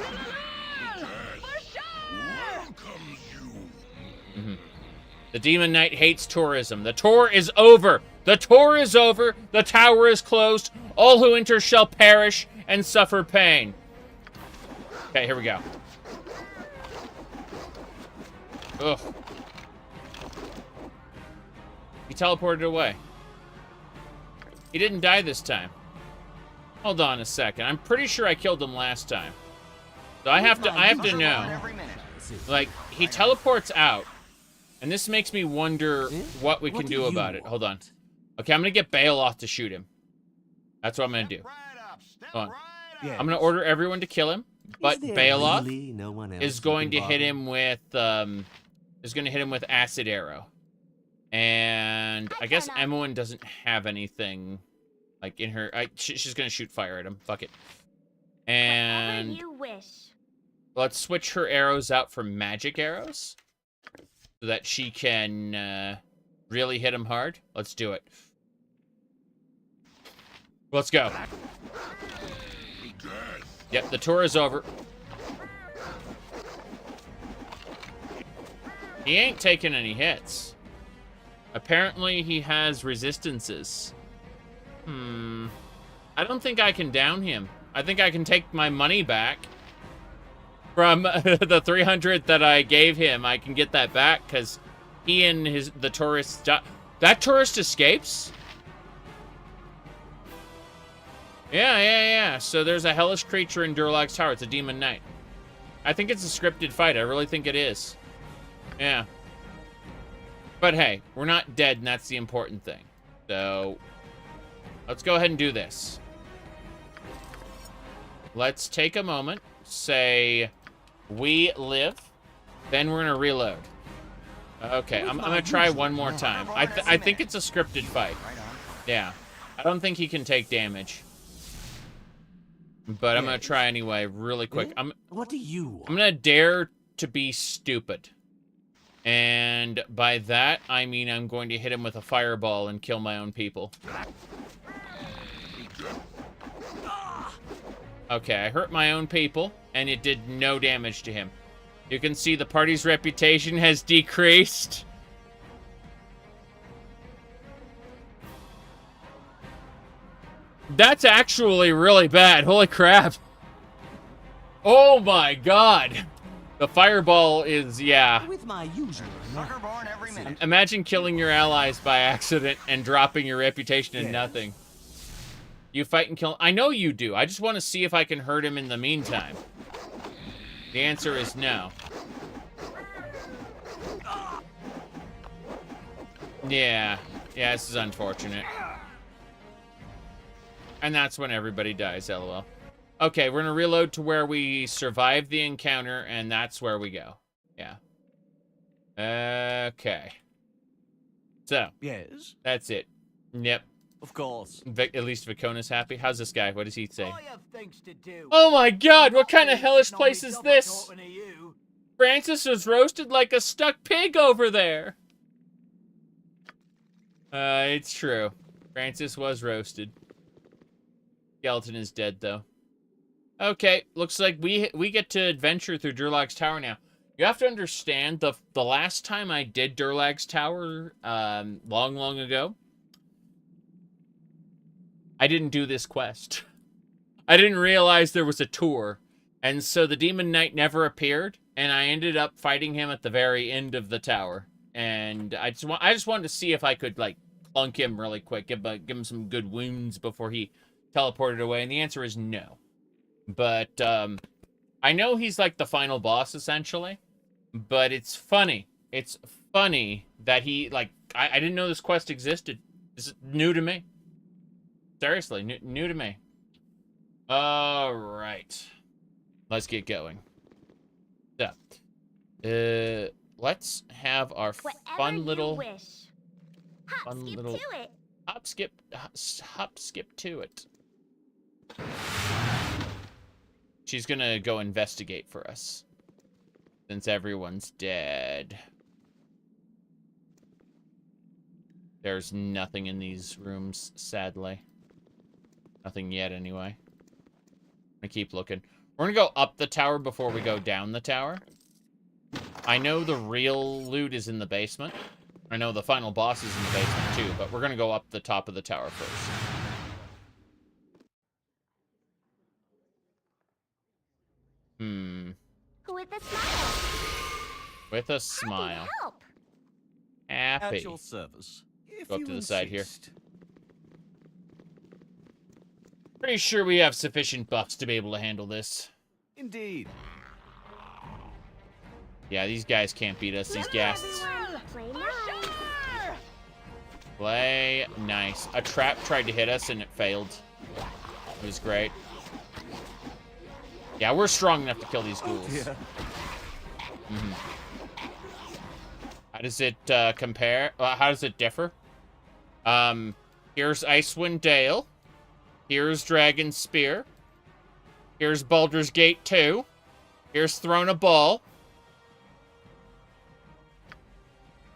The Demon Knight hates tourism. The tour is over. The tour is over. The tower is closed. All who enter shall perish and suffer pain. Okay, here we go. Ugh. He teleported away. He didn't die this time. Hold on a second. I'm pretty sure I killed him last time. So I have to know. Like, he teleports out. And this makes me wonder what we can do about it. Hold on. Okay, I'm going to get Baeloth to shoot him. That's what I'm going to do. Hold on. I'm going to order everyone to kill him. But Baeloth is going to hit him with Acid Arrow. And I guess Emmeline doesn't have anything like in her. She's going to shoot fire at him. Fuck it. And Whatever you wish. let's switch her arrows out for magic arrows so that she can really hit him hard. Let's do it. Let's go. Yep, the tour is over. He ain't taking any hits. Apparently, he has resistances. I don't think I can down him. I think I can take my money back from the 300 that I gave him. I can get that back because he and the tourist... That tourist escapes? Yeah. So there's a hellish creature in Durlag's tower. It's a demon knight. I think it's a scripted fight. I really think it is. Yeah. But hey, we're not dead, and that's the important thing. So, let's go ahead and do this. Let's take a moment, say, we live, then we're gonna reload. Okay, I'm gonna try one more time. I think it's a scripted fight. Yeah. I don't think he can take damage. But I'm gonna try anyway, really quick. What do you want? I'm gonna dare to be stupid. And by that, I mean I'm going to hit him with a fireball and kill my own people. Okay, I hurt my own people, and it did no damage to him. You can see the party's reputation has decreased. That's actually really bad. Holy crap. Oh my god. The fireball is, yeah. With my usual. Suckerborn every minute. Imagine killing your allies by accident and dropping your reputation to nothing. You fight and kill. I know you do. I just want to see if I can hurt him in the meantime. The answer is no. Yeah. Yeah, this is unfortunate. And that's when everybody dies, lol. Okay, we're gonna reload to where we survived the encounter, and that's where we go. Yeah. Okay. So. Yes? That's it. Yep. Of course. At least Vicona's happy. How's this guy? What does he say? I have things to do. Oh my god, what kind of hellish Not place me is double this? talking to you. Francis was roasted like a stuck pig over there. It's true. Francis was roasted. Skeleton is dead, though. Okay, looks like we get to adventure through Durlag's tower now. You have to understand, the last time I did Durlag's tower, long ago, I didn't do this quest. I didn't realize there was a tour, and so the Demon Knight never appeared, and I ended up fighting him at the very end of the tower. And I just wanted to see if I could, like, clunk him really quick, give him some good wounds before he teleported away, and the answer is no. But, I know he's like the final boss, essentially, but it's funny. It's funny that he, like, I didn't know this quest existed. This is new to me. Seriously, new to me. Alright. Let's get going. So, let's have our fun little... Hop, skip to it. She's gonna go investigate for us. Since everyone's dead. There's nothing in these rooms, sadly. Nothing yet, anyway. I'm gonna keep looking. We're gonna go up the tower before we go down the tower. I know the real loot is in the basement. I know the final boss is in the basement, too, but we're gonna go up the top of the tower first. With a smile. With a smile. Help. Happy. At your service. Go up to the side here. Pretty sure we have sufficient buffs to be able to handle this. Indeed. Yeah, these guys can't beat us, these ghasts. Play nice. Play nice. A trap tried to hit us and it failed. It was great. Yeah, we're strong enough to kill these ghouls. Yeah. How does it compare? How does it differ? Here's Icewind Dale. Here's Dragon Spear. Here's Baldur's Gate 2. Here's Throne of Ball.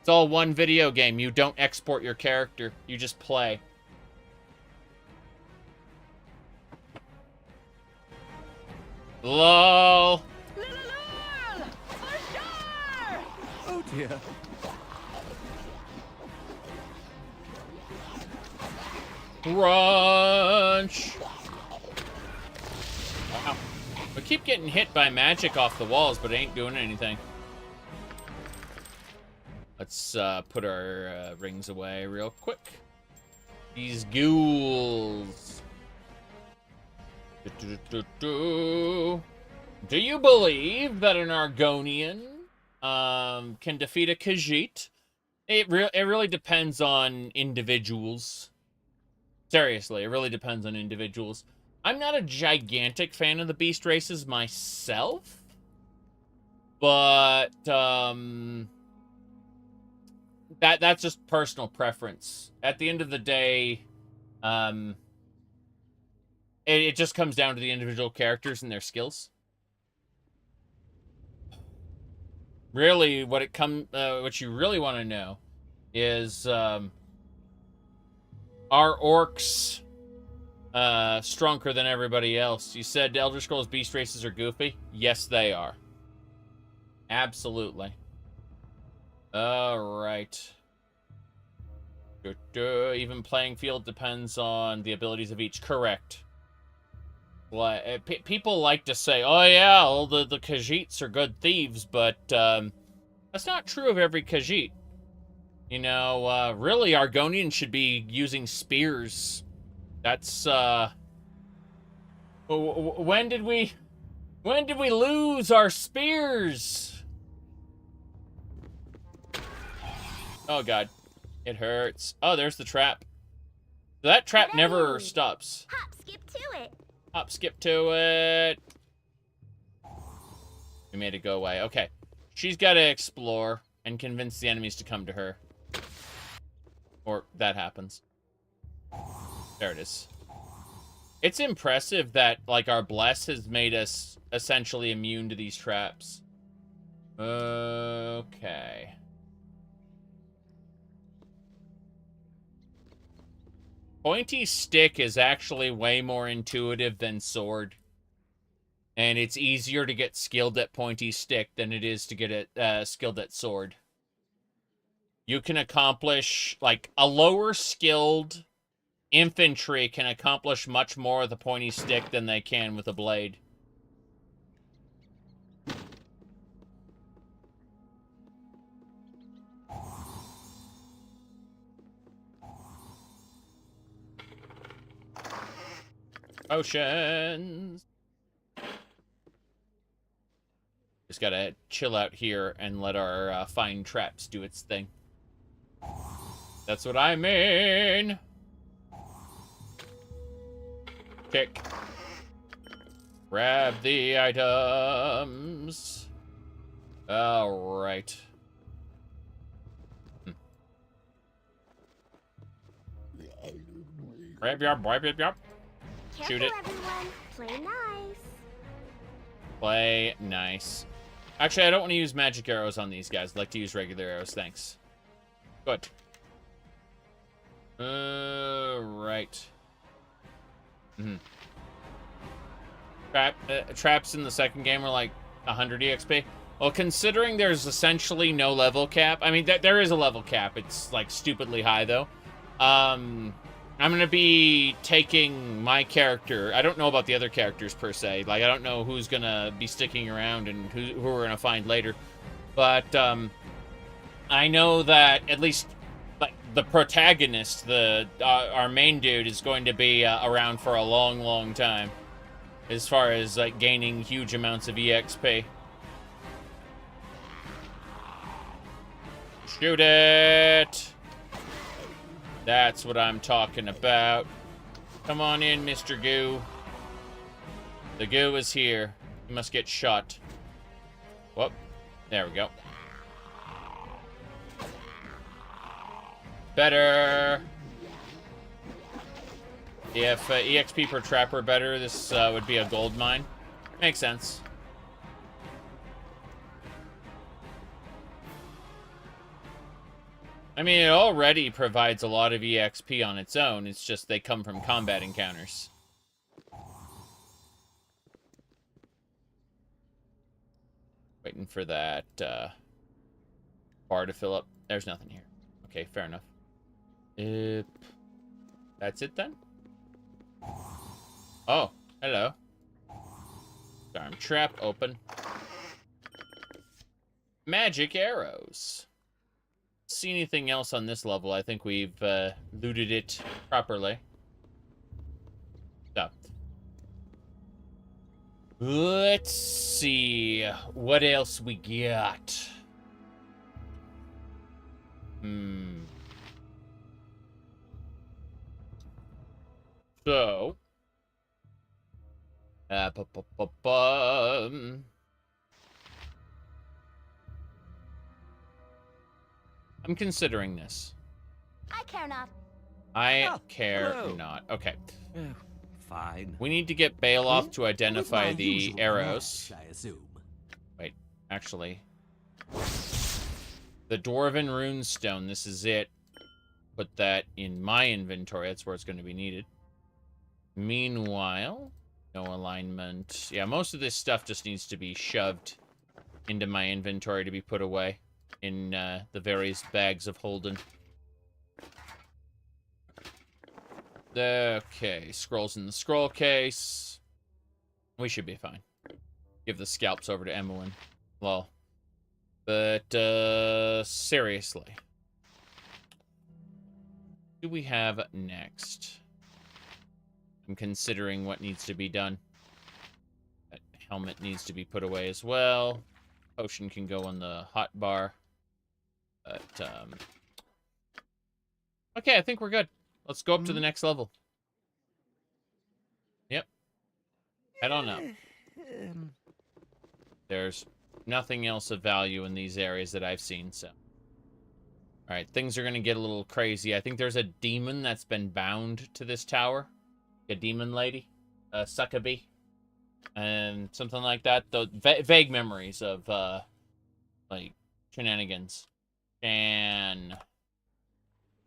It's all one video game. You don't export your character. You just play. LOL. Oh dear. Crunch. Wow. We keep getting hit by magic off the walls, but it ain't doing anything. Let's put our rings away real quick. These ghouls. Do you believe that an Argonian can defeat a Khajiit? It really depends on individuals. Seriously, it really depends on individuals. I'm not a gigantic fan of the beast races myself, but that's just personal preference. At the end of the day, it just comes down to the individual characters and their skills. Really, what you really want to know is, are orcs stronger than everybody else? You said Elder Scrolls beast races are goofy. Yes, they are. Absolutely. All right. Even playing field depends on the abilities of each. Correct. People like to say, oh yeah, all the Khajiits are good thieves, but that's not true of every Khajiit. You know, really, Argonians should be using spears. That's, when did we lose our spears? Oh god, it hurts. Oh, there's the trap. That trap never stops. Hop, skip to it. Hop, skip to it. We made it go away. Okay. She's got to explore and convince the enemies to come to her. Or that happens. There it is. It's impressive that, like, our Bless has made us essentially immune to these traps. Okay. Pointy stick is actually way more intuitive than sword. And it's easier to get skilled at pointy stick than it is to get it skilled at sword. You can accomplish, like, a lower skilled infantry can accomplish much more with a pointy stick than they can with a blade. Potions. Just gotta chill out here and let our fine traps do its thing. That's what I mean. Kick. Grab the items. All right. Grab yup. Shoot it. Everyone. Play nice. Play nice. Actually, I don't want to use magic arrows on these guys. I'd like to use regular arrows. Thanks. Good. Right. Traps in the second game are like 100 EXP. Well, considering there's essentially no level cap. I mean, there is a level cap. It's, like, stupidly high, though. I'm going to be taking my character. I don't know about the other characters, per se. Like, I don't know who's going to be sticking around and who we're going to find later. But, I know that at least, like, the protagonist, our main dude, is going to be around for a long, long time. As far as, like, gaining huge amounts of EXP. Shoot it! That's what I'm talking about. Come on in, Mr. Goo. The goo is here. He must get shot. Whoop. There we go. Better. If EXP per trapper better, this would be a gold mine. Makes sense. I mean, it already provides a lot of EXP on its own. It's just they come from combat encounters. Waiting for that bar to fill up. There's nothing here. Okay, fair enough. That's it then? Oh, hello. Darn trap open. Magic arrows. See anything else on this level? I think we've looted it properly. So, let's see what else we got. So, I'm considering this. I care not. I care not. Okay. Fine. We need to get Baloth to identify the arrows. I assume. Wait, actually. The Dwarven Runestone, this is it. Put that in my inventory. That's where it's going to be needed. Meanwhile, no alignment. Yeah, most of this stuff just needs to be shoved into my inventory to be put away in the various bags of holding. Okay, scrolls in the scroll case. We should be fine. Give the scalps over to Emmeline. Lol. But, seriously. What do we have next? I'm considering what needs to be done. That helmet needs to be put away as well. Potion can go on the hot bar. But, okay, I think we're good. Let's go up to the next level. Yep. Head on up. There's nothing else of value in these areas that I've seen, so. Alright, things are going to get a little crazy. I think there's a demon that's been bound to this tower. A demon lady. A succubee. And something like that. The vague memories of, like, shenanigans. And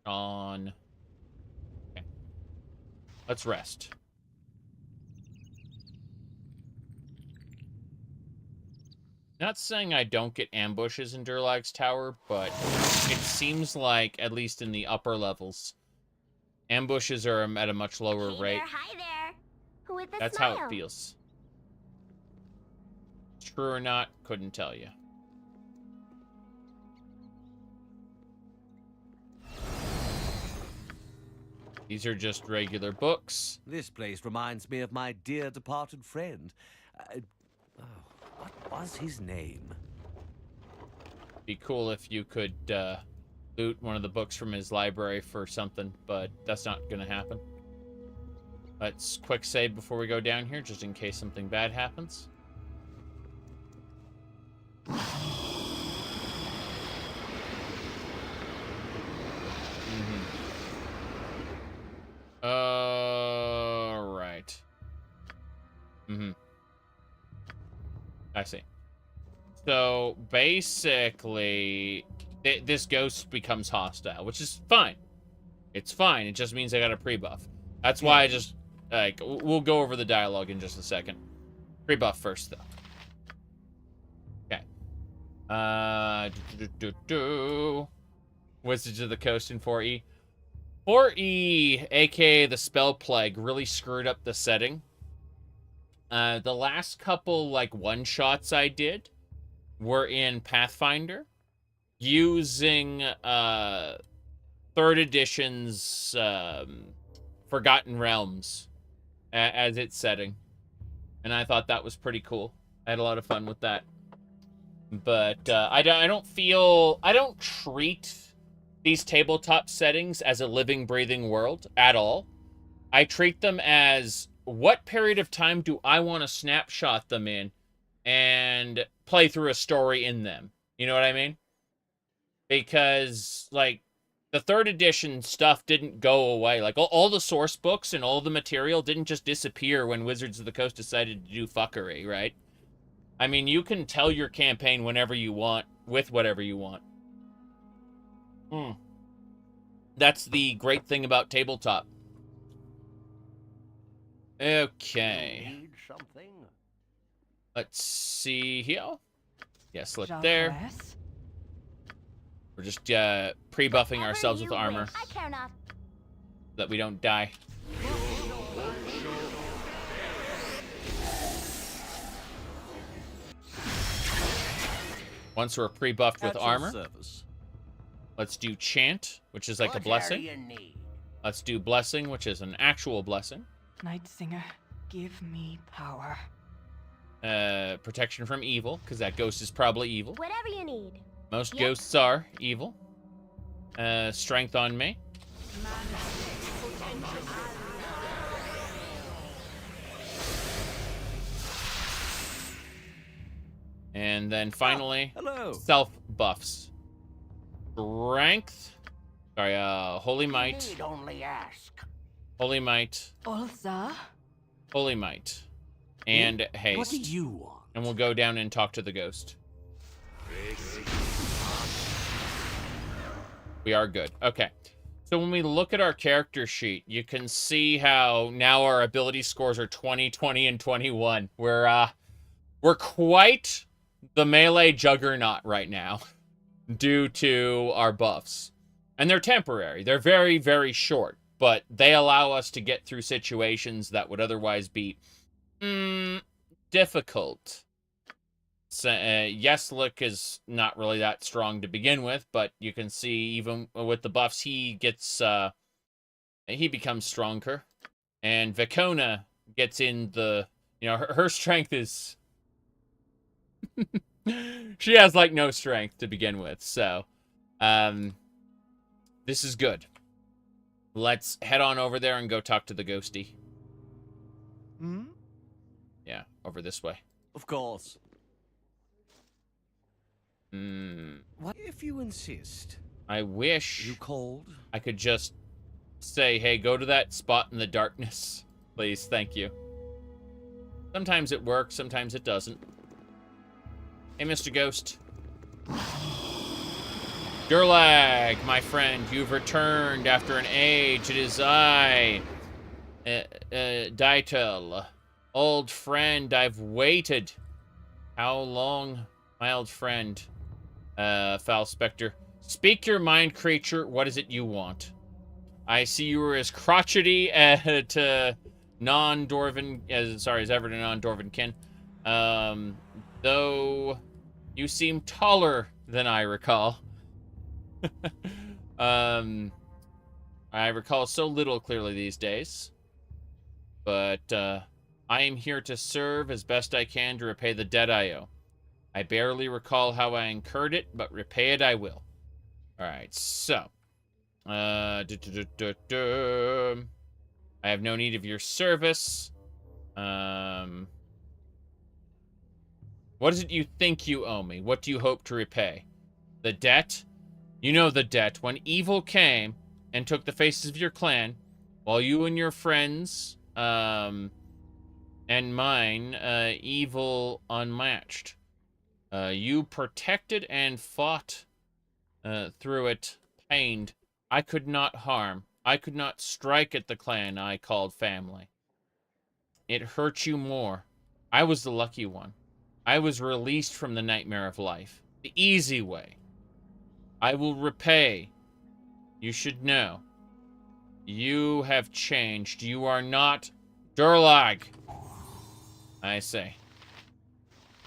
on. Okay. Let's rest. Not saying I don't get ambushes in Durlag's tower, but it seems like, at least in the upper levels, ambushes are at a much lower rate. Hi there. Who with a That's smile? how it feels. True or not, couldn't tell you. These are just regular books. This place reminds me of my dear departed friend. What was his name? Be cool if you could loot one of the books from his library for something, but that's not gonna happen. Let's quick save before we go down here, just in case something bad happens. Alright. I see. So, basically, this ghost becomes hostile, which is fine. It's fine. It just means I got a pre-buff. That's why I just, like, we'll go over the dialogue in just a second. Pre-buff first, though. Okay. Wizards of the Coast in 4E. 4E, aka the Spell Plague, really screwed up the setting. The last couple, like, one-shots I did were in Pathfinder, using 3rd edition's Forgotten Realms as its setting. And I thought that was pretty cool. I had a lot of fun with that. But I don't treat these tabletop settings as a living, breathing world at all. I treat them as, what period of time do I want to snapshot them in and play through a story in them? You know what I mean? Because, like, the 3rd edition stuff didn't go away. Like, all the source books and all the material didn't just disappear when Wizards of the Coast decided to do fuckery, right? I mean, you can tell your campaign whenever you want, with whatever you want. That's the great thing about tabletop. Okay. Need something? Let's see here. Yes, look there. Jacques? We're just pre-buffing ourselves with armor I care not. so that we don't die. Once we're pre-buffed with At your armor, service. let's do chant, which is like a What blessing. area need? Let's do blessing, which is an actual blessing. Night Singer, give me power. Protection from evil, because that ghost is probably evil. Whatever you need. Most Yep. ghosts are evil. Strength on me. And then finally, Hello. self buffs. Strength. Sorry, holy might. Need only ask. Holy might. Ulza? Holy might. And What do haste. you want? And we'll go down and talk to the ghost. We are good. Okay. So when we look at our character sheet, you can see how now our ability scores are 20, 20, and 21. We're quite the melee juggernaut right now due to our buffs. And they're temporary. They're very, very short, but they allow us to get through situations that would otherwise be difficult. So, Yeslik is not really that strong to begin with, but you can see even with the buffs, he becomes stronger. And Vicona gets in the, her strength is, she has like no strength to begin with. So, this is good. Let's head on over there and go talk to the ghosty. Yeah, over this way. Of course. What? If you insist. I wish You cold? I could just say, hey, go to that spot in the darkness. Please, thank you. Sometimes it works, sometimes it doesn't. Hey, Mr. Ghost. Durlag, my friend, you've returned after an age. It is I, Daitel. Old friend, I've waited. How long, my old friend? Foul Spectre. Speak your mind, creature. What is it you want? I see you were as crotchety to non-Dwarven, as ever to non-Dwarven kin. Though you seem taller than I recall. I recall so little clearly these days. But, I am here to serve as best I can to repay the debt I owe. I barely recall how I incurred it, but repay it I will. Alright, so. I have no need of your service. What is it you think you owe me? What do you hope to repay? The debt? You know the debt. When evil came and took the faces of your clan, while you and your friends, and mine, evil unmatched. You protected and fought through it, pained. I could not harm. I could not strike at the clan I called family. It hurt you more. I was the lucky one. I was released from the nightmare of life. The easy way. I will repay. You should know. You have changed. You are not Durlag. I say.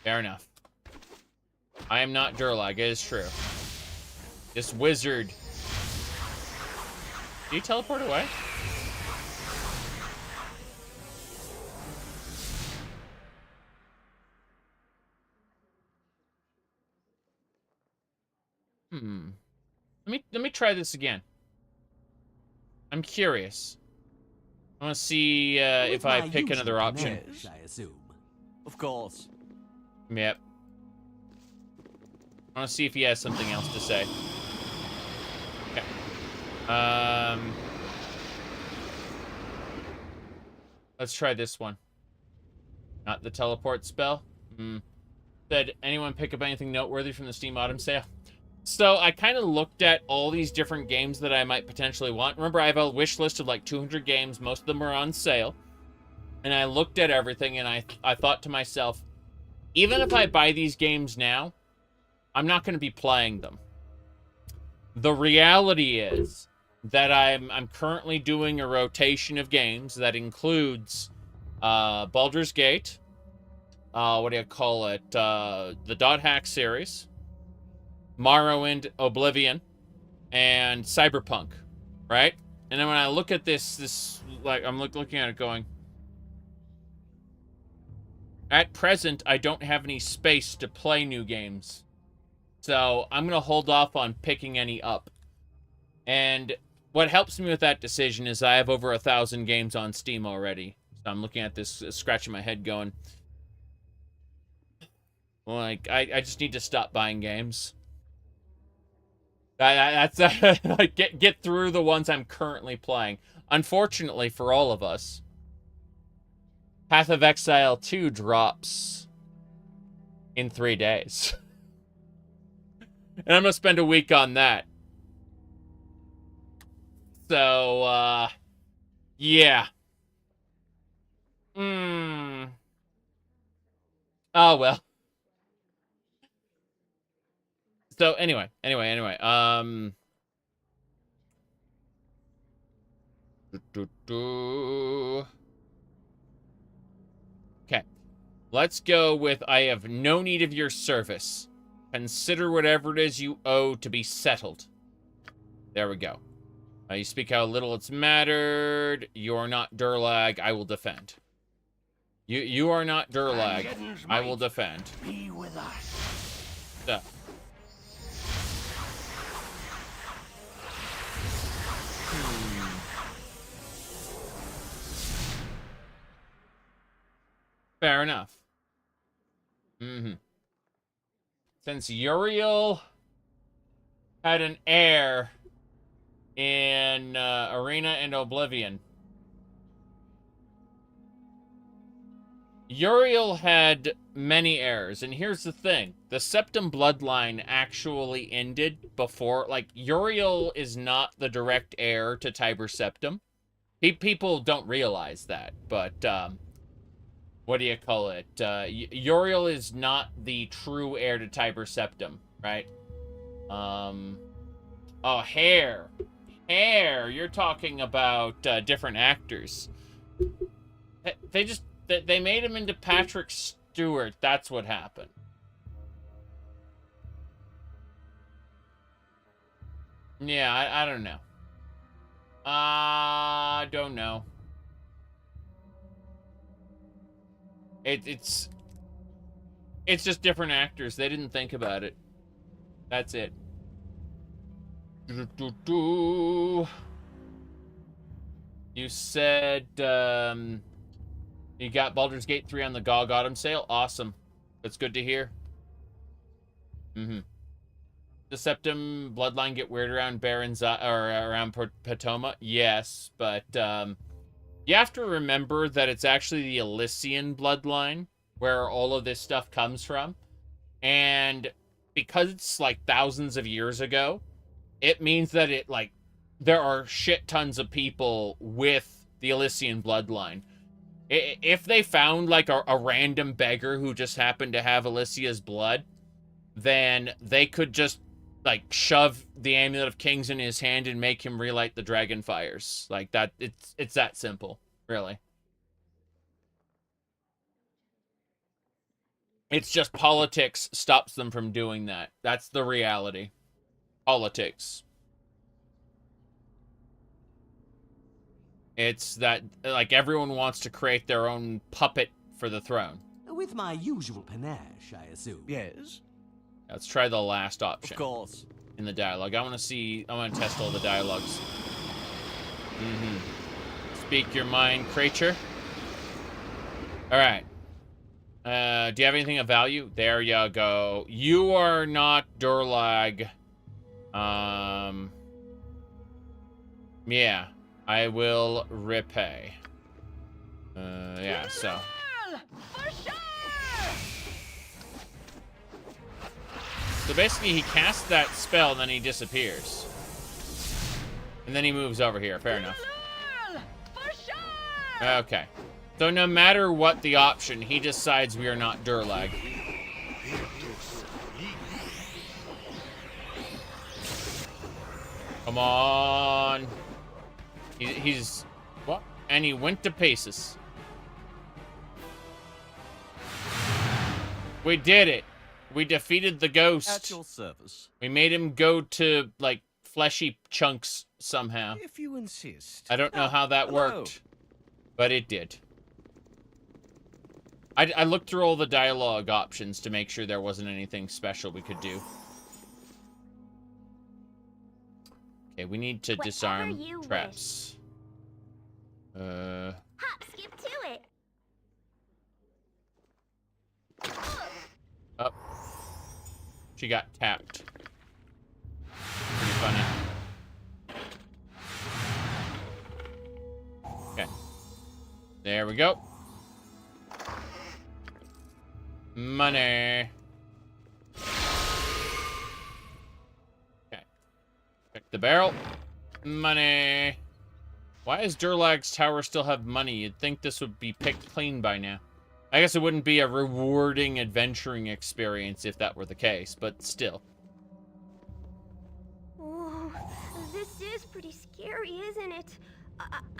Fair enough. I am not Durlag, it is true. This wizard. Did you teleport away? Let me try this again. I'm curious. I want to see if I pick another option. I assume. Of course. Yep. I want to see if he has something else to say. Okay. Let's try this one. Not the teleport spell. Did anyone pick up anything noteworthy from the Steam Autumn sale? So I kind of looked at all these different games that I might potentially want. Remember, I have a wish list of like 200 games. Most of them are on sale. And I looked at everything and I thought to myself, even if I buy these games now, I'm not going to be playing them. The reality is that I'm currently doing a rotation of games that includes Baldur's Gate, what do you call it? The Dot Hack series, Morrowind, Oblivion, and Cyberpunk, right? And then when I look at this like I'm looking at it going, at present I don't have any space to play new games, so I'm gonna hold off on picking any up. And what helps me with that decision is I have over 1,000 games on Steam already. So I'm looking at this, scratching my head, going, like, I just need to stop buying games. That's like get through the ones I'm currently playing. Unfortunately for all of us, Path of Exile 2 drops in 3 days. And I'm gonna spend a week on that. So, yeah. Oh, well. So, anyway. Okay. Let's go with, I have no need of your service. Consider whatever it is you owe to be settled. There we go. You speak how little it's mattered. You are not Durlag. I will defend. You are not Durlag. I will defend. Be with us. So. Fair enough. Since Uriel had an heir in Arena and Oblivion, Uriel had many heirs, and here's the thing. The Septim bloodline actually ended before, like, Uriel is not the direct heir to Tiber Septim. People don't realize that, but, what do you call it? Uriel is not the true heir to Tiber Septim, right? Oh, Hair. Hair, you're talking about different actors. They made him into Patrick Stewart. That's what happened. Yeah, I don't know. I don't know. It's just different actors. They didn't think about it. That's it. You said you got Baldur's Gate 3 on the GOG Autumn sale. Awesome. That's good to hear. The Septim bloodline get weird around Baron's or around Patoma. Yes, but you have to remember that it's actually the Elysian bloodline where all of this stuff comes from. And because it's like thousands of years ago, it means that there are shit tons of people with the Elysian bloodline. If they found like a random beggar who just happened to have Alicia's blood, then they could just like shove the Amulet of Kings in his hand and make him relight the dragon fires. Like that, it's that simple, really. It's just politics stops them from doing that. That's the reality. Politics. It's that, like, everyone wants to create their own puppet for the throne. With my usual panache, I assume. Yes? Let's try the last option. Of course. In the dialogue. I want to test all the dialogues. Speak your mind, creature. Alright. Do you have anything of value? There you go. You are not Durlag. Yeah, I will repay. Yeah, so. For sure! So basically, he casts that spell, and then he disappears. And then he moves over here. Fair enough. For sure! Okay. So no matter what the option, he decides we are not Durlag. Come on. He's... What? And he went to pieces. We did it. We defeated the ghost. At your service. We made him go to, like, fleshy chunks somehow. If you insist. I don't know how that hello. worked, but it did. I looked through all the dialogue options to make sure there wasn't anything special we could do. Okay, we need to Whatever disarm you traps. Hop, skip to it. Up. She got tapped. Pretty funny. Okay. There we go. Money. Okay. Check the barrel. Money. Why does Durlag's tower still have money? You'd think this would be picked clean by now. I guess it wouldn't be a rewarding adventuring experience if that were the case, but still. Oh, this is pretty scary, isn't it?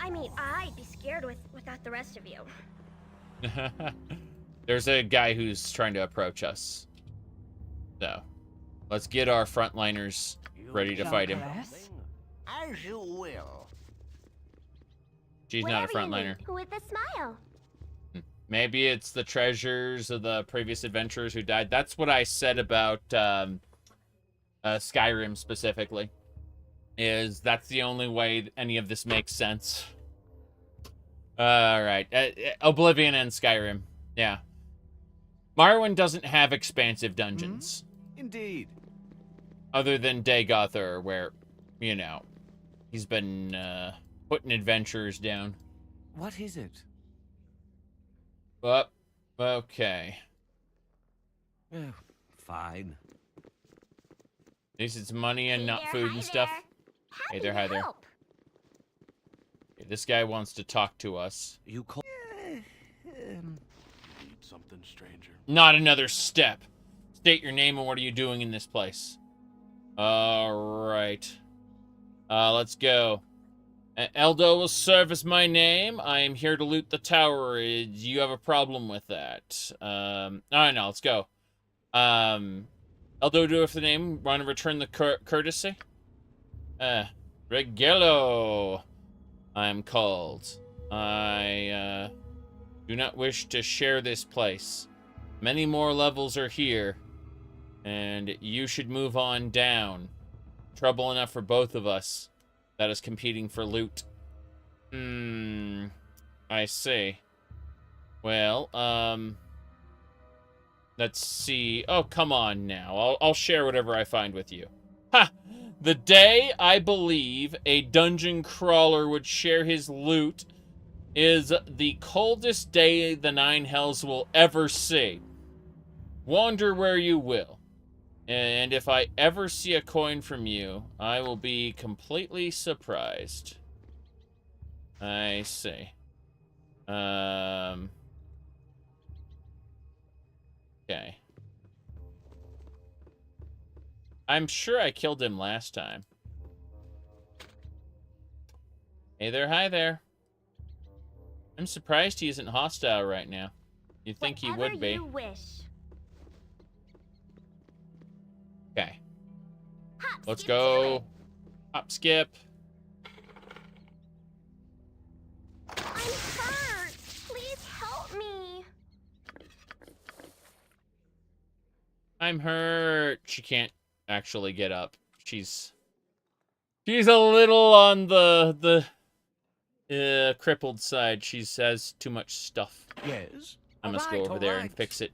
I mean, I'd be scared without the rest of you. There's a guy who's trying to approach us. So, let's get our frontliners ready to fight him. As you will. She's not a Whatever you frontliner. need, with a smile. Maybe it's the treasures of the previous adventurers who died. That's what I said about Skyrim specifically. Is that's the only way any of this makes sense. Alright. Oblivion and Skyrim. Yeah. Morrowind doesn't have expansive dungeons. Indeed. Other than Dagothar, where, you know, he's been putting adventurers down. What is it? But, okay. Oh, fine. At least it's money and Hey not there, food hi and stuff. there. Happy Hey there, to hi there. help. Okay, this guy wants to talk to us. You call... Need something, stranger. Not another step. State your name and what are you doing in this place? Alright. Let's go. Eldo will serve as my name. I am here to loot the tower. Do you have a problem with that? Alright, no, let's go. Eldo, do it for the name. Want to return the courtesy? Regelo, I'm called. I, do not wish to share this place. Many more levels are here, and you should move on down. Trouble enough for both of us. That is competing for loot. I see. Well, let's see. Oh, come on now. I'll share whatever I find with you. Ha! The day I believe a dungeon crawler would share his loot is the coldest day the Nine Hells will ever see. Wander where you will. And if I ever see a coin from you, I will be completely surprised. I see. Okay. I'm sure I killed him last time. Hey there, hi there. I'm surprised he isn't hostile right now. You'd think he would be. Whatever you wish. Okay. Hop, Let's skip to go. it. Hop, skip. I'm hurt. Please help me. I'm hurt. She can't actually get up. She's a little on the crippled side. She has too much stuff. Yes? I must go over there and fix it.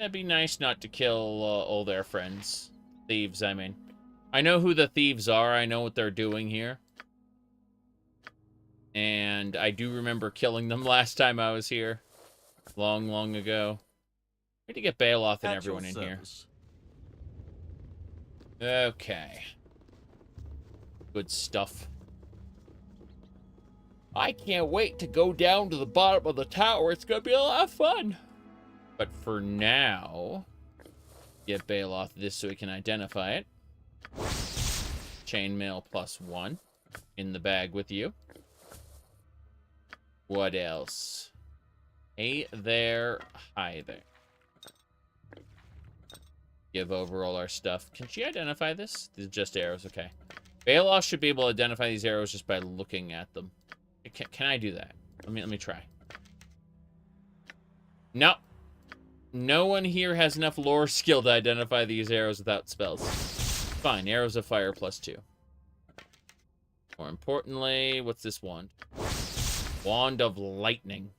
It'd be nice not to kill all their friends. Thieves, I mean. I know who the thieves are. I know what they're doing here. And I do remember killing them last time I was here. Long, long ago. We need to get Baloth and everyone in here. Okay. Good stuff. I can't wait to go down to the bottom of the tower. It's going to be a lot of fun. But for now, get Baloth this so we can identify it. Chainmail +1 in the bag with you. What else? Hey there, hi there. Give over all our stuff. Can she identify this? These are just arrows, okay. Baloth should be able to identify these arrows just by looking at them. Can I do that? Let me try. No. No one here has enough lore skill to identify these arrows without spells. Fine, arrows of fire +2. More importantly, what's this wand? Wand of lightning.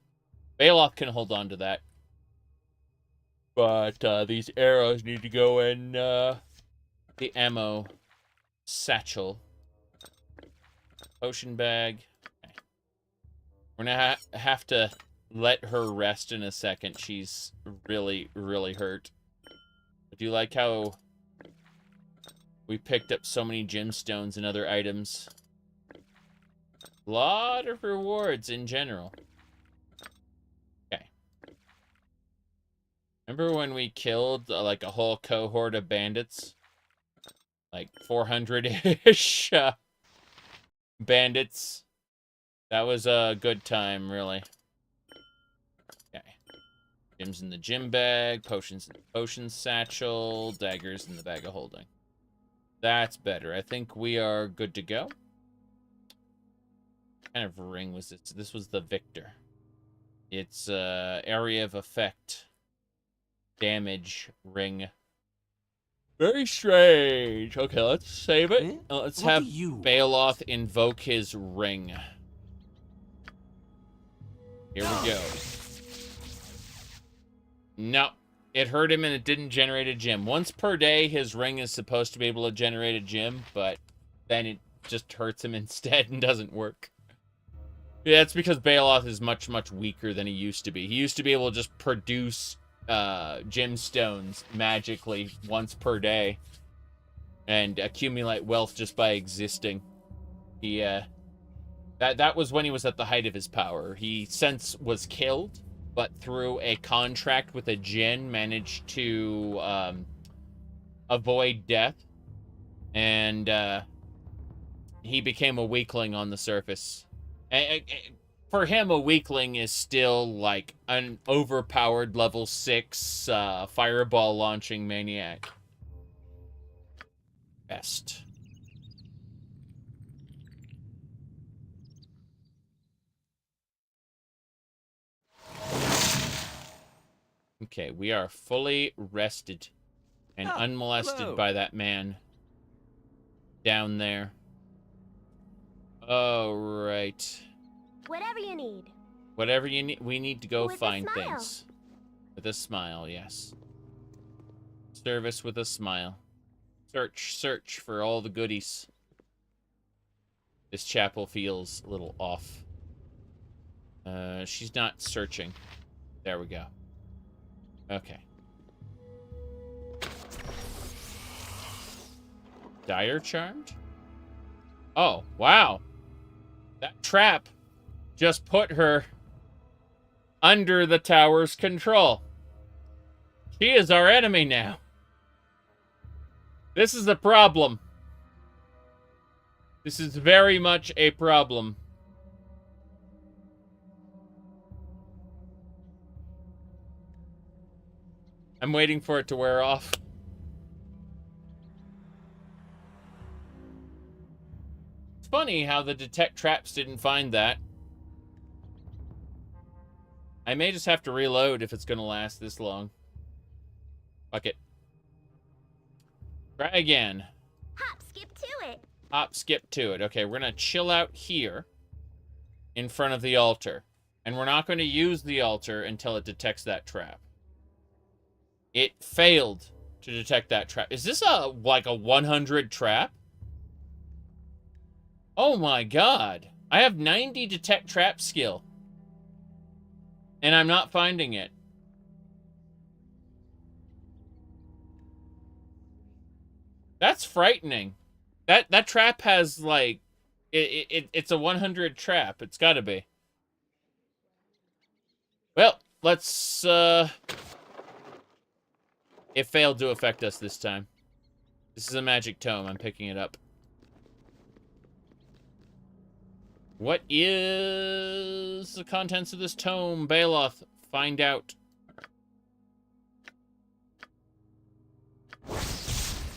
Baloth can hold on to that. But these arrows need to go in the ammo satchel. Potion bag. Okay. We're gonna have to let her rest in a second. She's really, really hurt. I do like how we picked up so many gemstones and other items. A lot of rewards in general. Okay. Remember when we killed like a whole cohort of bandits? Like 400-ish bandits. That was a good time, really. Okay. Gems in the gem bag, potions in the potion satchel, daggers in the bag of holding. That's better. I think we are good to go. What kind of ring was this? This was the Victor. It's area of effect. Damage ring. Very strange. Okay, let's save it. Let's have Baloth invoke his ring. Here we go. No. It hurt him and it didn't generate a gem. Once per day, his ring is supposed to be able to generate a gem, but then it just hurts him instead and doesn't work. Yeah, it's because Baloth is much, much weaker than he used to be. He used to be able to just produce gemstones magically once per day and accumulate wealth just by existing. He, that was when he was at the height of his power. He since was killed, but through a contract with a djinn managed to avoid death, and he became a weakling on the surface. For him, a weakling is still like an overpowered level 6 fireball launching maniac. Best. Okay, we are fully rested and unmolested by that man down there. All right. Whatever you need. Whatever you need. We need to go With find a smile. things. With a smile, yes. Service with a smile. Search for all the goodies. This chapel feels a little off. She's not searching. There we go. Okay. Dire Charmed? Oh, wow. That trap just put her under the tower's control. She is our enemy now. This is a problem. This is very much a problem. I'm waiting for it to wear off. It's funny how the detect traps didn't find that. I may just have to reload if it's going to last this long. Fuck it. Try again. Hop, skip to it. Hop, skip to it. Okay, we're going to chill out here in front of the altar. And we're not going to use the altar until it detects that trap. It failed to detect that trap. Is this a like a 100 trap? Oh my god. I have 90 detect trap skill. And I'm not finding it. That's frightening. That trap has like it's a 100 trap. It's got to be. Well, let's it failed to affect us this time. This is a magic tome. I'm picking it up. What is the contents of this tome, Baloth? Find out.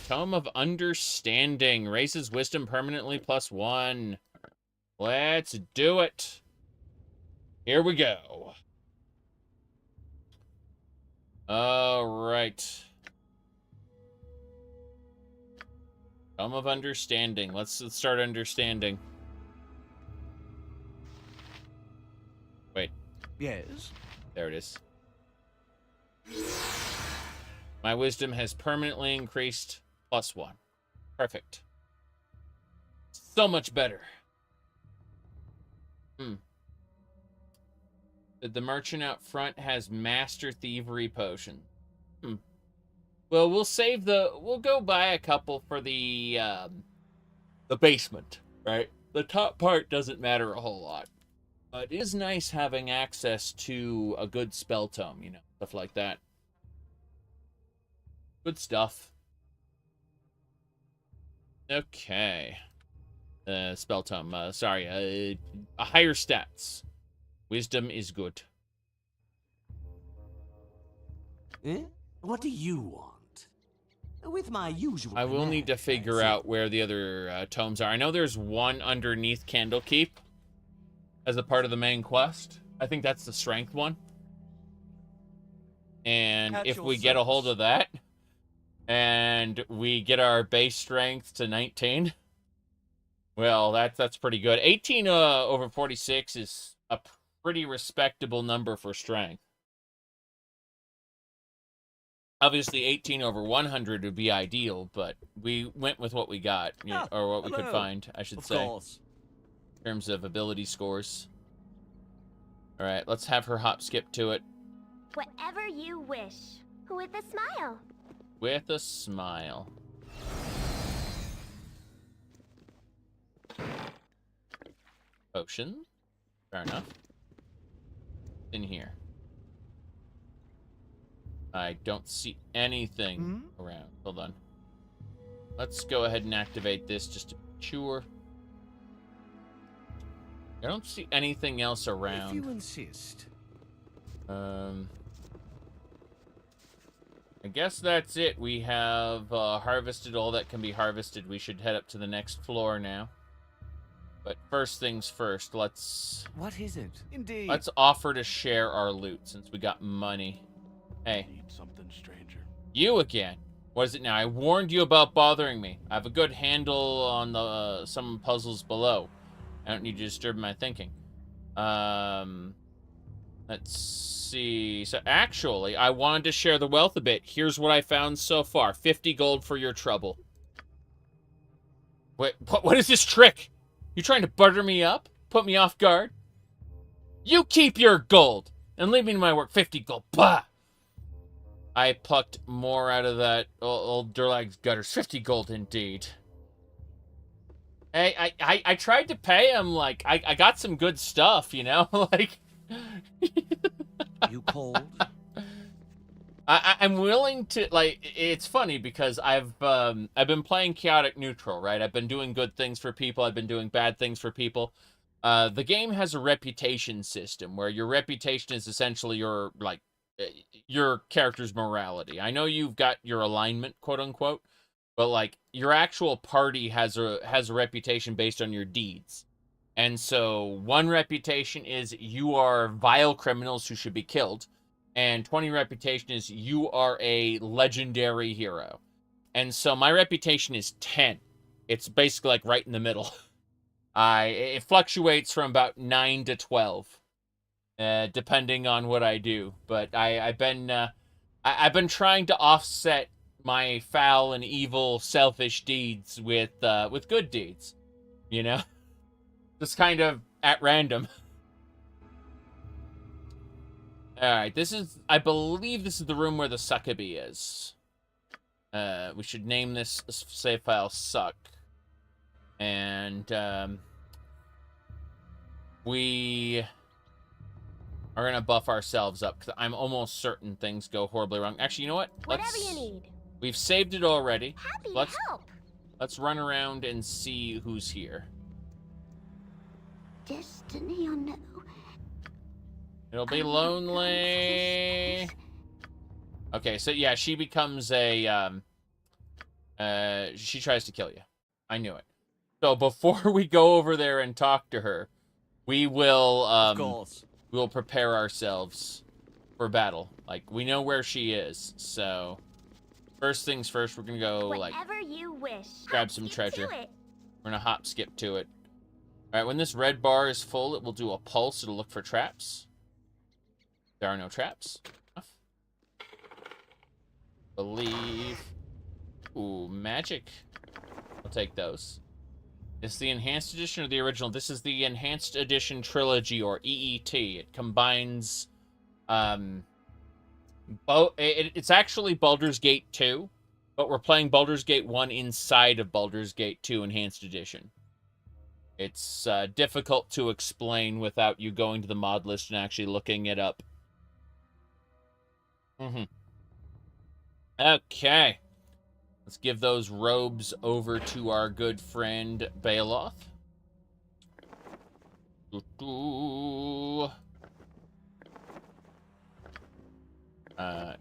Tome of Understanding. Raises wisdom permanently +1. Let's do it. Here we go. Alright. Tome of Understanding. Let's start understanding. Wait. Yes? There it is. My wisdom has permanently increased +1. Perfect. So much better. The merchant out front has master thievery potion. Well, we'll go buy a couple for the basement, right? The top part doesn't matter a whole lot. But it is nice having access to a good spell tome, you know, stuff like that. Good stuff. Okay. Spell tome, sorry, a higher stats. Wisdom is good. Eh? What do you want? With my usual... I will need to figure out where the other tomes are. I know there's one underneath Candlekeep as a part of the main quest. I think that's the strength one. And if we get a hold of that, and we get our base strength to 19, well, that's pretty good. 18 over 46 is a pretty respectable number for strength. Obviously, 18 over 100 would be ideal, but we went with what we got, you know, or what we could find, I should say. In terms of ability scores. All right, let's have her hop skip to it. Whatever you wish. With a smile. With a smile. Potion. Fair enough. In here. I don't see anything around. Hold on. Let's go ahead and activate this just to be sure. I don't see anything else around. If you insist. I guess that's it. We have harvested all that can be harvested. We should head up to the next floor now. But first things first, let's... What is it? Indeed. Let's offer to share our loot since we got money. Hey. Need something, stranger. You again. What is it now? I warned you about bothering me. I have a good handle on the some puzzles below. I don't need you to disturb my thinking. Let's see. So actually, I wanted to share the wealth a bit. Here's what I found so far. 50 gold for your trouble. Wait, what is this trick? You trying to butter me up? Put me off guard? You keep your gold and leave me to my work. 50 gold. Bah! I plucked more out of that old Durlag's gutters. 50 gold indeed. Hey, I tried to pay him, like, I got some good stuff, you know? Like... You called? I'm willing to, like, it's funny because I've been playing chaotic neutral, right? I've been doing good things for people. I've been doing bad things for people. The game has a reputation system where your reputation is essentially your, like, your character's morality. I know you've got your alignment, quote unquote, but like your actual party has a reputation based on your deeds. And so one reputation is you are vile criminals who should be killed. And 20 reputation is you are a legendary hero. And so my reputation is 10. It's basically like right in the middle. It fluctuates from about 9 to 12. Depending on what I do, but I've been trying to offset my foul and evil, selfish deeds with good deeds, you know, just kind of at random. All right, I believe this is the room where the Succubi is. We should name this save file Suck, and we are gonna buff ourselves up because I'm almost certain things go horribly wrong. Actually, you know what? Whatever you need. We've saved it already. Happy to help. Let's run around and see who's here. Destiny or no? It'll be lonely. Okay, so yeah, she becomes a she tries to kill you. I knew it. So before we go over there and talk to her, we will Of course. we will prepare ourselves for battle. Like, we know where she is, so first things first, we're gonna go Whatever you wish. grab some treasure. We're gonna hop skip to it. All right, when this red bar is full, it will do a pulse. It'll look for traps. There are no traps. Believe. Ooh, magic. I'll take those. Is the Enhanced Edition or the original? This is the Enhanced Edition Trilogy, or EET. It combines, it's actually Baldur's Gate 2, but we're playing Baldur's Gate 1 inside of Baldur's Gate 2 Enhanced Edition. It's difficult to explain without you going to the mod list and actually looking it up. Okay. Let's give those robes over to our good friend Baloth.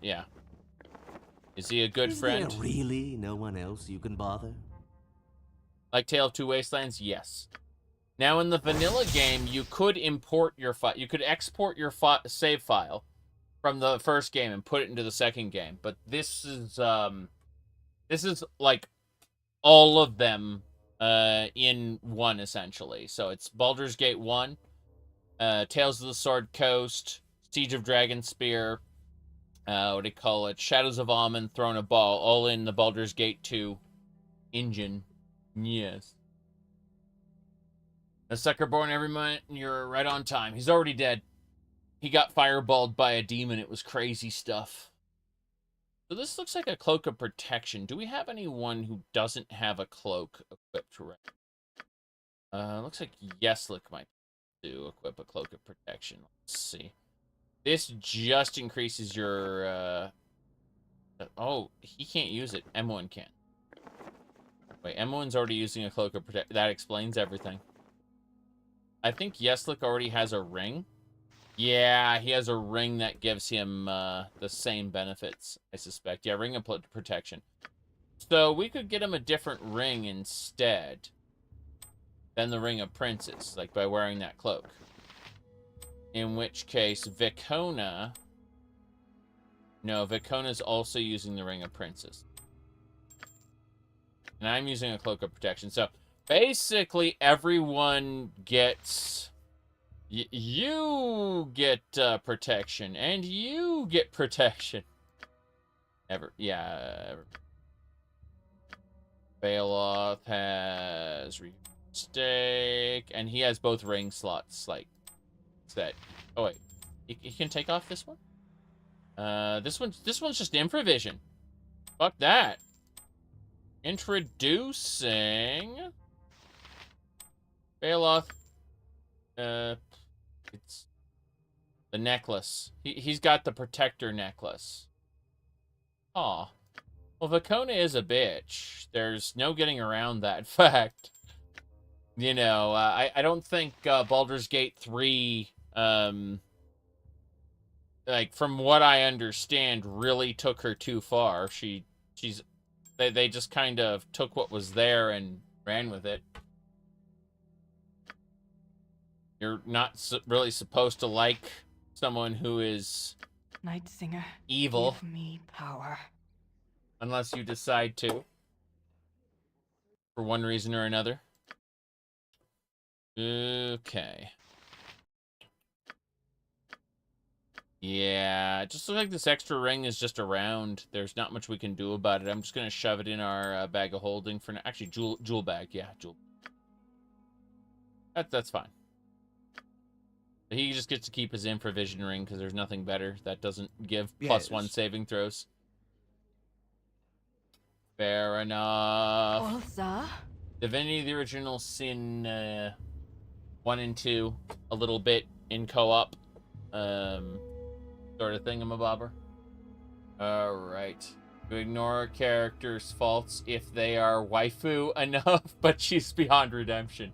Yeah. Is he a good friend? Is there really no one else you can bother? Like Tale of Two Wastelands? Yes. Now, in the vanilla game, you could import your file. You could export your save file from the first game and put it into the second game. But this is like all of them in one, essentially. So it's Baldur's Gate 1, Tales of the Sword Coast, Siege of Dragonspear, what do you call it? Shadows of Almond, Throne of Ball, all in the Baldur's Gate 2 engine. Yes. A sucker born every minute, and you're right on time. He's already dead. He got fireballed by a demon. It was crazy stuff. So this looks like a cloak of protection. Do we have anyone who doesn't have a cloak equipped right? Looks like Yeslik might do equip a cloak of protection. Let's see. This just increases your, oh, he can't use it. M1 can. Wait, M1's already using a cloak of protection. That explains everything. I think Yeslik already has a ring. Yeah, he has a ring that gives him the same benefits, I suspect. Yeah, ring of protection. So we could get him a different ring instead than the Ring of Princes, like by wearing that cloak. In which case, Vicona... No, Vicona's also using the Ring of Princes. And I'm using a Cloak of Protection. So, basically, everyone gets... you get protection, and you get protection. Baloth has stake, and he has both ring slots, like, set. Oh, wait. He can take off this one? This one's just Improvision. Fuck that. Introducing... Baloth. It's the necklace. He's got the protector necklace. Aw. Well, Vicona is a bitch. There's no getting around that fact. You know, I don't think Baldur's Gate 3, like, from what I understand, really took her too far. They just kind of took what was there and ran with it. You're not really supposed to like someone who is Night Singer, evil. Give me power. Unless you decide to. For one reason or another. Okay. Yeah, it just looks like this extra ring is just around. There's not much we can do about it. I'm just gonna shove it in our bag of holding for now. Actually, jewel bag. Yeah, jewel. That's fine. He just gets to keep his improvision ring because there's nothing better that doesn't give +1 saving throws. Fair enough. Orsa? Divinity: The Original Sin 1 and 2, a little bit in co-op, sort of thingamabobber. All right. To ignore characters' faults if they are waifu enough, but she's beyond redemption.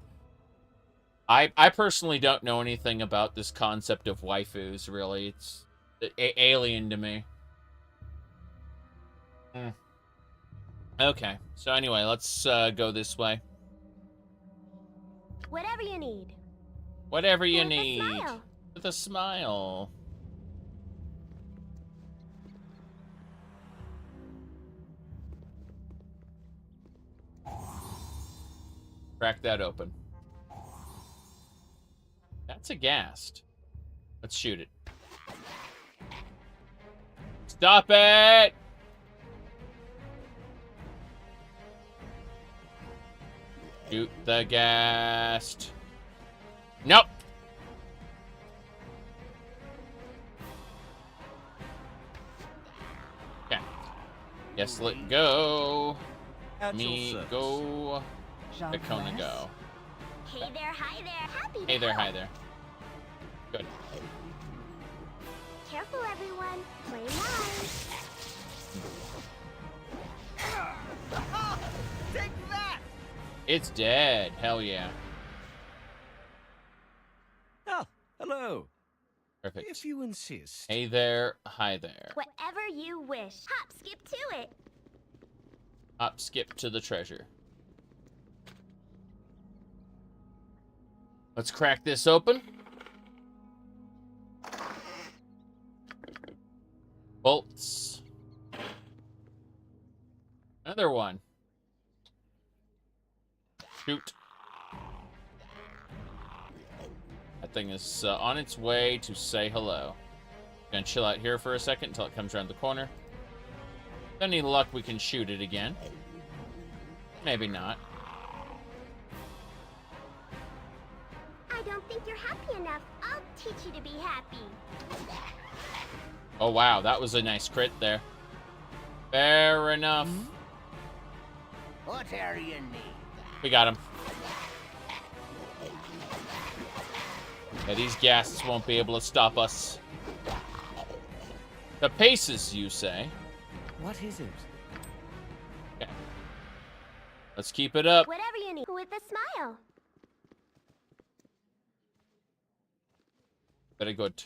I personally don't know anything about this concept of waifus, really. It's alien to me. Okay, so anyway, let's go this way. Whatever you need. Whatever you With a need. smile. With a smile. Crack that open. That's a ghast. Let's shoot it. Stop it! Shoot the ghast. Nope. Okay. Yes, let go. Me go. Dakona go. Hey there, hi there. Happy to Hey there, help. hi there. Good. Careful, everyone. Play nice. Take that! It's dead. Hell yeah. Ah, hello. Perfect. If you insist. Hey there, hi there. Whatever you wish. Hop, skip to it. Hop, skip to the treasure. Let's crack this open. Bolts. Another one. Shoot. That thing is on its way to say hello. Gonna chill out here for a second until it comes around the corner. With any luck, we can shoot it again. Maybe not. I don't think you're happy enough. I'll teach you to be happy. Oh, wow. That was a nice crit there. Fair enough. What are you need? We got him. Yeah, these ghasts won't be able to stop us. The paces, you say? What is it? Okay. Let's keep it up. Whatever you need. With a smile. Very good.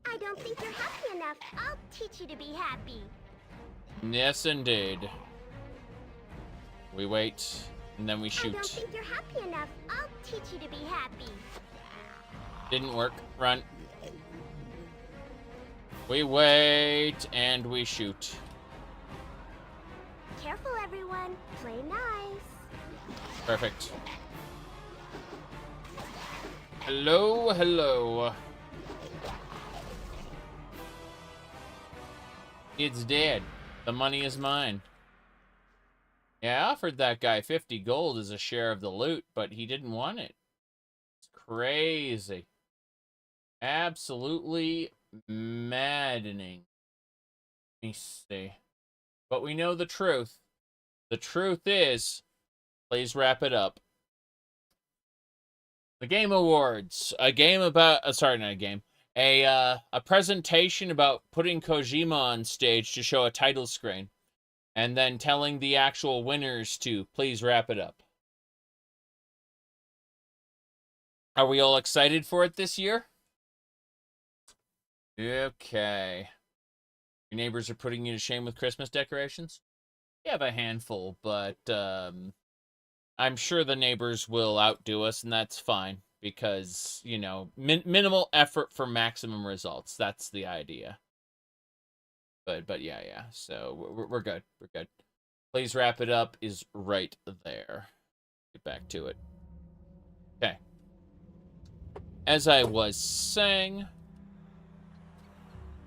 I don't think you're happy enough. I'll teach you to be happy. Yes, indeed. We wait, and then we I don't shoot. think you're happy enough. I'll teach you to be happy. Didn't work. Run. We wait, and we shoot. Careful, everyone. Play nice. Perfect. Hello, hello. It's dead. The money is mine. Yeah, I offered that guy 50 gold as a share of the loot, but he didn't want it. It's crazy. Absolutely maddening. Let me see. But we know the truth. The truth is, please wrap it up. The Game Awards. A game about... sorry, not a game. A presentation about putting Kojima on stage to show a title screen. And then telling the actual winners to please wrap it up. Are we all excited for it this year? Okay. Your neighbors are putting you to shame with Christmas decorations? We have a handful, but I'm sure the neighbors will outdo us, and that's fine. Because, you know, minimal effort for maximum results. That's the idea. But yeah. So we're good. We're good. Please wrap it up is right there. Get back to it. Okay. As I was saying,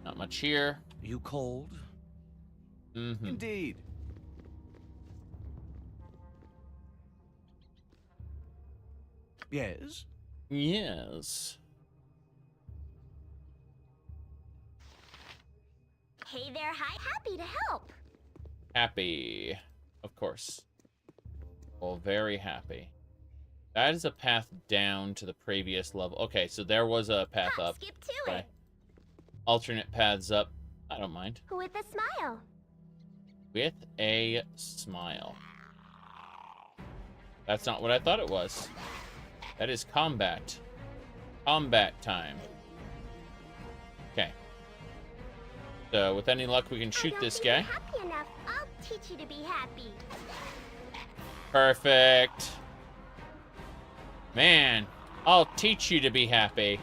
Not much here. You cold? Mm-hmm. Indeed. Yes? Yes. Hey there, hi. Happy to help. Happy. Of course. Well, very happy. That is a path down to the previous level. Okay, so there was a path up. Skip to it. Alternate paths up. I don't mind. With a smile. With a smile. That's not what I thought it was. That is combat. Combat time. Okay. So, with any luck, we can shoot this guy. Happy enough. I'll teach you to be happy. Perfect. Man, I'll teach you to be happy.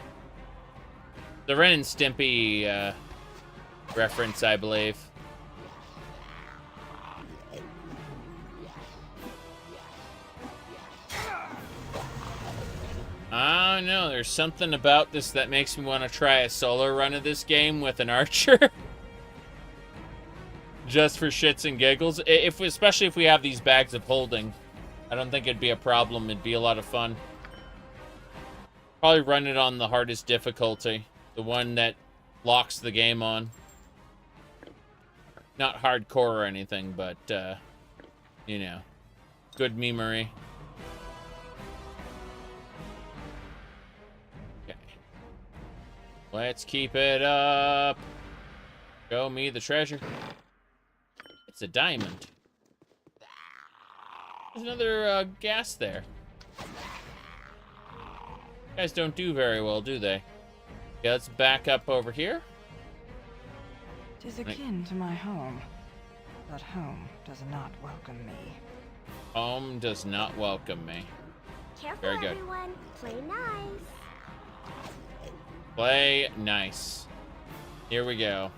The Ren and Stimpy reference, I believe. I don't know, there's something about this that makes me want to try a solo run of this game with an archer. Just for shits and giggles. Especially if we have these bags of holding. I don't think it'd be a problem. It'd be a lot of fun. Probably run it on the hardest difficulty. The one that locks the game on. Not hardcore or anything, but, you know, good memory. Okay. Let's keep it up. Show me the treasure. It's a diamond. There's another gas there. Guys don't do very well, do they? Okay, let's back up over here. 'Tis akin to my home, but home does not welcome me. Home does not welcome me. Careful, Very good. everyone. Play nice. Play nice. Here we go.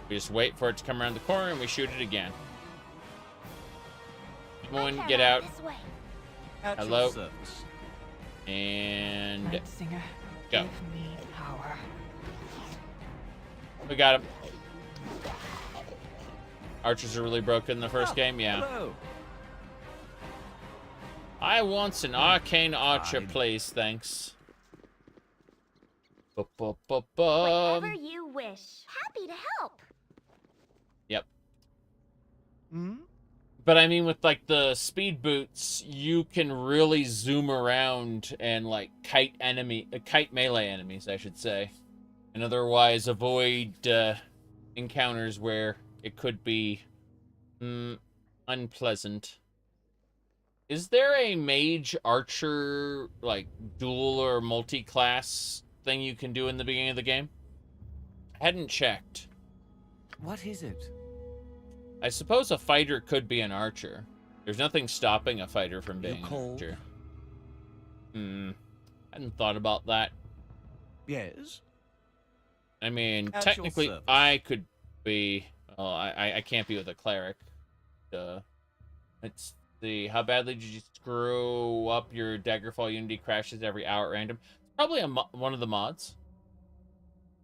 We just wait for it to come around the corner and we shoot it again. Come on, get out. This way. Hello. And Night Singer, go. give me power. We got him. Archers are really broken in the first game, yeah. Hello. I want an arcane archer, please, thanks. Whatever you wish. Happy to help. Yep. Hmm? But I mean, with like the speed boots, you can really zoom around and like kite melee enemies, I should say, and otherwise avoid encounters where it could be unpleasant. Is there a mage archer like dual or multi-class thing you can do in the beginning of the game? I hadn't checked. What is it? I suppose a fighter could be an archer. There's nothing stopping a fighter from being an cold? archer. Hadn't thought about that. Yes. I mean, At your technically, service. I could be... Well, I can't be with a cleric. Let's see. How badly did you screw up your Daggerfall Unity crashes every hour at random? Probably one of the mods.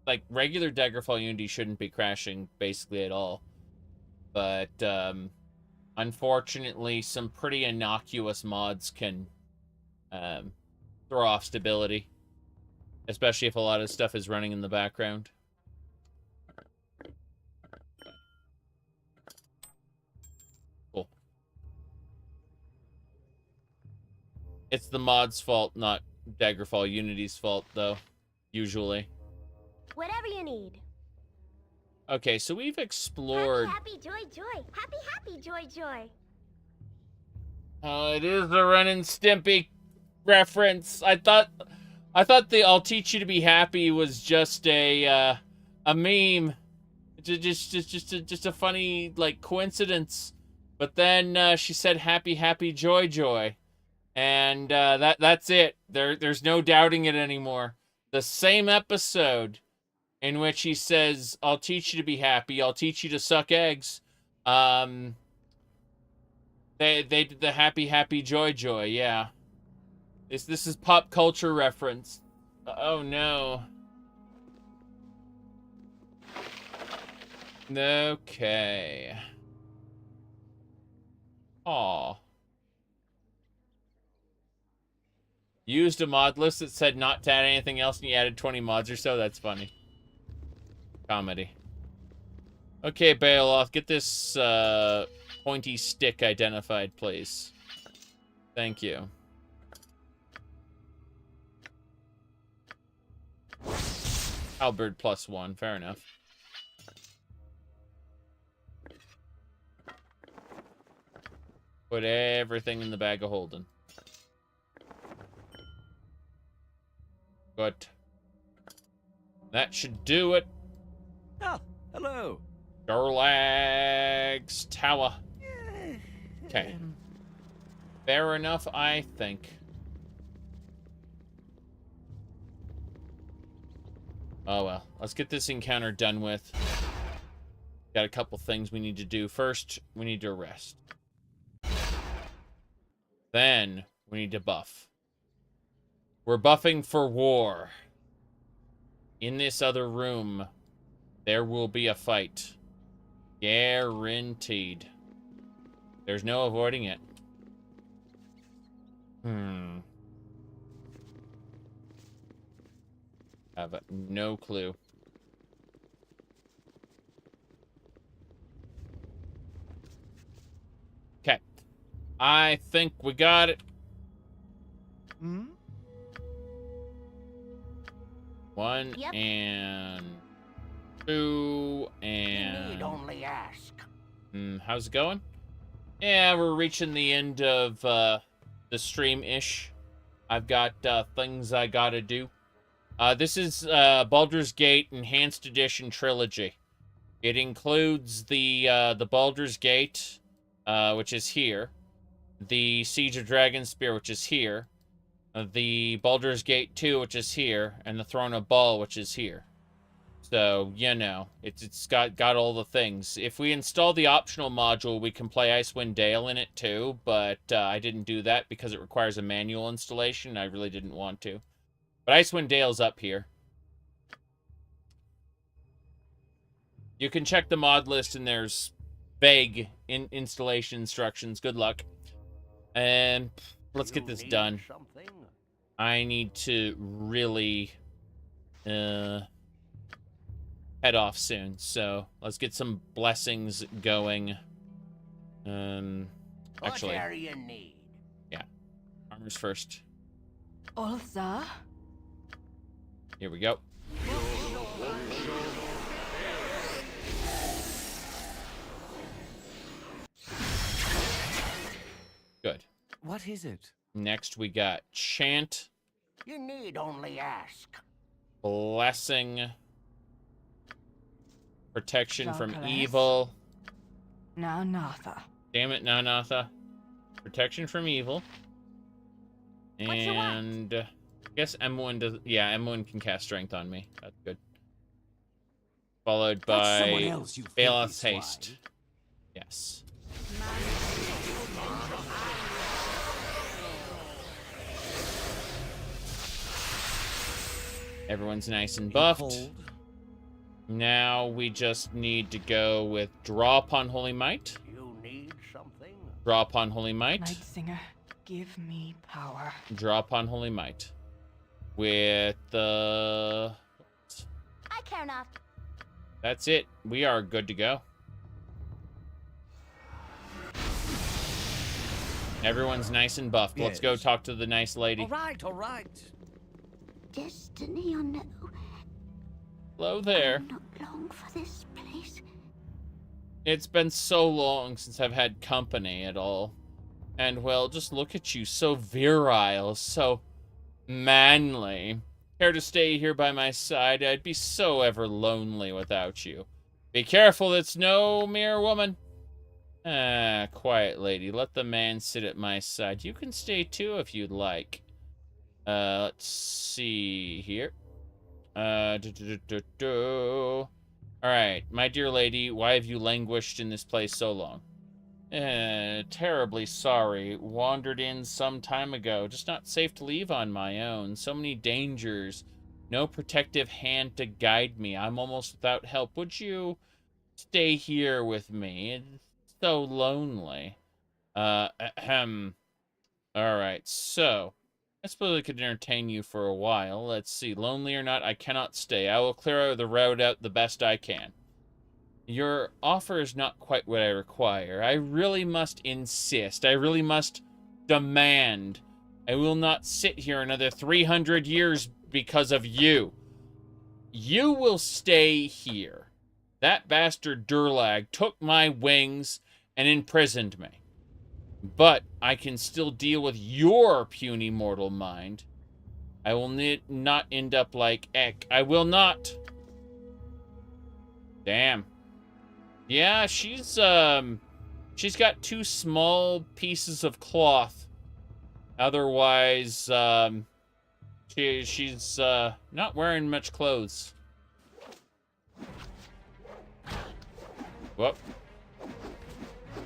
Like, regular Daggerfall Unity shouldn't be crashing basically at all. But, unfortunately, some pretty innocuous mods can throw off stability. Especially if a lot of stuff is running in the background. Cool. It's the mod's fault, not Daggerfall Unity's fault, though. Usually. Whatever you need. Okay, so we've explored... Happy, joy, joy. Happy, joy, joy. Oh, it is the Ren and Stimpy reference. I thought the "I'll teach you to be happy" was just a meme, just a funny like coincidence. But then she said "happy, joy, joy," and that's it. There's no doubting it anymore. The same episode in which he says, "I'll teach you to be happy. I'll teach you to suck eggs." They did the happy, joy, joy. Yeah. This is pop culture reference. Oh no. Okay. Aw. Used a mod list that said not to add anything else and you added 20 mods or so? That's funny. Comedy. Okay, Beowulf, get this pointy stick identified, please. Thank you. Halberd +1, fair enough. Put everything in the bag of holding. Good. That should do it. Ah, hello. Durlag's Tower. Okay. Fair enough, I think. Oh well. Let's get this encounter done with. Got a couple things we need to do. First, we need to rest. Then, we need to buff. We're buffing for war. In this other room, there will be a fight. Guaranteed. There's no avoiding it. Have no clue. Okay. I think we got it. Hmm? 1 Yep. and 2 You and... need only ask. How's it going? Yeah, we're reaching the end of the stream-ish. I've got things I gotta do. This is Baldur's Gate Enhanced Edition Trilogy. It includes the Baldur's Gate, which is here. The Siege of Dragonspear, which is here. The Baldur's Gate 2, which is here. And the Throne of Ball, which is here. So, you know, it's got all the things. If we install the optional module, we can play Icewind Dale in it too, but I didn't do that because it requires a manual installation. I really didn't want to. But Icewind Dale's up here. You can check the mod list and there's vague installation instructions. Good luck. And let's get this done. Something? I need to really head off soon, so let's get some blessings going. Actually, What area you need? yeah, armors first. Ulza? Here we go. Good. What is it? Next we got chant, You need only ask. blessing, protection from Zhakaron. evil. Now Natha. Damn it, Nanatha. Protection from evil. What you want? And I guess M1 does. Yeah, M1 can cast strength on me. That's good. Followed That's someone by else, you Bailiff's filthy haste. swine. Yes. Everyone's nice and buffed. Behold. Now we just need to go with draw upon Holy Might. You need something? Draw upon Holy Might. Night Singer, give me power. Draw upon Holy Might. With the... I care not. That's it. We are good to go. Everyone's nice and buffed. Let's go Yes. talk to the nice lady. All right, all right. Destiny or no, Hello there. I'm not long for this place. It's been so long since I've had company at all. And, well, just look at you. So virile. So manly. Care to stay here by my side? I'd be so ever lonely without you. Be careful, it's no mere woman. Ah, quiet lady. Let the man sit at my side. You can stay too if you'd like. Let's see here. Alright, my dear lady, why have you languished in this place so long? Terribly sorry. Wandered in some time ago. Just not safe to leave on my own. So many dangers. No protective hand to guide me. I'm almost without help. Would you stay here with me? It's so lonely. Ahem. Alright, so I suppose I could entertain you for a while. Let's see. Lonely or not, I cannot stay. I will clear the road out the best I can. Your offer is not quite what I require. I really must insist. I really must demand. I will not sit here another 300 years because of you. You will stay here. That bastard Durlag took my wings and imprisoned me. But I can still deal with your puny mortal mind. I will not end up like Ek. I will not. Damn. Yeah, she's got 2 small pieces of cloth. Otherwise, she's not wearing much clothes. Whoop.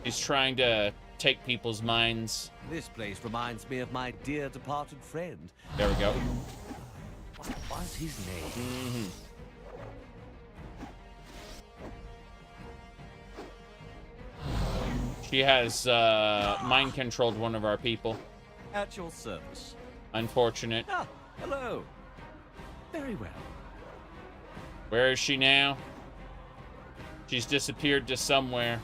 She's trying to take people's minds. This place reminds me of my dear departed friend. There we go. What was his name? Mm-hmm. She has mind-controlled one of our people. At your service. Unfortunate. Ah, hello. Very well. Where is she now? She's disappeared to somewhere.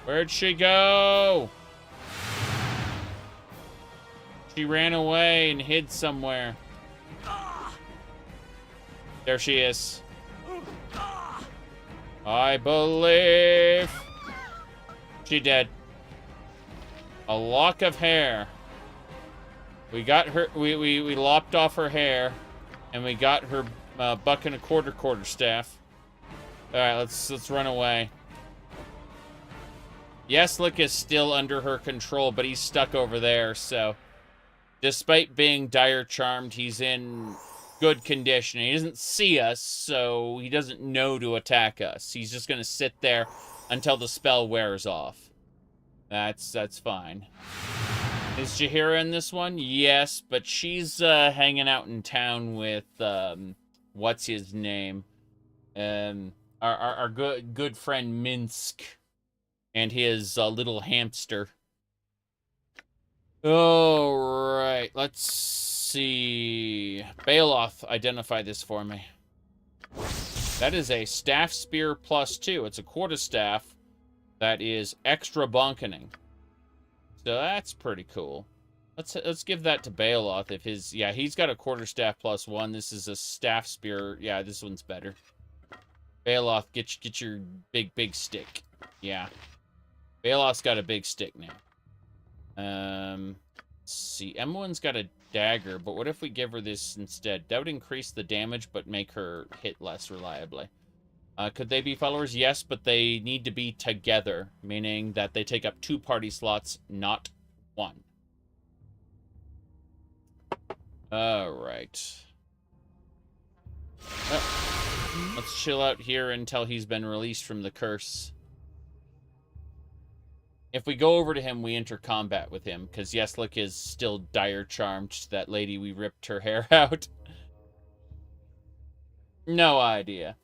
Where'd she go? She ran away and hid somewhere. There she is. I believe she dead. A lock of hair. We got her. We lopped off her hair, and we got her buck and a quarter staff. All right, let's run away. Yeslik is still under her control, but he's stuck over there. So, despite being dire charmed, he's in good condition. He doesn't see us, so he doesn't know to attack us. He's just gonna sit there until the spell wears off. That's fine. Is Jahira in this one? Yes, but she's hanging out in town with what's his name? Our good friend Minsk and his little hamster. All right, let's see. Baloth, identify this for me. That is a staff spear +2. It's a quarterstaff that is extra bonkening. So that's pretty cool. Let's give that to Baloth if his he's got a quarterstaff +1. This is a staff spear. Yeah, this one's better. Baloth, get your big stick. Yeah. Baloth's got a big stick now. Let's see. Emmelin's got a dagger, but what if we give her this instead? That would increase the damage, but make her hit less reliably. Could they be followers? Yes, but they need to be together, meaning that they take up 2 party slots, not 1. Alright. Let's chill out here until he's been released from the curse. If we go over to him, we enter combat with him, because Yeslik is still dire charmed to that lady we ripped her hair out. No idea.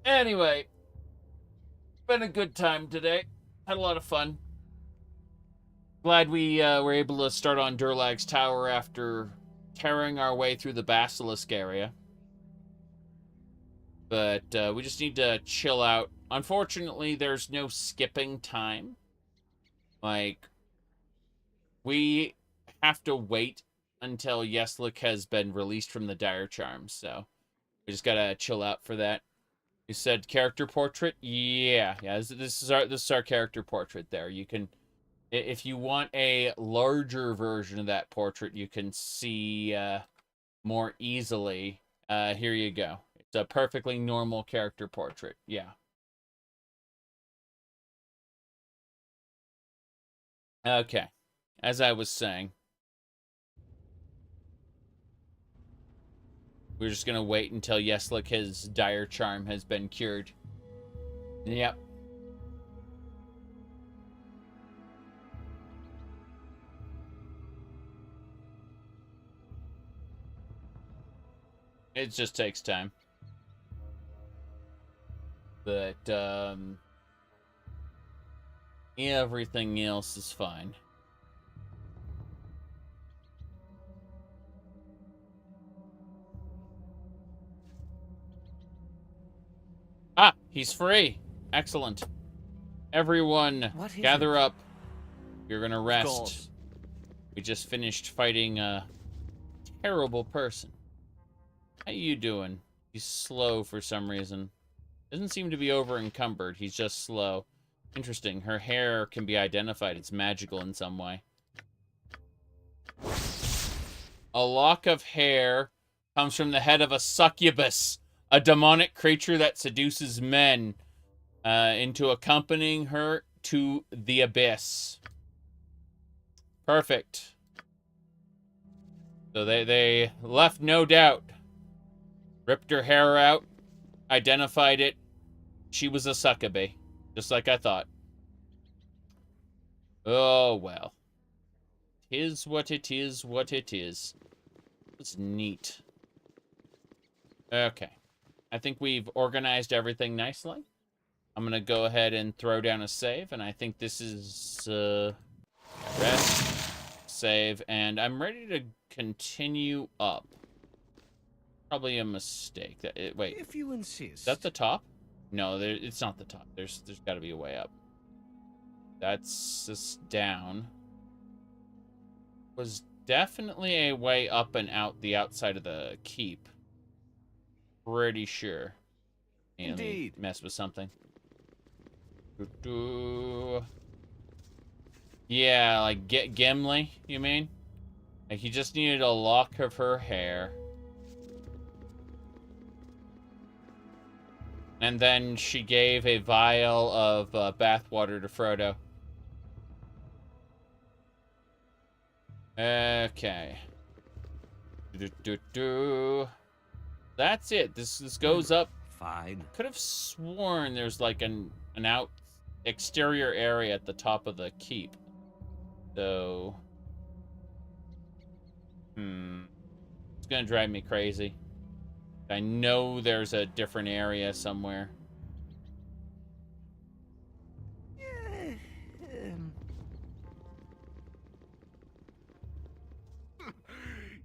Anyway, been a good time today. Had a lot of fun. Glad we were able to start on Durlag's tower after tearing our way through the Basilisk area. But we just need to chill out. Unfortunately, there's no skipping time. Like, we have to wait until Yeslik has been released from the dire charms, so we just gotta chill out for that. You said character portrait? Yeah. This is our character portrait there. You can, if you want a larger version of that portrait, you can see more easily. Here you go. It's a perfectly normal character portrait. Yeah. Okay. As I was saying, we're just gonna wait until Yeslik, his dire charm, has been cured. Yep. It just takes time. But, everything else is fine. Ah, he's free. Excellent. Everyone, gather up. You're gonna rest. We just finished fighting a terrible person. How you doing? He's slow for some reason. Doesn't seem to be over encumbered. He's just slow. Interesting. Her hair can be identified. It's magical in some way. A lock of hair comes from the head of a succubus, a demonic creature that seduces men into accompanying her to the abyss. Perfect. So they left no doubt. Ripped her hair out, identified it. She was a succubus, just like I thought. Oh, well. Tis what it is, what it is. It's neat. Okay. I think we've organized everything nicely. I'm going to go ahead and throw down a save, and I think this is rest, save, and I'm ready to continue up. Probably a mistake. Wait. If you insist. Is that the top? No, it's not the top. There's got to be a way up. That's just down. Was definitely a way up and out the outside of the keep. Pretty sure. Indeed. Let me mess with something. Yeah, like Gimli, you mean? Like he just needed a lock of her hair. And then she gave a vial of bathwater to Frodo. Okay. That's it. This goes up. Fine. Could have sworn there's like an exterior area at the top of the keep. So, it's gonna drive me crazy. I know there's a different area somewhere.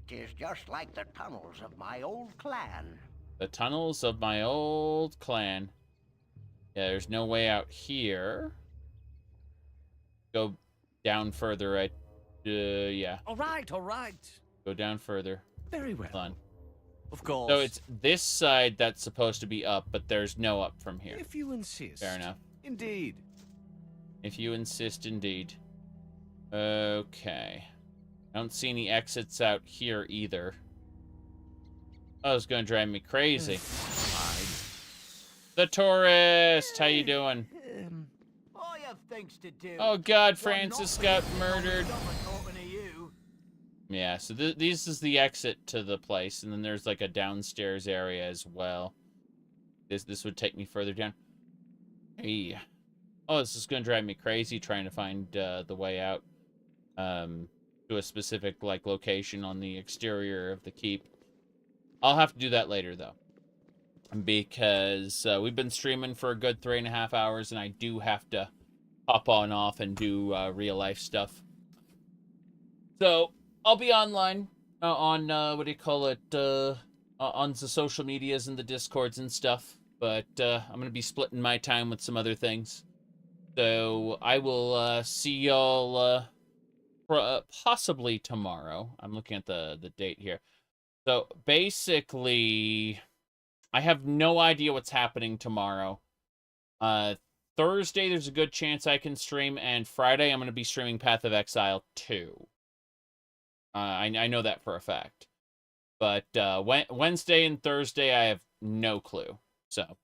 Tis just like the tunnels of my old clan. The tunnels of my old clan. Yeah, there's no way out here. Go down further, right? Yeah. All right. Go down further. Very well. Hold on. Of course. So it's this side that's supposed to be up, but there's no up from here. If you insist. Fair enough. Indeed. If you insist, indeed. Okay. I don't see any exits out here either. Oh, it's gonna drive me crazy. The tourist! How you doing? I have things to do. Oh god, Francis got murdered. Yeah, so this is the exit to the place, and then there's like a downstairs area as well. This would take me further down. Hey. Oh, this is gonna drive me crazy trying to find the way out to a specific like location on the exterior of the keep. I'll have to do that later though, because we've been streaming for a good 3.5 hours, and I do have to hop on off and do real life stuff. So I'll be online on what do you call it, on the social medias and the Discords and stuff. But I'm gonna be splitting my time with some other things. So I will see y'all possibly tomorrow. I'm looking at the date here. So basically, I have no idea what's happening tomorrow. Thursday, there's a good chance I can stream, and Friday, I'm going to be streaming Path of Exile 2. I know that for a fact. But Wednesday and Thursday, I have no clue. So,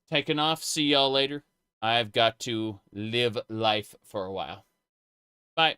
taking off. See y'all later. I've got to live life for a while. Bye.